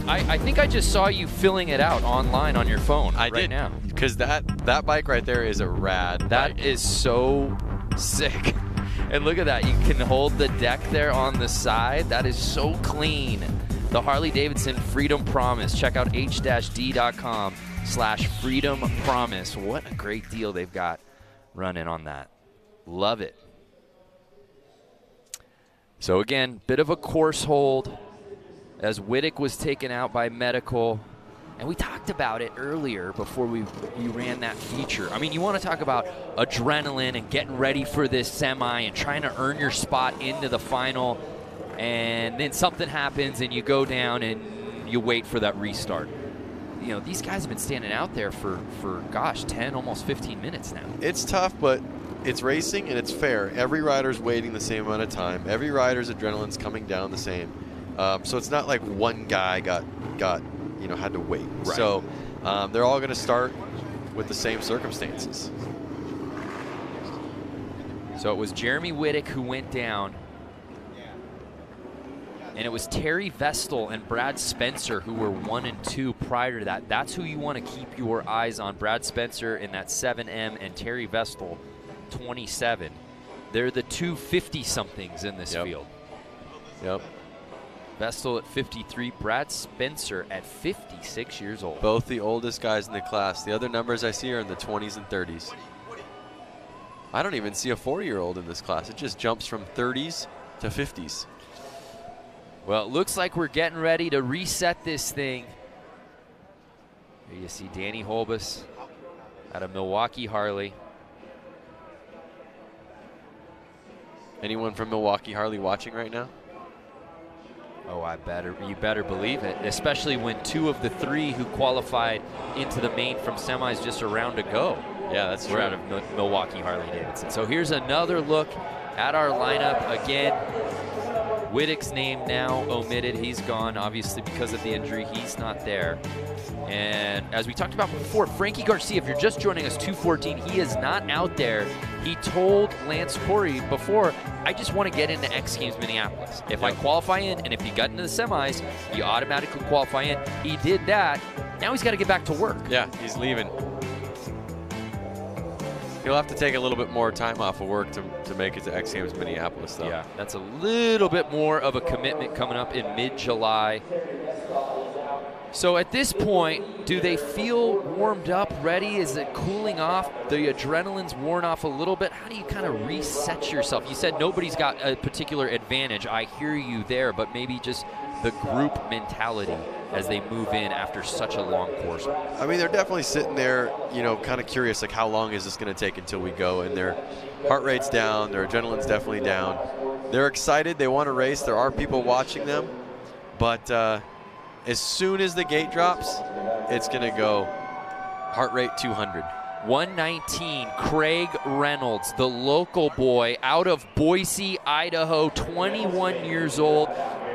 I think I just saw you filling it out online on your phone now. Because that bike right there is a rad bike. Is so sick. And look at that. You can hold the deck there on the side. That is so clean. The Harley-Davidson Freedom Promise. Check out h-d.com/freedom promise. What a great deal they've got running on that. Love it. So again, bit of a course hold as Wittick was taken out by medical. And we talked about it earlier before we ran that feature. I mean, you want to talk about adrenaline and getting ready for this semi and trying to earn your spot into the final. And then something happens and you go down and you wait for that restart. You know, these guys have been standing out there for gosh, 10, almost 15 minutes now. It's tough, but it's racing and it's fair. Every rider's waiting the same amount of time. Every rider's adrenaline's coming down the same. So it's not like one guy had to wait. Right. So they're all going to start with the same circumstances. So it was Jeremy Wittick who went down. And it was Terry Vestal and Brad Spencer who were 1 and 2 prior to that. That's who you want to keep your eyes on. Brad Spencer in that 7M and Terry Vestal, 27. They're the 250-somethings in this field. Yep. Vestal at 53, Brad Spencer at 56 years old. Both the oldest guys in the class. The other numbers I see are in the 20s and 30s. I don't even see a 4-year-old in this class. It just jumps from 30s to 50s. Well, it looks like we're getting ready to reset this thing. Here you see Danny Holbus out of Milwaukee Harley. Anyone from Milwaukee Harley watching right now? Oh, you better believe it, especially when 2 of the 3 who qualified into the main from semis just a round ago. Yeah, that's true. We're out of Milwaukee Harley-Davidson. So here's another look at our lineup. Again, Whittick's name now omitted. He's gone, obviously, because of the injury. He's not there. And as we talked about before, Frankie Garcia, if you're just joining us, 214, he is not out there. He told Lance Corey before, I just want to get into X Games Minneapolis. If I qualify in, and if he got into the semis, you automatically qualify in. He did that. Now he's got to get back to work. Yeah, he's leaving. He'll have to take a little bit more time off of work to make it to X Games Minneapolis, though. Yeah, that's a little bit more of a commitment coming up in mid-July. So at this point, do they feel warmed up, ready? Is it cooling off? The adrenaline's worn off a little bit. How do you kind of reset yourself? You said nobody's got a particular advantage. I hear you there, but maybe just the group mentality as they move in after such a long course. I mean, they're definitely sitting there, you know, kind of curious, like how long is this going to take until we go? And their heart rate's down, their adrenaline's definitely down. They're excited, they want to race. There are people watching them, but as soon as the gate drops, it's going to go heart rate 200. 119, Craig Reynolds, the local boy out of Boise, Idaho, 21 years old.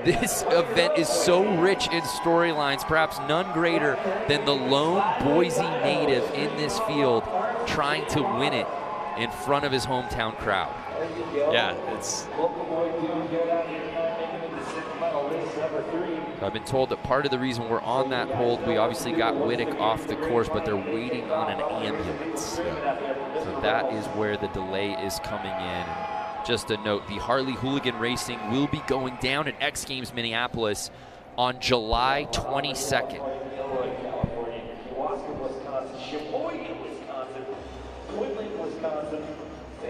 This event is so rich in storylines, perhaps none greater than the lone Boise native in this field trying to win it in front of his hometown crowd. Yeah, it's... I've been told that part of the reason we're on that hold, we obviously got Whittick off the course, but they're waiting on an ambulance. So that is where the delay is coming in. Just a note, the Harley Hooligan Racing will be going down at X Games Minneapolis on July 22nd.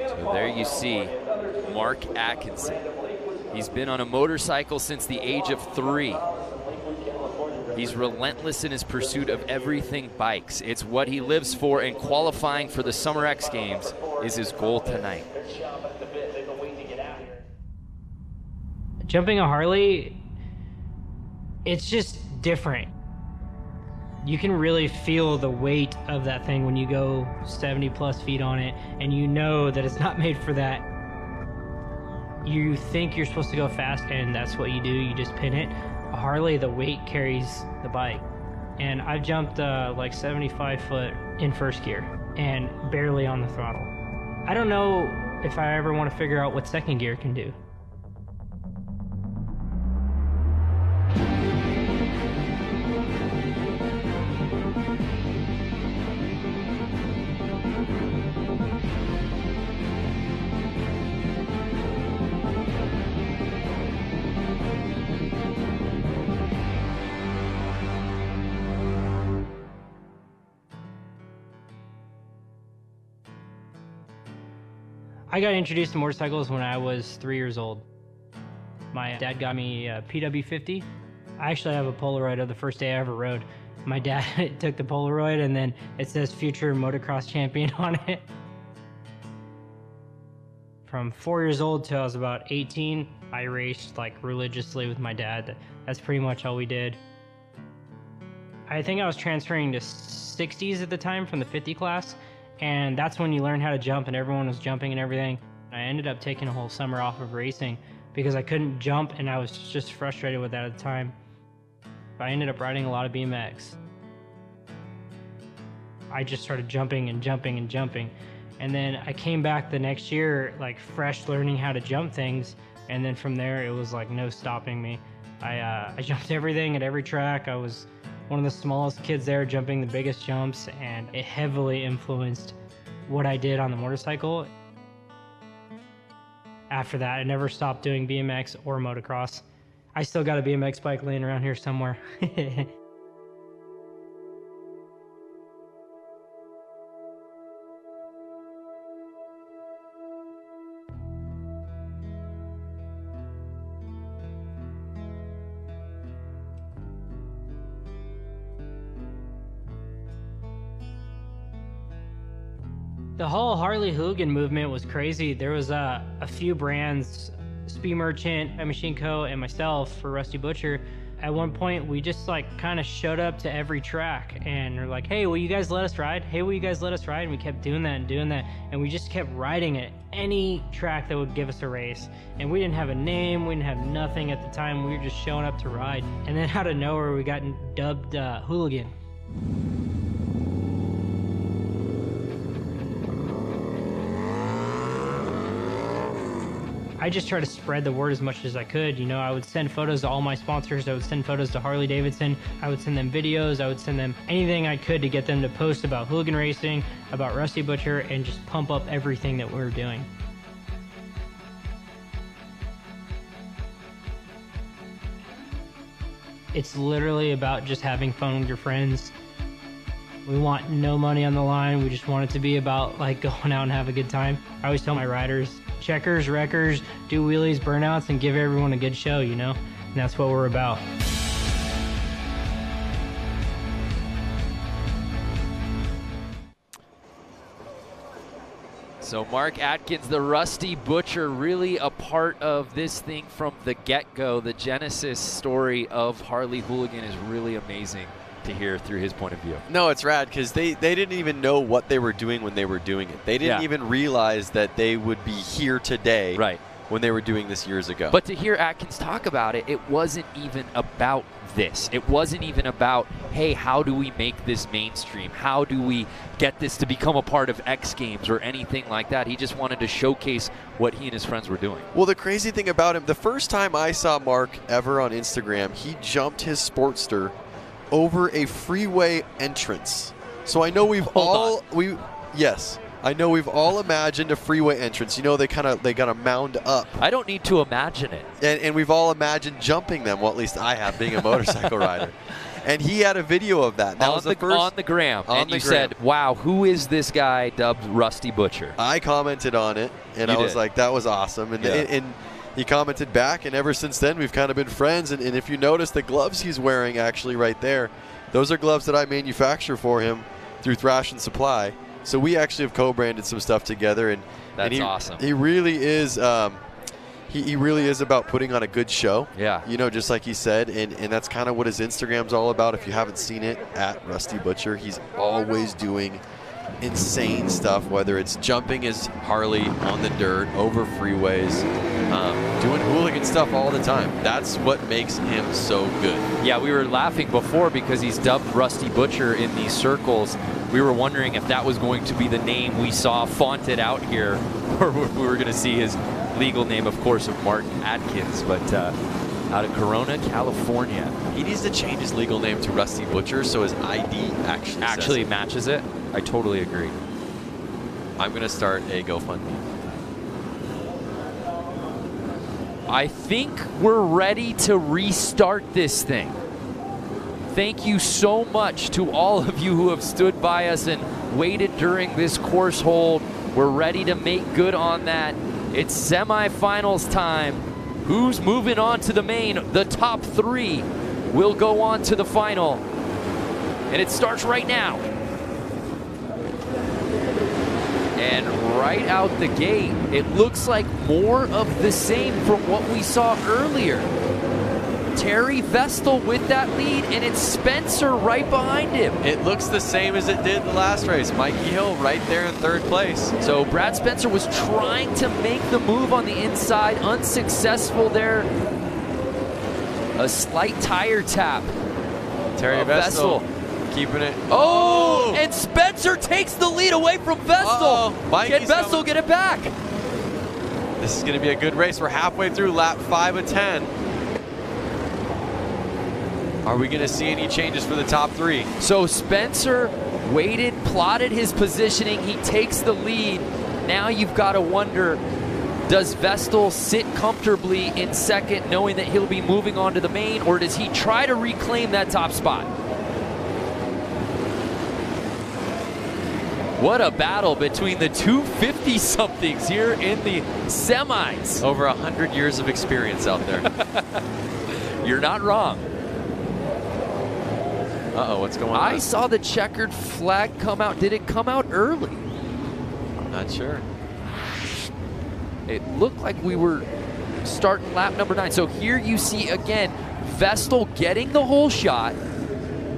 So there you see Mark Atkinson. He's been on a motorcycle since the age of 3. He's relentless in his pursuit of everything bikes. It's what he lives for, and qualifying for the Summer X Games is his goal tonight. Jumping a Harley, it's just different. You can really feel the weight of that thing when you go 70+ feet on it, and you know that it's not made for that. You think you're supposed to go fast, and that's what you do. You just pin it. A Harley, the weight carries the bike. And I've jumped like 75 foot in first gear and barely on the throttle. I don't know if I ever want to figure out what second gear can do. I got introduced to motorcycles when I was 3 years old. My dad got me a PW50. I actually have a Polaroid of the first day I ever rode. My dad took the Polaroid and then it says future motocross champion on it. From 4 years old till I was about 18, I raced like religiously with my dad. That's pretty much all we did. I think I was transferring to 60s at the time from the 50 class. And that's when you learn how to jump, and everyone was jumping and everything. I ended up taking a whole summer off of racing because I couldn't jump, and I was just frustrated with that at the time. I ended up riding a lot of BMX. I just started jumping and jumping and jumping. And then I came back the next year, like fresh learning how to jump things. And then from there, it was like no stopping me. I jumped everything at every track. I was one of the smallest kids there jumping the biggest jumps, and it heavily influenced what I did on the motorcycle. After that, I never stopped doing BMX or motocross. I still got a BMX bike laying around here somewhere. The whole Harley Hooligan movement was crazy. There was a few brands, Speed Merchant, Machine Co, and myself for Rusty Butcher. At one point, we just like kind of showed up to every track and we're like, hey, will you guys let us ride? Hey, will you guys let us ride? And we kept doing that and doing that. And we just kept riding at any track that would give us a race. And we didn't have a name, we didn't have nothing at the time. We were just showing up to ride. And then out of nowhere, we got dubbed Hooligan. I just try to spread the word as much as I could. You know, I would send photos to all my sponsors. I would send photos to Harley-Davidson. I would send them videos. I would send them anything I could to get them to post about hooligan racing, about Rusty Butcher, and just pump up everything that we were doing. It's literally about just having fun with your friends. We want no money on the line. We just want it to be about like going out and have a good time. I always tell my riders, checkers, wreckers, do wheelies, burnouts, and give everyone a good show, you know? And that's what we're about. So Mark Atkins, the Rusty Butcher, really a part of this thing from the get-go. The genesis story of Harley Hooligan is really amazing to hear through his point of view. No, it's rad because they didn't even know what they were doing when they were doing it. They didn't even realize that they would be here today when they were doing this years ago. But to hear Atkins talk about it, it wasn't even about this. It wasn't even about, hey, how do we make this mainstream? How do we get this to become a part of X Games or anything like that? He just wanted to showcase what he and his friends were doing. Well, the crazy thing about him, the first time I saw Mark ever on Instagram, he jumped his Sportster over a freeway entrance. So I know we've I know we've all imagined a freeway entrance. You know, they got to mound up. I don't need to imagine it. And we've all imagined jumping them. Well, at least I have, being a motorcycle rider. And he had a video of that. That was the first on the gram. And you said, wow, who is this guy dubbed Rusty Butcher? I commented on it, and I was like, that was awesome. And, and he commented back, and ever since then, we've kind of been friends. And if you notice the gloves he's wearing actually right there, those are gloves that I manufacture for him through Thrash and Supply. So we actually have co-branded some stuff together, and that's awesome. He really is. He really is about putting on a good show. Yeah. You know, just like he said, and that's kind of what his Instagram's all about. If you haven't seen it, at Rusty Butcher, he's always doing insane stuff, whether it's jumping his Harley on the dirt, over freeways, doing hooligan stuff all the time. That's what makes him so good. Yeah, we were laughing before because he's dubbed Rusty Butcher in these circles. We were wondering if that was going to be the name we saw fonted out here, or we were going to see his legal name, of course, of Mark Atkins, but out of Corona, California. He needs to change his legal name to Rusty Butcher so his ID actually matches it. I totally agree. I'm going to start a GoFundMe. I think we're ready to restart this thing. Thank you so much to all of you who have stood by us and waited during this course hold. We're ready to make good on that. It's semifinals time. Who's moving on to the main? The top three will go on to the final. And it starts right now. And right out the gate, it looks like more of the same from what we saw earlier. Terry Vestal with that lead, and it's Spencer right behind him. It looks the same as it did the last race. Mikey Hill right there in third place. So Brad Spencer was trying to make the move on the inside, unsuccessful there. A slight tire tap. Terry Vestal keeping it. Oh, and Spencer takes the lead away from Vestal. Can Vestal get it back? This is going to be a good race. We're halfway through lap 5 of 10. Are we going to see any changes for the top 3? So Spencer waited, plotted his positioning. He takes the lead. Now you've got to wonder, does Vestal sit comfortably in second knowing that he'll be moving on to the main, or does he try to reclaim that top spot? What a battle between the two 50-somethings here in the semis. Over 100 years of experience out there. You're not wrong. Uh-oh, what's going on? I saw the checkered flag come out. Did it come out early? I'm not sure. It looked like we were starting lap number 9. So here you see, again, Vestal getting the whole shot.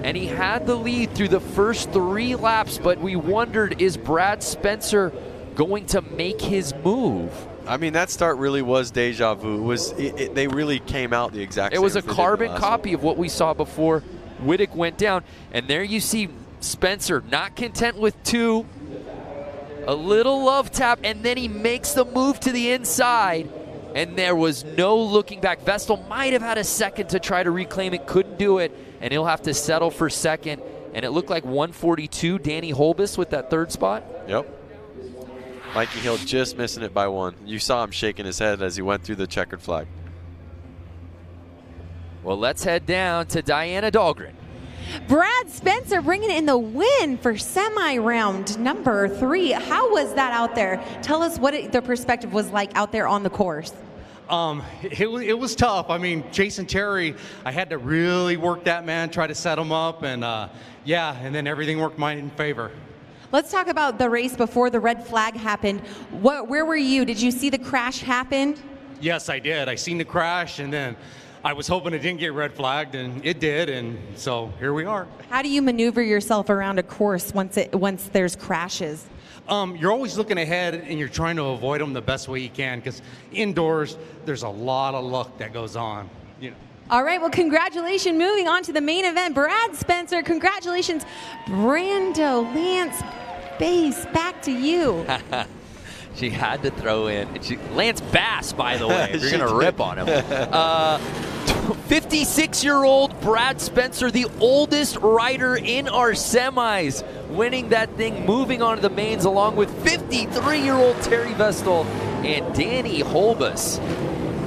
And he had the lead through the first 3 laps, but we wondered, is Brad Spencer going to make his move? I mean, that start really was deja vu. They really came out the exact same. It was a carbon copy of what we saw before Wittick went down. And there you see Spencer not content with 2, a little love tap, and then he makes the move to the inside. And there was no looking back. Vestal might have had a second to try to reclaim it, couldn't do it, and he'll have to settle for second. And it looked like 142, Danny Holbus with that 3rd spot. Yep. Mikey Hill just missing it by 1. You saw him shaking his head as he went through the checkered flag. Well, let's head down to Diana Dahlgren. Brad Spencer bringing in the win for semi-round number 3. How was that out there? Tell us what the perspective was like out there on the course. It was tough. I mean, Jason Terry, I had to really work that man, try to set him up, and yeah, and then everything worked mine in favor. Let's talk about the race before the red flag happened. Where were you? Did you see the crash happen? Yes, I did. I seen the crash, and then I was hoping it didn't get red flagged, and it did, and so here we are. How do you maneuver yourself around a course once there's crashes? You're always looking ahead, and you're trying to avoid them the best way you can, because indoors, there's a lot of luck that goes on. You know. All right, well, congratulations. Moving on to the main event, Brad Spencer. Congratulations, Brando, Lance, Bass, back to you. She had to throw in. Lance Bass, by the way, if you're going to rip on him. 56-year-old Brad Spencer, the oldest rider in our semis, winning that thing, moving on to the mains, along with 53-year-old Terry Vestal and Danny Holbus.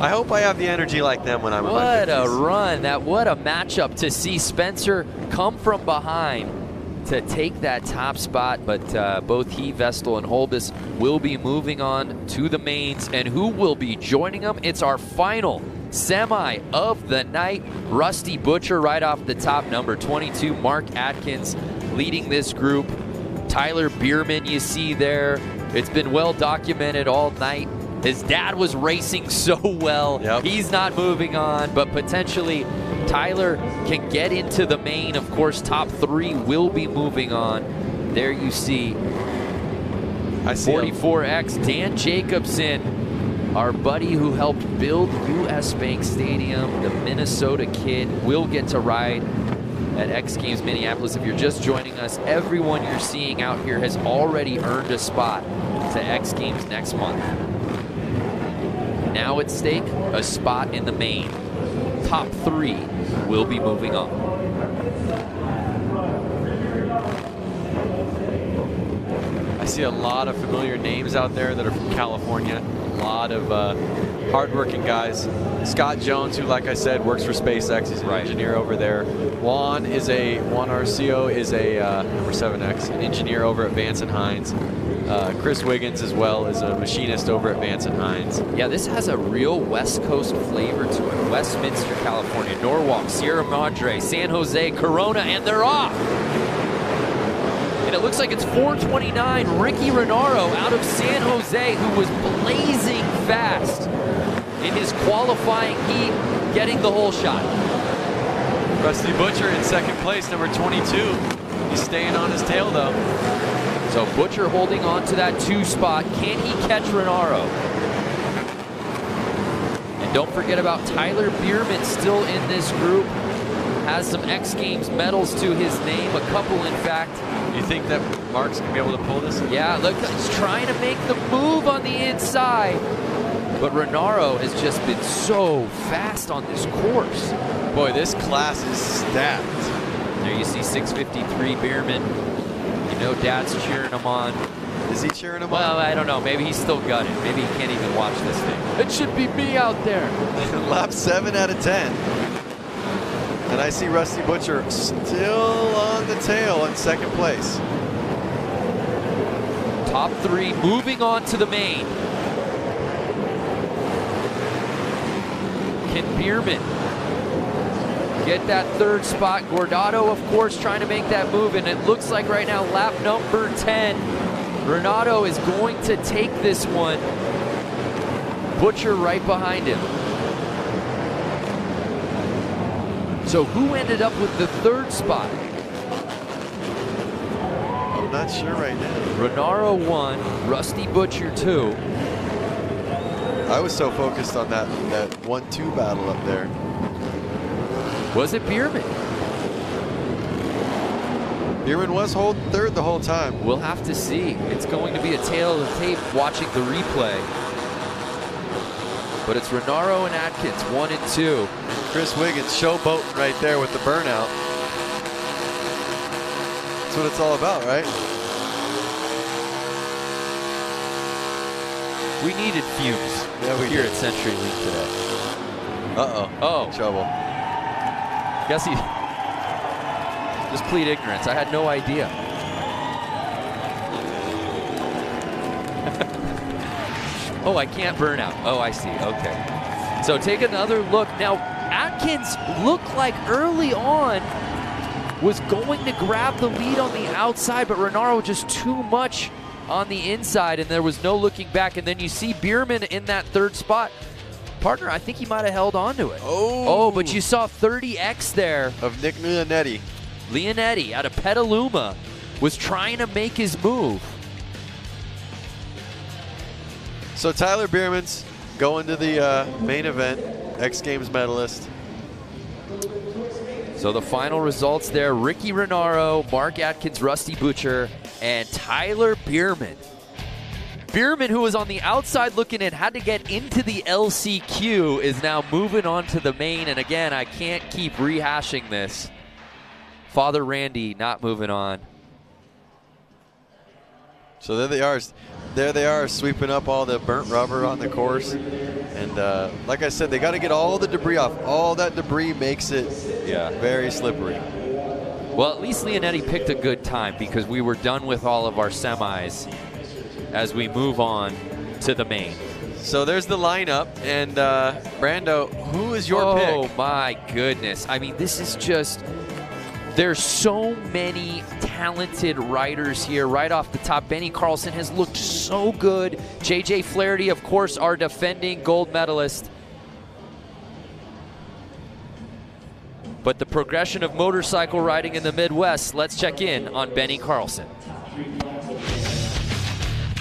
I hope I have the energy like them when I'm in my 50s. What a run. What a matchup to see Spencer come from behind to take that top spot, but both he, Vestal, and Holbus will be moving on to the mains. And who will be joining them? It's our final semi of the night. Rusty Butcher right off the top, number 22. Mark Atkins leading this group. Tyler Bierman you see there. It's been well documented all night. His dad was racing so well. Yep. He's not moving on, but potentially Tyler can get into the main. Of course, top 3 will be moving on. There you see 44X Dan Jacobson, our buddy who helped build US Bank Stadium, the Minnesota kid, will get to ride at X Games Minneapolis. If you're just joining us, everyone you're seeing out here has already earned a spot to X Games next month. Now at stake, a spot in the main. Top 3 will be moving on. I see a lot of familiar names out there that are from California. A lot of hardworking guys. Scott Jones, who, like I said, works for SpaceX. He's an engineer over there. Juan Arcio is a number 7X, an engineer over at Vance and Hines. Chris Wiggins as well is a machinist over at Vance and Hines. Yeah, this has a real West Coast flavor to it. Westminster, California, Norwalk, Sierra Madre, San Jose, Corona, and they're off. And it looks like it's 4:29. Ricky Renaro out of San Jose, who was blazing fast in his qualifying heat, getting the whole shot. Rusty Butcher in second place, number 22. He's staying on his tail, though. So Butcher holding on to that 2 spot. Can he catch Renaro? And don't forget about Tyler Bierman, still in this group. Has some X Games medals to his name, a couple in fact. You think that Mark's going to be able to pull this? Yeah, look, he's trying to make the move on the inside. But Renaro has just been so fast on this course. Boy, this class is stacked. There you see 653 Bierman. You know Dad's cheering him on. Is he cheering him on? Well, I don't know. Maybe he's still gutted. Maybe he can't even watch this thing. It should be me out there. Lap 7 out of 10. And I see Rusty Butcher still on the tail in second place. Top 3 moving on to the main. Can Bierman get that 3rd spot? Gordado, of course, trying to make that move, and it looks like right now lap number 10, Renato is going to take this one. Butcher right behind him. So who ended up with the 3rd spot? I'm not sure right now. Renaro 1, Rusty Butcher 2. I was so focused on that 1-2 battle up there. Was it Bierman? Bierman was holding 3rd the whole time. We'll have to see. It's going to be a tale of the tape watching the replay. But it's Renaro and Atkins, 1 and 2. Chris Wiggins showboating right there with the burnout. That's what it's all about, right? We needed fumes here at CenturyLink today. Uh-oh. Oh. Trouble. Guess he just plead ignorance. I had no idea. Oh, I can't burn out. Oh, I see. Okay. So take another look. Now, Atkins looked like early on was going to grab the lead on the outside, but Renaro just too much on the inside, and there was no looking back. And then you see Bierman in that 3rd spot. Partner, I think he might have held on to it. Oh, but you saw 30X there. Of Nick Leonetti. Leonetti out of Petaluma was trying to make his move. So Tyler Bierman's going to the main event, X Games medalist. So the final results there, Ricky Renaro, Mark Atkins, Rusty Butcher, and Tyler Bierman. Bierman, who was on the outside looking in, had to get into the LCQ, is now moving on to the main. And again, I can't keep rehashing this. Father Randy not moving on. So there they are. There they are, sweeping up all the burnt rubber on the course. And like I said, they got to get all the debris off. All that debris makes it very slippery. Well, at least Leonetti picked a good time because we were done with all of our semis as we move on to the main. So there's the lineup. And Brando, who is your pick? Oh, my goodness. I mean, this is just... There's so many talented riders here right off the top. Benny Carlson has looked so good. JJ Flaherty, of course, our defending gold medalist. But the progression of motorcycle riding in the Midwest, let's check in on Benny Carlson.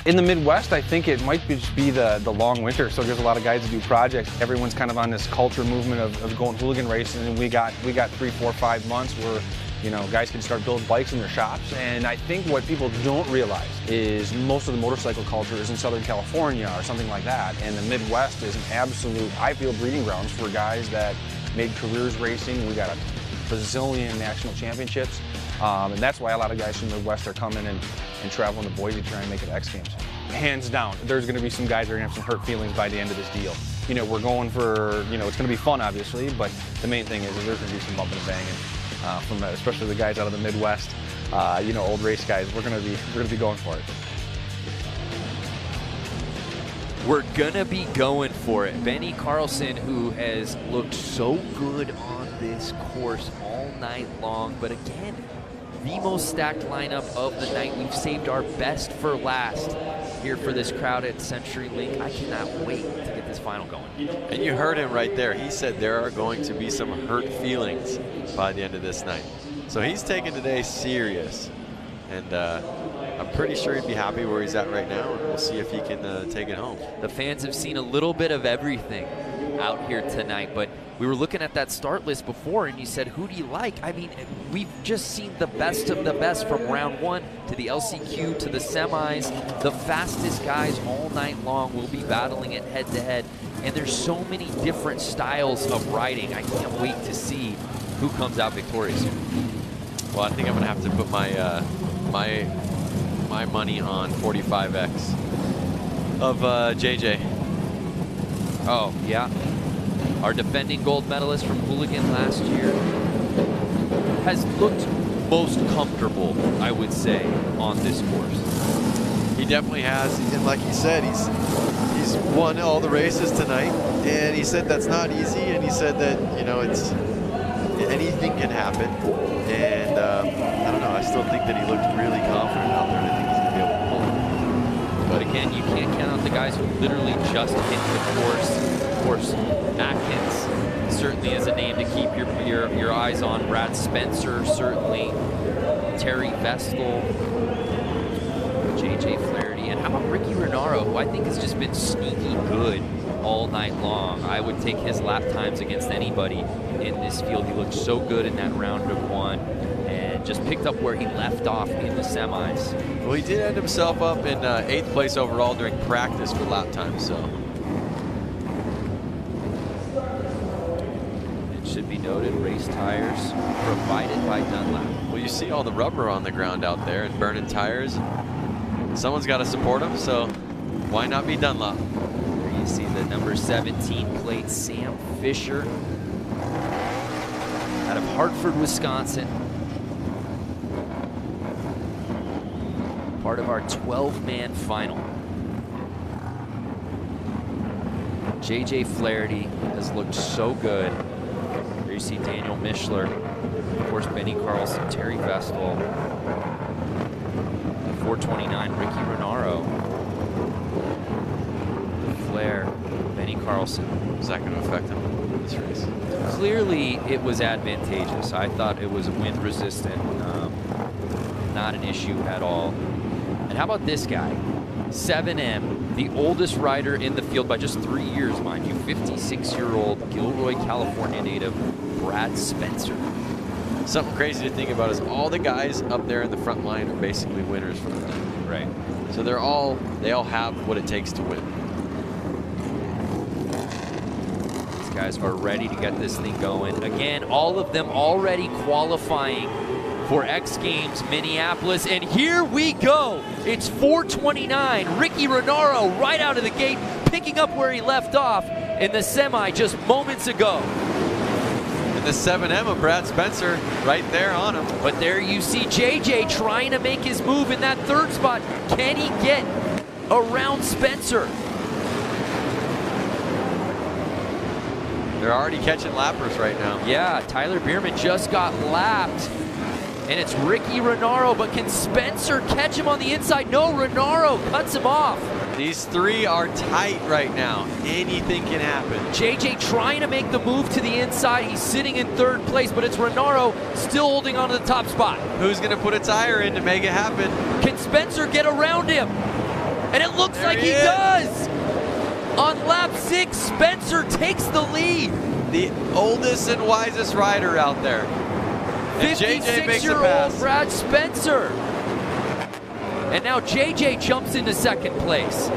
In the Midwest, I think it might just be the long winter, so there's a lot of guys that do projects. Everyone's kind of on this culture movement of going hooligan racing, and we got 3, 4, 5 months where, you know, guys can start building bikes in their shops. And I think what people don't realize is most of the motorcycle culture is in Southern California or something like that, and the Midwest is an absolute, I feel, breeding grounds for guys that made careers racing. We got a bazillion national championships, and that's why a lot of guys from the Midwest are coming and traveling to Boise to try and make it X Games. Hands down, there's going to be some guys that are going to have some hurt feelings by the end of this deal. You know, we're going for, you know, it's going to be fun, obviously, but the main thing is there's going to be some bumping and banging from especially the guys out of the Midwest. You know, old race guys. We're going to be going for it. We're gonna be going for it. Benny Carlson, who has looked so good on this course all night long, but again, the most stacked lineup of the night. We've saved our best for last here for this crowd at CenturyLink. I cannot wait to get this final going. And you heard him right there. He said there are going to be some hurt feelings by the end of this night. So he's taking today serious. And I'm pretty sure he'd be happy where he's at right now, and we'll see if he can take it home. The fans have seen a little bit of everything out here tonight, but we were looking at that start list before, and you said, who do you like? I mean, we've just seen the best of the best from round 1 to the LCQ to the semis. The fastest guys all night long will be battling it head-to-head and there's so many different styles of riding. I can't wait to see who comes out victorious here. Well, I think I'm gonna have to put my my money on 45X of JJ. Oh, yeah. Our defending gold medalist from Hooligan last year has looked most comfortable, I would say, on this course. He definitely has, and like he said, he's won all the races tonight, and he said that's not easy, and he said that, you know, it's anything can happen, and I don't know, I still think that he looked really confident out there, and I think he's gonna be able to pull it. But again, you can't count out the guys who literally just hit the course. Of course, Atkins certainly is a name to keep your eyes on. Brad Spencer, certainly. Terry Vestal, JJ Flaherty, and how about Ricky Renaro, who I think has just been sneaky good all night long. I would take his lap times against anybody in this field. He looked so good in that round of one and just picked up where he left off in the semis. Well, he did end himself up in 8th place overall during practice for lap time, so. It should be noted, race tires provided by Dunlap. Well, you see all the rubber on the ground out there and burning tires. Someone's got to support them, so why not be Dunlop? There you see the number 17 plate, Sam Fisher, out of Hartford, Wisconsin. Part of our 12-man final. JJ Flaherty has looked so good. There you see Daniel Mishler, of course Benny Carlson, Terry Vestal, 429 Ricky Renaro, Flair, Benny Carlson. Is that going to affect him in this race? Clearly it was advantageous. I thought it was wind resistant, not an issue at all. And how about this guy? 7M, the oldest rider in the field by just 3 years, mind you, 56-year-old Gilroy, California native, Brad Spencer. Something crazy to think about is all the guys up there in the front line are basically winners from the night. Right. So they all have what it takes to win. These guys are ready to get this thing going. Again, all of them already qualifying for X Games Minneapolis, and here we go. It's 429. Ricky Renaro right out of the gate, picking up where he left off in the semi just moments ago. And the 7M of Brad Spencer right there on him. But there you see JJ trying to make his move in that third spot. Can he get around Spencer? They're already catching lappers right now. Yeah, Tyler Bierman just got lapped. And it's Ricky Renaro, but can Spencer catch him on the inside? No, Renaro cuts him off. These three are tight right now. Anything can happen. JJ trying to make the move to the inside. He's sitting in third place, but it's Renaro still holding on to the top spot. Who's going to put a tire in to make it happen? Can Spencer get around him? And it looks like he does. On lap 6, Spencer takes the lead. The oldest and wisest rider out there. 56-year-old Brad Spencer. And now JJ jumps into second place.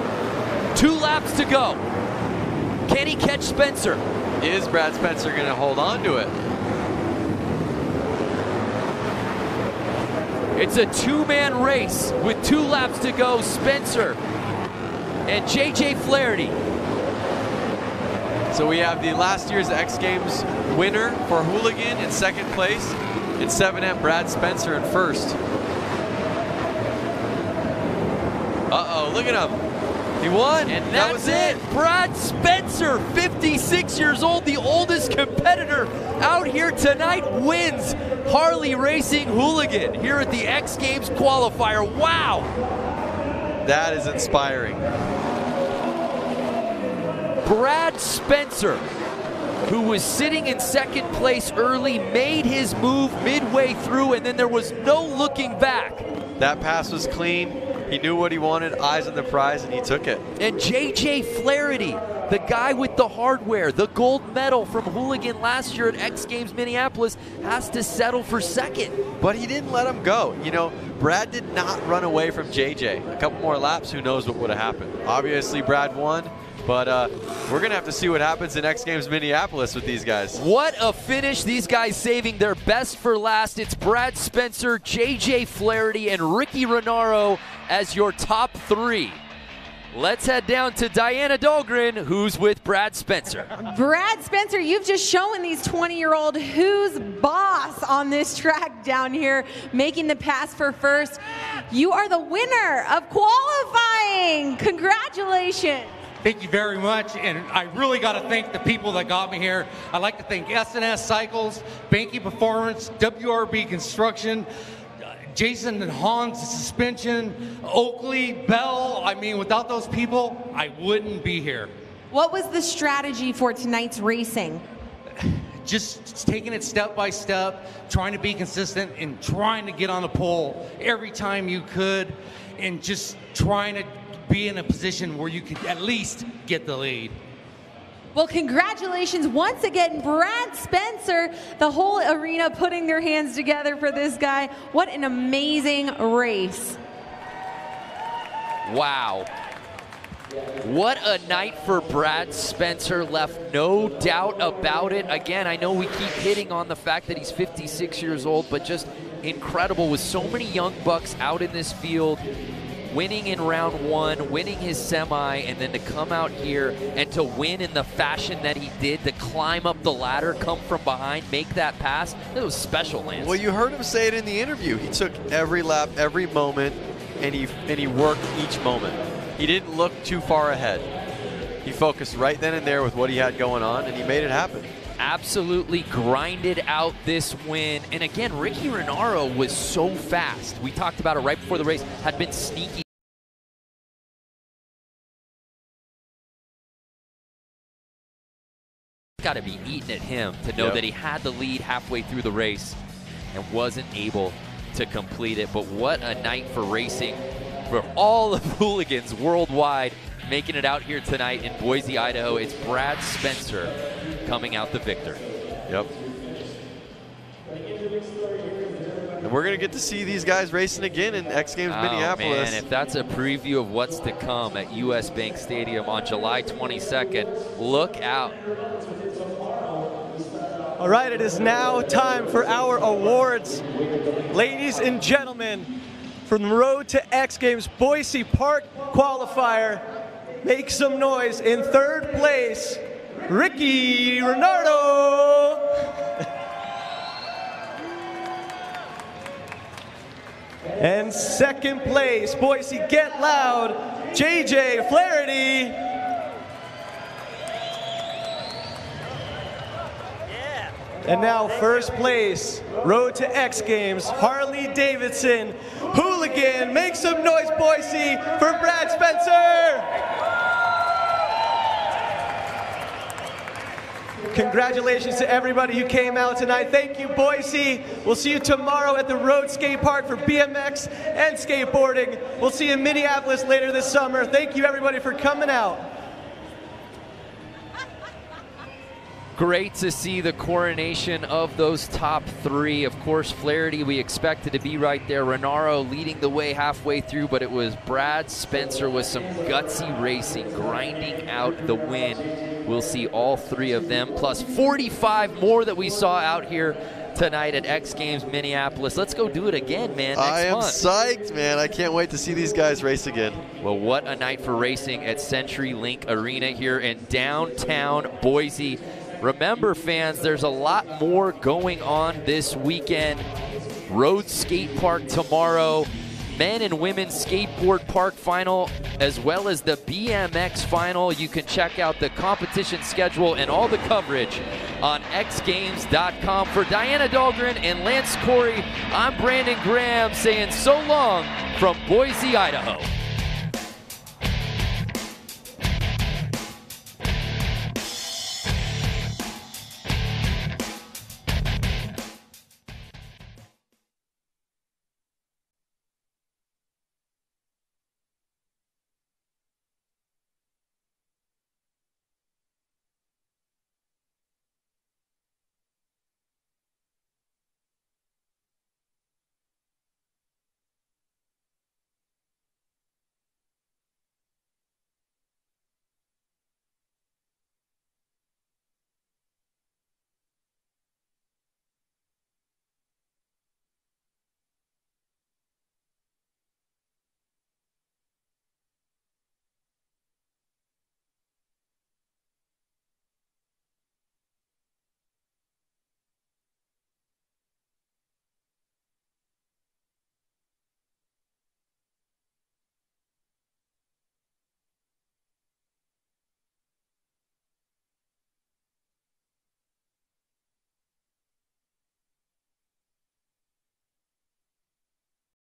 2 laps to go. Can he catch Spencer? Is Brad Spencer going to hold on to it? It's a 2-man race with 2 laps to go. Spencer and JJ Flaherty. So we have the last year's X Games winner for Hooligan in second place. In 7M, Brad Spencer in first. Uh-oh, look at him. He won. And that was it. Brad Spencer, 56 years old, the oldest competitor out here tonight, wins Harley Racing Hooligan here at the X Games Qualifier. Wow. That is inspiring. Brad Spencer, who was sitting in second place early, made his move midway through, and then there was no looking back. That pass was clean. He knew what he wanted, eyes on the prize, and he took it. And JJ Flaherty, the guy with the hardware, the gold medal from Hooligan last year at X Games Minneapolis, has to settle for second. But he didn't let him go. You know, Brad did not run away from JJ. A couple more laps, who knows what would have happened. Obviously, Brad won. But we're going to have to see what happens in X Games Minneapolis with these guys. What a finish. These guys saving their best for last. It's Brad Spencer, JJ Flaherty, and Ricky Renaro as your top 3. Let's head down to Diana Dahlgren, who's with Brad Spencer. Brad Spencer, you've just shown these 20-year-old who's boss on this track down here, making the pass for first. You are the winner of qualifying. Congratulations. Thank you very much, and I really got to thank the people that got me here. I'd like to thank S&S Cycles, Banky Performance, WRB Construction, Jason and Hans Suspension, Oakley, Bell. I mean, without those people, I wouldn't be here. What was the strategy for tonight's racing? Just taking it step by step, trying to be consistent and trying to get on the pole every time you could, and just trying to be in a position where you could at least get the lead. Well, congratulations once again, Brad Spencer, the whole arena putting their hands together for this guy. What an amazing race. Wow. What a night for Brad Spencer, left no doubt about it. Again, I know we keep hitting on the fact that he's 56 years old, but just incredible with so many young bucks out in this field, winning in round 1, winning his semi, and then to come out here and to win in the fashion that he did, to climb up the ladder, come from behind, make that pass. It was special, Lance. Well, you heard him say it in the interview. He took every lap, every moment, and he worked each moment. He didn't look too far ahead. He focused right then and there with what he had going on, and he made it happen. Absolutely grinded out this win. And again, Ricky Renaro was so fast. We talked about it right before the race, had been sneaky. Got to be eating at him to know that he had the lead halfway through the race and wasn't able to complete it. But what a night for racing for all of hooligans worldwide, making it out here tonight in Boise, Idaho. It's Brad Spencer coming out the victor. Yep. And we're going to get to see these guys racing again in X Games Minneapolis. Man, if that's a preview of what's to come at US Bank Stadium on July 22nd, look out. All right, it is now time for our awards. Ladies and gentlemen, from the Road to X Games Boise Park Qualifier, make some noise. In third place, Ricky Renaro. And second place, Boise Get Loud, JJ Flaherty. And now first place, Road to X Games, Harley-Davidson Hooligan. Make some noise, Boise, for Brad Spencer. Congratulations to everybody who came out tonight. Thank you, Boise. We'll see you tomorrow at the Road Skate Park for BMX and skateboarding. We'll see you in Minneapolis later this summer. Thank you, everybody, for coming out. Great to see the coronation of those top 3. Of course, Flaherty, we expected to be right there. Renaro leading the way halfway through, but it was Brad Spencer with some gutsy racing, grinding out the win. We'll see all 3 of them, plus 45 more that we saw out here tonight at X Games Minneapolis. Let's go do it again, man, next month. I am psyched, man. I can't wait to see these guys race again. Well, what a night for racing at CenturyLink Arena here in downtown Boise. Remember, fans, there's a lot more going on this weekend. Road Skate Park tomorrow, men and women's skateboard park final, as well as the BMX final. You can check out the competition schedule and all the coverage on xgames.com. For Diana Dahlgren and Lance Corey, I'm Brandon Graham saying so long from Boise, Idaho.